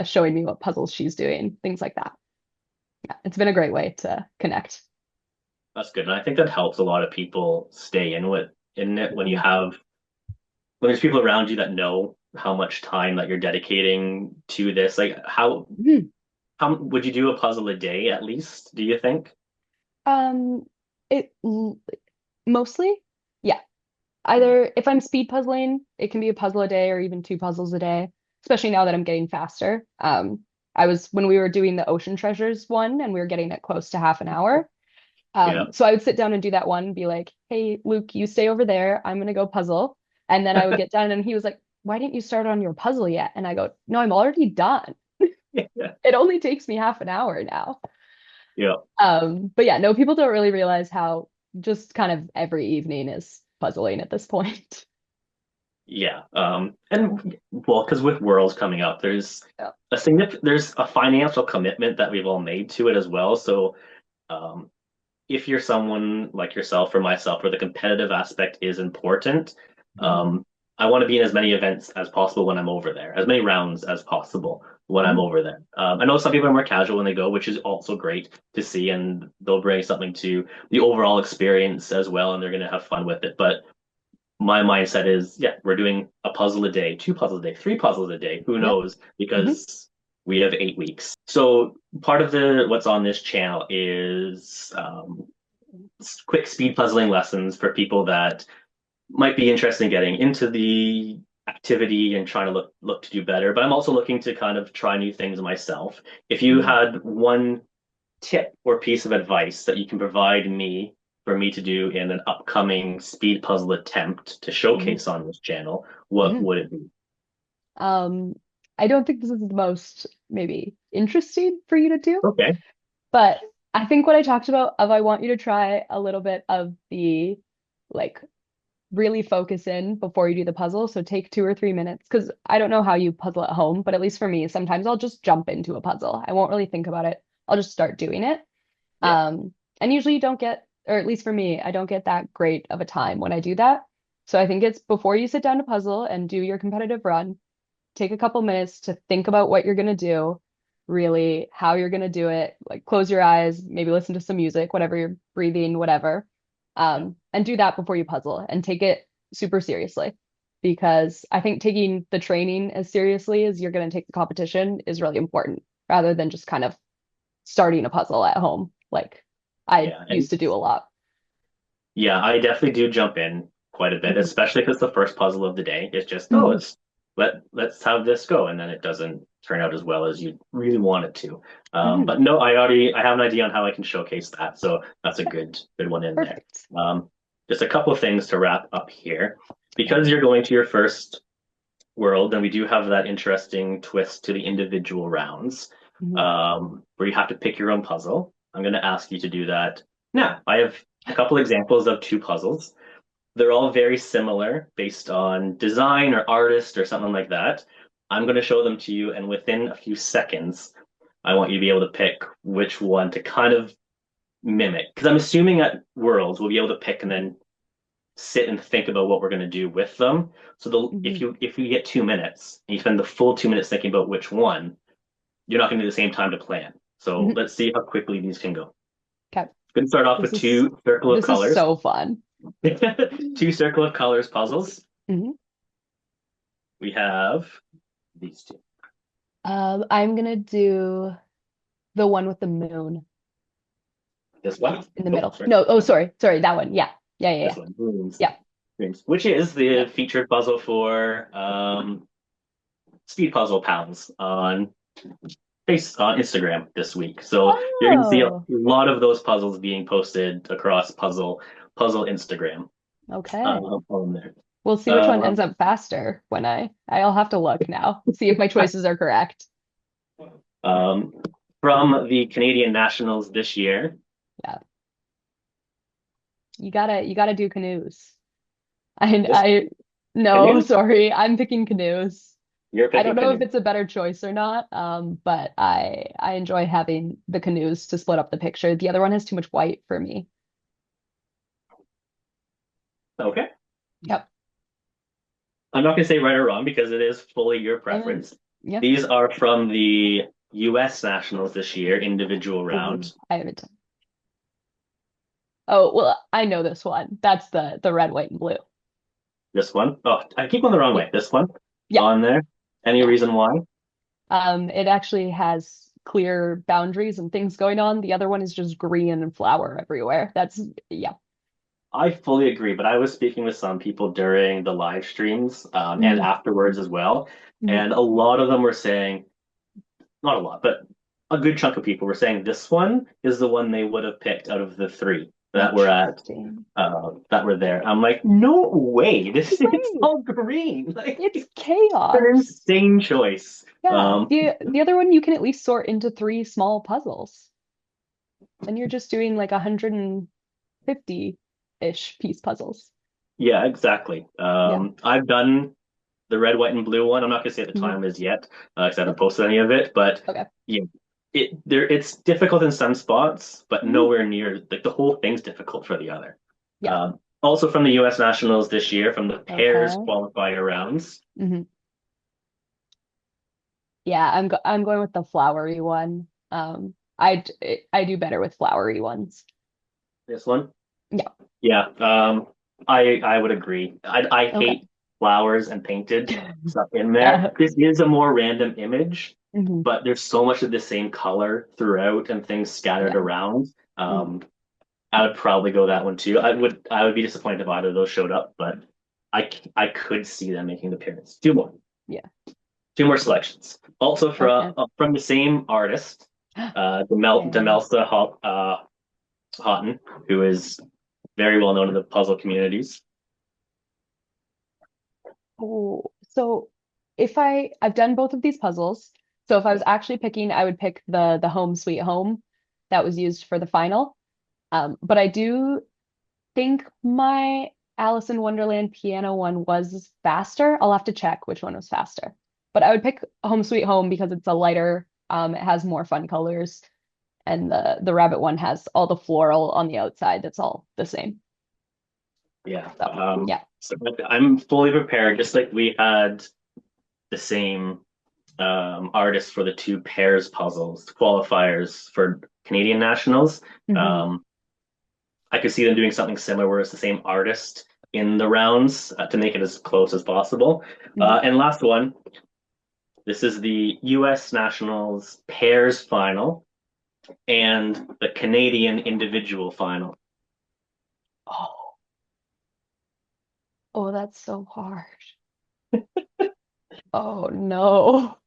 [SPEAKER 3] showing me what puzzles she's doing, things like that. Yeah, it's been a great way to connect.
[SPEAKER 1] That's good, and I think that helps a lot of people stay in it when you
[SPEAKER 3] Mhm.
[SPEAKER 1] have when there's people around you that know how much time that you're dedicating to this. Like
[SPEAKER 3] Mhm.
[SPEAKER 1] how would you do a puzzle a day at least? Do you think?
[SPEAKER 3] Um, it mostly, yeah. Either if I'm speed puzzling, it can be a puzzle a day or even two puzzles a day, especially now that I'm getting faster. I was when we were doing the ocean treasures one and we were getting it close to half an hour.
[SPEAKER 1] Yeah.
[SPEAKER 3] So I would sit down and do that one and be like, "Hey, Luke, you stay over there. I'm gonna go puzzle." And then I would get done and he was like, "Why didn't you start on your puzzle yet?" And I go, "No, I'm already done.
[SPEAKER 1] Yeah.
[SPEAKER 3] It only takes me half an hour now."
[SPEAKER 1] Yeah.
[SPEAKER 3] But yeah, no, people don't really realize how just kind of every evening is puzzling at this point.
[SPEAKER 1] Yeah. And well, because with Worlds coming up,
[SPEAKER 3] Yeah.
[SPEAKER 1] there's a financial commitment that we've all made to it as well. So um, if you're someone like yourself or myself where the competitive aspect is important,
[SPEAKER 3] Mhm.
[SPEAKER 1] um, I want to be in as many events as possible when I'm over there, as many rounds as possible when I'm
[SPEAKER 3] Mhm.
[SPEAKER 1] over there. I know some people are more casual when they go, which is also great to see, and they'll bring something to the overall experience as well, and they're going to have fun with it. But my mindset is, yeah, we're doing a puzzle a day, two puzzles a day, three puzzles a day. Who
[SPEAKER 3] Yep.
[SPEAKER 1] knows?
[SPEAKER 3] Mhm.
[SPEAKER 1] Because we have 8 weeks. So part of the what's on this channel is quick speed puzzling lessons for people that might be interested in getting into the activity and trying to look to do better. But I'm also looking to kind of try new things myself. If you
[SPEAKER 3] Mhm.
[SPEAKER 1] had one tip or piece of advice that you can provide me for me to do in an upcoming speed puzzle attempt to
[SPEAKER 3] Mhm.
[SPEAKER 1] showcase on this channel, what
[SPEAKER 3] Mhm.
[SPEAKER 1] would it be?
[SPEAKER 3] Um, I don't think this is the most maybe interesting for you to do,
[SPEAKER 1] Okay.
[SPEAKER 3] but I think what I talked about of I want you to try a little bit of the like really focus in before you do the puzzle. So take 2 or 3 minutes because I don't know how you puzzle at home, but at least for me, sometimes I'll just jump into a puzzle. I won't really think about it. I'll just start doing it.
[SPEAKER 1] Yeah.
[SPEAKER 3] And usually you don't get, or at least for me, I don't get that great of a time when I do that. So I think it's before you sit down to puzzle and do your competitive run, take a couple minutes to think about what you're going to do, really how you're going to do it. Like close your eyes, maybe listen to some music, whatever you're breathing, whatever.
[SPEAKER 1] Yeah.
[SPEAKER 3] And do that before you puzzle and take it super seriously. Because I think taking the training as seriously as you're going to take the competition is really important rather than just kind of starting a puzzle at home, like I
[SPEAKER 1] Yeah. And
[SPEAKER 3] used to do a lot.
[SPEAKER 1] yeah, I definitely do jump in quite a bit,
[SPEAKER 3] Mhm.
[SPEAKER 1] especially if it's the first puzzle of the day. It's just, oh,
[SPEAKER 3] Mhm.
[SPEAKER 1] let's have this go, and then it doesn't turn out as well as you really want it to.
[SPEAKER 3] Mhm.
[SPEAKER 1] But no, I have an idea on how I can showcase that, so that's a good one in there.
[SPEAKER 3] Perfect.
[SPEAKER 1] Um, just a couple of things to wrap up here,
[SPEAKER 3] Yeah.
[SPEAKER 1] because you're going to your first world, and we do have that interesting twist to the individual rounds,
[SPEAKER 3] Mhm.
[SPEAKER 1] where you have to pick your own puzzle. I'm going to ask you to do that now. I have a couple examples of two puzzles. They're all very similar based on design or artist or something like that. I'm going to show them to you, and within a few seconds, I want you to be able to pick which one to kind of mimic. Because I'm assuming at Worlds, we'll be able to pick and then sit and think about what we're going to do with them. So
[SPEAKER 3] Mhm.
[SPEAKER 1] if you get 2 minutes and you spend the full 2 minutes thinking about which one, you're not going to do the same time to plan. So
[SPEAKER 3] Mhm.
[SPEAKER 1] let's see how quickly these can go.
[SPEAKER 3] Okay.
[SPEAKER 1] Going to start off
[SPEAKER 3] This
[SPEAKER 1] with
[SPEAKER 3] is
[SPEAKER 1] two circle of
[SPEAKER 3] this is
[SPEAKER 1] colors.
[SPEAKER 3] so fun.
[SPEAKER 1] Two circle of colors puzzles.
[SPEAKER 3] Mhm.
[SPEAKER 1] We have these two.
[SPEAKER 3] I'm gonna do the one with the moon
[SPEAKER 1] This one.
[SPEAKER 3] in the
[SPEAKER 1] Oh,
[SPEAKER 3] middle.
[SPEAKER 1] sorry.
[SPEAKER 3] No, oh sorry, that one. Yeah. Yeah, yeah,
[SPEAKER 1] This
[SPEAKER 3] yeah.
[SPEAKER 1] one. Dreams.
[SPEAKER 3] Yeah.
[SPEAKER 1] Dreams. Which is the
[SPEAKER 3] Yeah.
[SPEAKER 1] featured puzzle for Speed Puzzle Pals on Instagram this week. So you're going to see a
[SPEAKER 3] Oh,
[SPEAKER 1] lot of those puzzles being posted across Puzzle Instagram
[SPEAKER 3] okay.
[SPEAKER 1] on there.
[SPEAKER 3] We'll see which one ends
[SPEAKER 1] Um,
[SPEAKER 3] up faster when I'll have to look now, see if my choices are correct.
[SPEAKER 1] um, from the Canadian Nationals this year,
[SPEAKER 3] Yeah. You gotta do canoes. I
[SPEAKER 1] this
[SPEAKER 3] I no,
[SPEAKER 1] canoe,
[SPEAKER 3] sorry. I'm picking canoes.
[SPEAKER 1] you're
[SPEAKER 3] I don't
[SPEAKER 1] picking
[SPEAKER 3] know if
[SPEAKER 1] canoe.
[SPEAKER 3] it's a better choice or not, but I enjoy having the canoes to split up the picture. The other one has too much white for me.
[SPEAKER 1] Okay.
[SPEAKER 3] Yep.
[SPEAKER 1] I'm not going to say right or wrong because it is fully your
[SPEAKER 3] And
[SPEAKER 1] preference.
[SPEAKER 3] yeah.
[SPEAKER 1] These are from the US Nationals this year, individual
[SPEAKER 3] Ooh,
[SPEAKER 1] round.
[SPEAKER 3] I haven't. Oh, well, I know this one. That's the red, white, and blue.
[SPEAKER 1] This one. Oh, I keep going the wrong
[SPEAKER 3] Yeah.
[SPEAKER 1] way. This one
[SPEAKER 3] Yeah.
[SPEAKER 1] on there. Any
[SPEAKER 3] Yeah.
[SPEAKER 1] reason why?
[SPEAKER 3] It actually has clear boundaries and things going on. The other one is just green and flower everywhere. That's yeah.
[SPEAKER 1] I fully agree, but I was speaking with some people during the live streams and
[SPEAKER 3] Mhm.
[SPEAKER 1] afterwards as well,
[SPEAKER 3] Mhm.
[SPEAKER 1] and a lot of them were saying, not a lot, but a good chunk of people were saying this one is the one they would have picked out of the three
[SPEAKER 3] Interesting.
[SPEAKER 1] that were there. I'm like, no way, this it's
[SPEAKER 3] Wait,
[SPEAKER 1] all green. Like
[SPEAKER 3] it's
[SPEAKER 1] it's an
[SPEAKER 3] chaos.
[SPEAKER 1] insane choice.
[SPEAKER 3] Yeah. The other one you can at least sort into three small puzzles. Then you're just doing like 150-ish piece puzzles.
[SPEAKER 1] Yeah, exactly.
[SPEAKER 3] Yeah.
[SPEAKER 1] I've done the red, white, and blue one. I'm not gonna say what the
[SPEAKER 3] Mhm.
[SPEAKER 1] time is yet, because I haven't
[SPEAKER 3] Yep.
[SPEAKER 1] posted any of it. But
[SPEAKER 3] Okay.
[SPEAKER 1] yeah, it's difficult in some spots, but
[SPEAKER 3] Mhm.
[SPEAKER 1] nowhere near like the whole thing's difficult for the other.
[SPEAKER 3] Yeah.
[SPEAKER 1] Also from the U.S. Nationals this year, from the pairs
[SPEAKER 3] Okay.
[SPEAKER 1] qualifier rounds.
[SPEAKER 3] Mhm. Yeah, I'm going with the flowery one. I do better with flowery ones.
[SPEAKER 1] This one,
[SPEAKER 3] Yeah.
[SPEAKER 1] yeah, I would agree. I
[SPEAKER 3] Okay.
[SPEAKER 1] hate flowers and painted stuff in there.
[SPEAKER 3] Yeah.
[SPEAKER 1] This is a more random image,
[SPEAKER 3] Hmm.
[SPEAKER 1] but there's so much of the same color throughout and things scattered
[SPEAKER 3] Yeah.
[SPEAKER 1] around.
[SPEAKER 3] Hmm.
[SPEAKER 1] I would probably go that one too. I would be disappointed if either of those showed up, but I could see them making the appearance.
[SPEAKER 3] Yeah.
[SPEAKER 1] Two more selections. Also
[SPEAKER 3] Okay.
[SPEAKER 1] from the same artist,
[SPEAKER 3] Okay.
[SPEAKER 1] Demelsa Houghton, who is very well known in the puzzle communities.
[SPEAKER 3] Oh, so if I've done both of these puzzles. So if I was actually picking, I would pick the Home Sweet Home. that was used for the final. But I do think my Alice in Wonderland piano one was faster. I'll have to check which one was faster. But I would pick Home Sweet Home because it's a lighter, it has more fun colors, and the rabbit one has all the floral on the outside. That's all the same.
[SPEAKER 1] Yeah.
[SPEAKER 3] So yeah.
[SPEAKER 1] So I'm fully prepared, just like we had the same artists for the two pairs puzzles, qualifiers for Canadian nationals.
[SPEAKER 3] Hmm.
[SPEAKER 1] Um, I could see them doing something similar where it's the same artist in the rounds to make it as close as possible.
[SPEAKER 3] Hmm.
[SPEAKER 1] And last one, this is the US Nationals pairs final and the Canadian individual final.
[SPEAKER 3] Oh, oh, that's so hard. Oh no.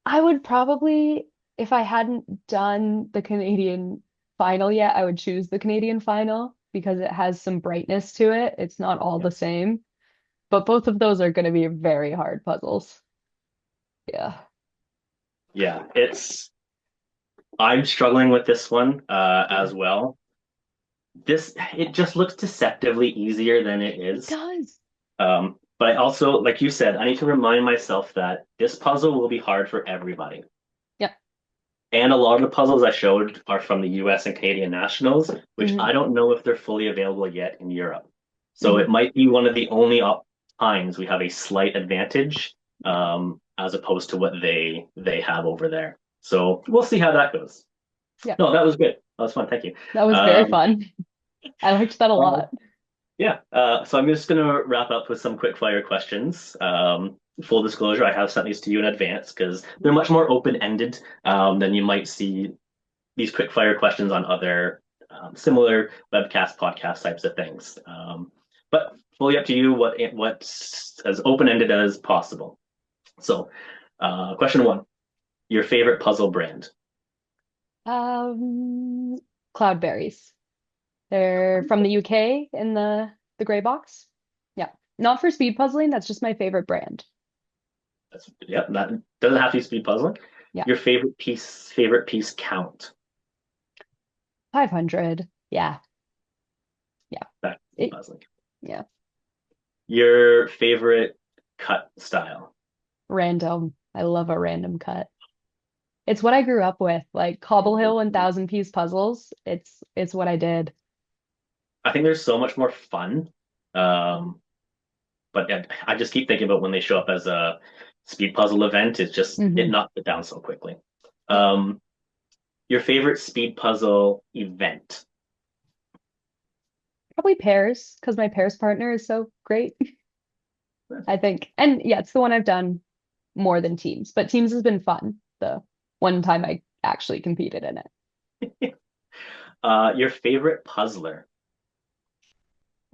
[SPEAKER 3] I would probably, if I hadn't done the Canadian final yet, I would choose the Canadian final because it has some brightness to it. It's not all
[SPEAKER 1] Yeah.
[SPEAKER 3] the same, but both of those are going to be very hard puzzles. Yeah.
[SPEAKER 1] Yeah, I'm struggling with this one as well. It just looks deceptively easier than it
[SPEAKER 3] It
[SPEAKER 1] is.
[SPEAKER 3] does.
[SPEAKER 1] But I also, like you said, I need to remind myself that this puzzle will be hard for everybody.
[SPEAKER 3] Yep.
[SPEAKER 1] And a lot of the puzzles I showed are from the US and Canadian nationals, which
[SPEAKER 3] Hmm.
[SPEAKER 1] I don't know if they're fully available yet in Europe. So it
[SPEAKER 3] Hmm.
[SPEAKER 1] might be one of the only times we have a slight advantage as opposed to what they have over there. So we'll see how that goes.
[SPEAKER 3] Yeah.
[SPEAKER 1] No, that was good. That was fun. Thank you.
[SPEAKER 3] That was very
[SPEAKER 1] Um,
[SPEAKER 3] fun. I liked that a lot.
[SPEAKER 1] Yeah, so I'm just going to wrap up with some quick fire questions. Full disclosure, I have sent these to you in advance because they're much more open-ended than you might see these quick fire questions on other similar webcast, podcast types of things. But fully up to you, what's as open-ended as possible. So, question one, your favorite puzzle brand?
[SPEAKER 3] Um, Cloudberries. They're from the UK in the gray box. Yeah. Not for speed puzzling, that's just my favorite brand.
[SPEAKER 1] Yep, that doesn't have to be speed puzzling.
[SPEAKER 3] Yeah.
[SPEAKER 1] Your favorite piece count?
[SPEAKER 3] 500. Yeah. Yeah.
[SPEAKER 1] That's speed
[SPEAKER 3] It,
[SPEAKER 1] puzzling.
[SPEAKER 3] yeah.
[SPEAKER 1] Your favorite cut style?
[SPEAKER 3] Random. I love a random cut. It's what I grew up with, like Cobble Hill and Thousand Piece puzzles. It's what I did.
[SPEAKER 1] I think there's so much more fun. Um, but I just keep thinking about when they show up as a speed puzzle event, it
[SPEAKER 3] Hmm.
[SPEAKER 1] knocks it down so quickly.
[SPEAKER 3] Yeah.
[SPEAKER 1] Um, your favorite speed puzzle event?
[SPEAKER 3] Probably pairs, because my pairs partner is so great, I think. And yeah, it's the one I've done more than teams, but teams has been fun. The one time I actually competed in it.
[SPEAKER 1] Your favorite puzzler?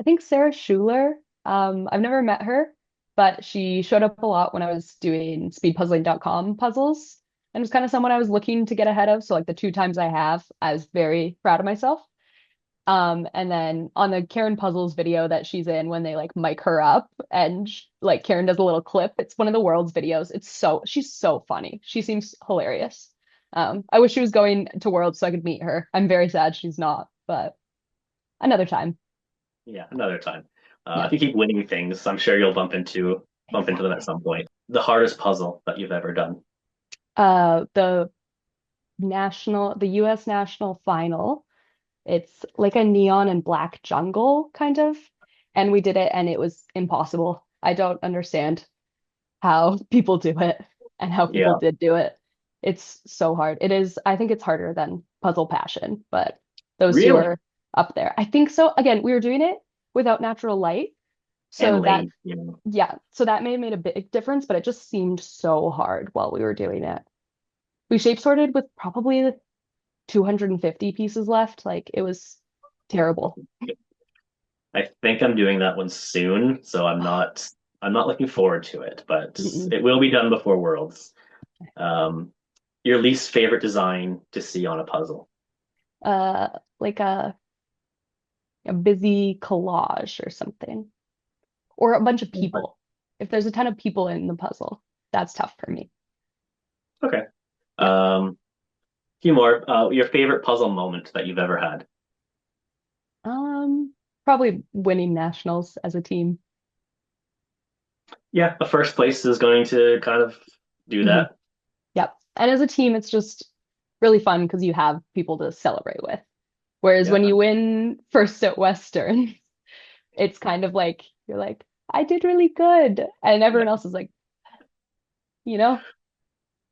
[SPEAKER 3] I think Sarah Schuler. I've never met her, but she showed up a lot when I was doing speedpuzzling.com puzzles. And it was kind of someone I was looking to get ahead of. So like the two times I have, I was very proud of myself. And then on the Karen Puzzles video that she's in when they like mic her up and like Karen does a little clip, it's one of the world's videos. She's so funny. She seems hilarious. I wish she was going to Worlds so I could meet her. I'm very sad she's not, but another time.
[SPEAKER 1] Yeah, another time.
[SPEAKER 3] Yeah,
[SPEAKER 1] If you keep winning things, I'm sure you'll bump into them at
[SPEAKER 3] exactly.
[SPEAKER 1] some point. The hardest puzzle that you've ever done?
[SPEAKER 3] The the US national final. It's like a neon and black jungle kind of. And we did it and it was impossible. I don't understand how people do it and how people
[SPEAKER 1] Yeah,
[SPEAKER 3] did do it. It's so hard. It is, I think it's harder than Puzzle Passion, but those two
[SPEAKER 1] really?
[SPEAKER 3] are up there. I think so. Again, we were doing it without natural light.
[SPEAKER 1] And
[SPEAKER 3] So that,
[SPEAKER 1] late,
[SPEAKER 3] yeah, so that may have made a big difference, but it just seemed so hard while we were doing it. We shape sorted with probably 250 pieces left. Like it was terrible.
[SPEAKER 1] I think I'm doing that one soon, so I'm not looking forward to it, but
[SPEAKER 3] Mm-mm.
[SPEAKER 1] it will be done before Worlds. Um, your least favorite design to see on a puzzle?
[SPEAKER 3] Uh, like a busy collage or something, or a bunch of people. If there's a ton of people in the puzzle, that's tough for me.
[SPEAKER 1] Okay.
[SPEAKER 3] Yeah.
[SPEAKER 1] Um, few more. Your favorite puzzle moment that you've ever had?
[SPEAKER 3] Um, Probably winning nationals as a team.
[SPEAKER 1] Yeah, the first place is going to kind of do
[SPEAKER 3] Hmm.
[SPEAKER 1] that.
[SPEAKER 3] Yep. And as a team, it's just really fun because you have people to celebrate with. Whereas when
[SPEAKER 1] Yeah,
[SPEAKER 3] you win first at Western, it's kind of like you're like, I did really good. And
[SPEAKER 1] yeah,
[SPEAKER 3] everyone else is like, you know?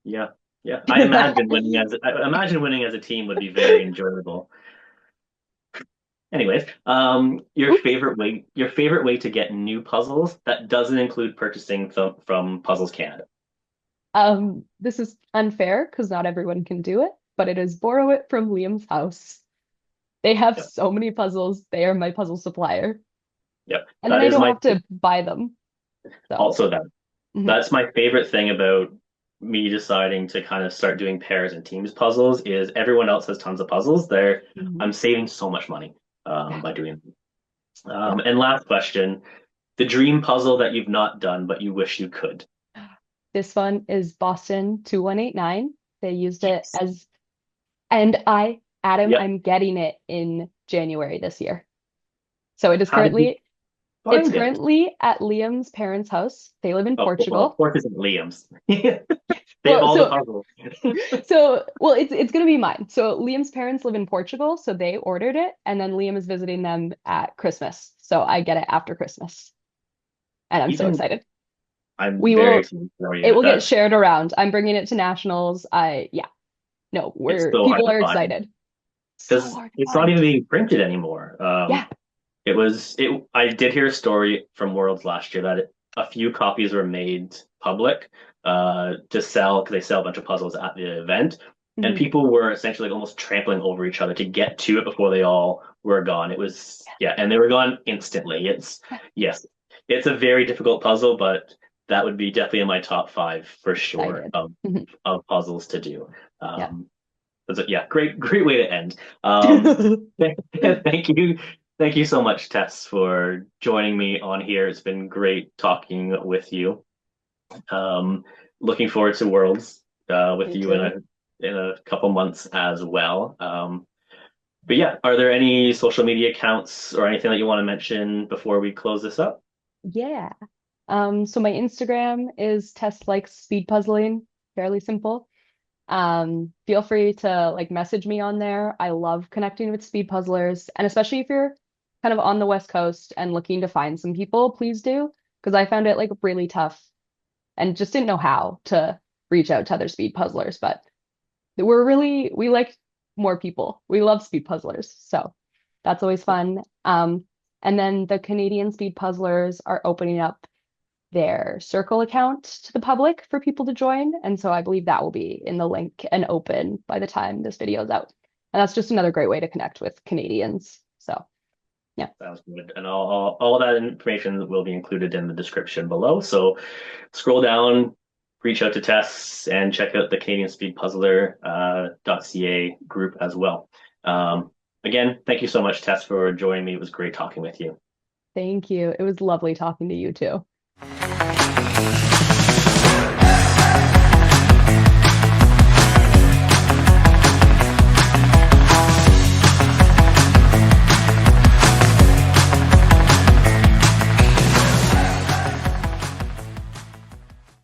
[SPEAKER 1] yeah, yeah. I imagine winning as a team would be very enjoyable. Anyways,
[SPEAKER 3] Oops.
[SPEAKER 1] your favorite way to get new puzzles that doesn't include purchasing from Puzzles Canada.
[SPEAKER 3] This is unfair because not everyone can do it, but it is borrow it from Liam's house. They have
[SPEAKER 1] Yep,
[SPEAKER 3] so many puzzles. They are my puzzle supplier.
[SPEAKER 1] yep.
[SPEAKER 3] And then
[SPEAKER 1] That
[SPEAKER 3] I
[SPEAKER 1] is
[SPEAKER 3] don't
[SPEAKER 1] my
[SPEAKER 3] have to buy them. So,
[SPEAKER 1] also that.
[SPEAKER 3] mhm,
[SPEAKER 1] That's my favorite thing about me deciding to kind of start doing pairs and teams puzzles is everyone else has tons of puzzles.
[SPEAKER 3] mhm.
[SPEAKER 1] I'm saving so much money
[SPEAKER 3] Yeah,
[SPEAKER 1] by doing them.
[SPEAKER 3] yeah.
[SPEAKER 1] And last question, the dream puzzle that you've not done but you wish you could.
[SPEAKER 3] This one is Boston 2189. They used it
[SPEAKER 1] Yes.
[SPEAKER 3] as, and Adam,
[SPEAKER 1] Yep.
[SPEAKER 3] I'm getting it in January this year. So
[SPEAKER 1] How did you
[SPEAKER 3] it's
[SPEAKER 1] find it?
[SPEAKER 3] currently at Liam's parents' house. They live in
[SPEAKER 1] Well, of
[SPEAKER 3] Portugal.
[SPEAKER 1] course, it's Liam's. They have
[SPEAKER 3] Well,
[SPEAKER 1] all the
[SPEAKER 3] so
[SPEAKER 1] puzzles.
[SPEAKER 3] it's gonna be mine. So Liam's parents live in Portugal, so they ordered it, and then Liam is visiting them at Christmas. So I get it after Christmas, and I'm so
[SPEAKER 1] Even
[SPEAKER 3] excited.
[SPEAKER 1] I'm
[SPEAKER 3] We
[SPEAKER 1] very
[SPEAKER 3] will
[SPEAKER 1] excited for
[SPEAKER 3] It
[SPEAKER 1] you.
[SPEAKER 3] will get shared around. I'm bringing it to nationals. Yeah. No,
[SPEAKER 1] It's
[SPEAKER 3] we're
[SPEAKER 1] so hard
[SPEAKER 3] people
[SPEAKER 1] to
[SPEAKER 3] are
[SPEAKER 1] find
[SPEAKER 3] excited. So
[SPEAKER 1] because
[SPEAKER 3] hard to
[SPEAKER 1] it's not
[SPEAKER 3] find.
[SPEAKER 1] even being printed anymore.
[SPEAKER 3] Yeah.
[SPEAKER 1] I did hear a story from Worlds last year that a few copies were made public to sell because they sell a bunch of puzzles at the event, and
[SPEAKER 3] Mhm.
[SPEAKER 1] people were essentially like almost trampling over each other to get to it before they all were gone. It was yeah, and they were gone instantly. It's yes, it's a very difficult puzzle, but that would be definitely in my top five for sure
[SPEAKER 3] Excited. Mhm.
[SPEAKER 1] of puzzles to do.
[SPEAKER 3] Yeah.
[SPEAKER 1] Um, yeah, great way to end. Thank you. Thank you so much, Tess, for joining me on here. It's been great talking with you. Um, Looking forward to Worlds with
[SPEAKER 3] Me
[SPEAKER 1] you
[SPEAKER 3] too.
[SPEAKER 1] in a couple months as well. But yeah, are there any social media accounts or anything that you want to mention before we close this up?
[SPEAKER 3] Yeah. So my Instagram is Tess likes speed puzzling, fairly simple. Feel free to like message me on there. I love connecting with speed puzzlers, and especially if you're kind of on the West Coast and looking to find some people, please do, because I found it like really tough and just didn't know how to reach out to other speed puzzlers. But we like more people. We love speed puzzlers, so that's always fun. And then the Canadian speed puzzlers are opening up their Circle account to the public for people to join. And so I believe that will be in the link and open by the time this video is out. And that's just another great way to connect with Canadians. So yeah,
[SPEAKER 1] Sounds good. And all that information will be included in the description below. So scroll down, reach out to Tess, and check out the Canadian Speed Puzzler .ca group as well. Again, thank you so much, Tess, for joining me. It was great talking with you.
[SPEAKER 3] thank you. It was lovely talking to you too.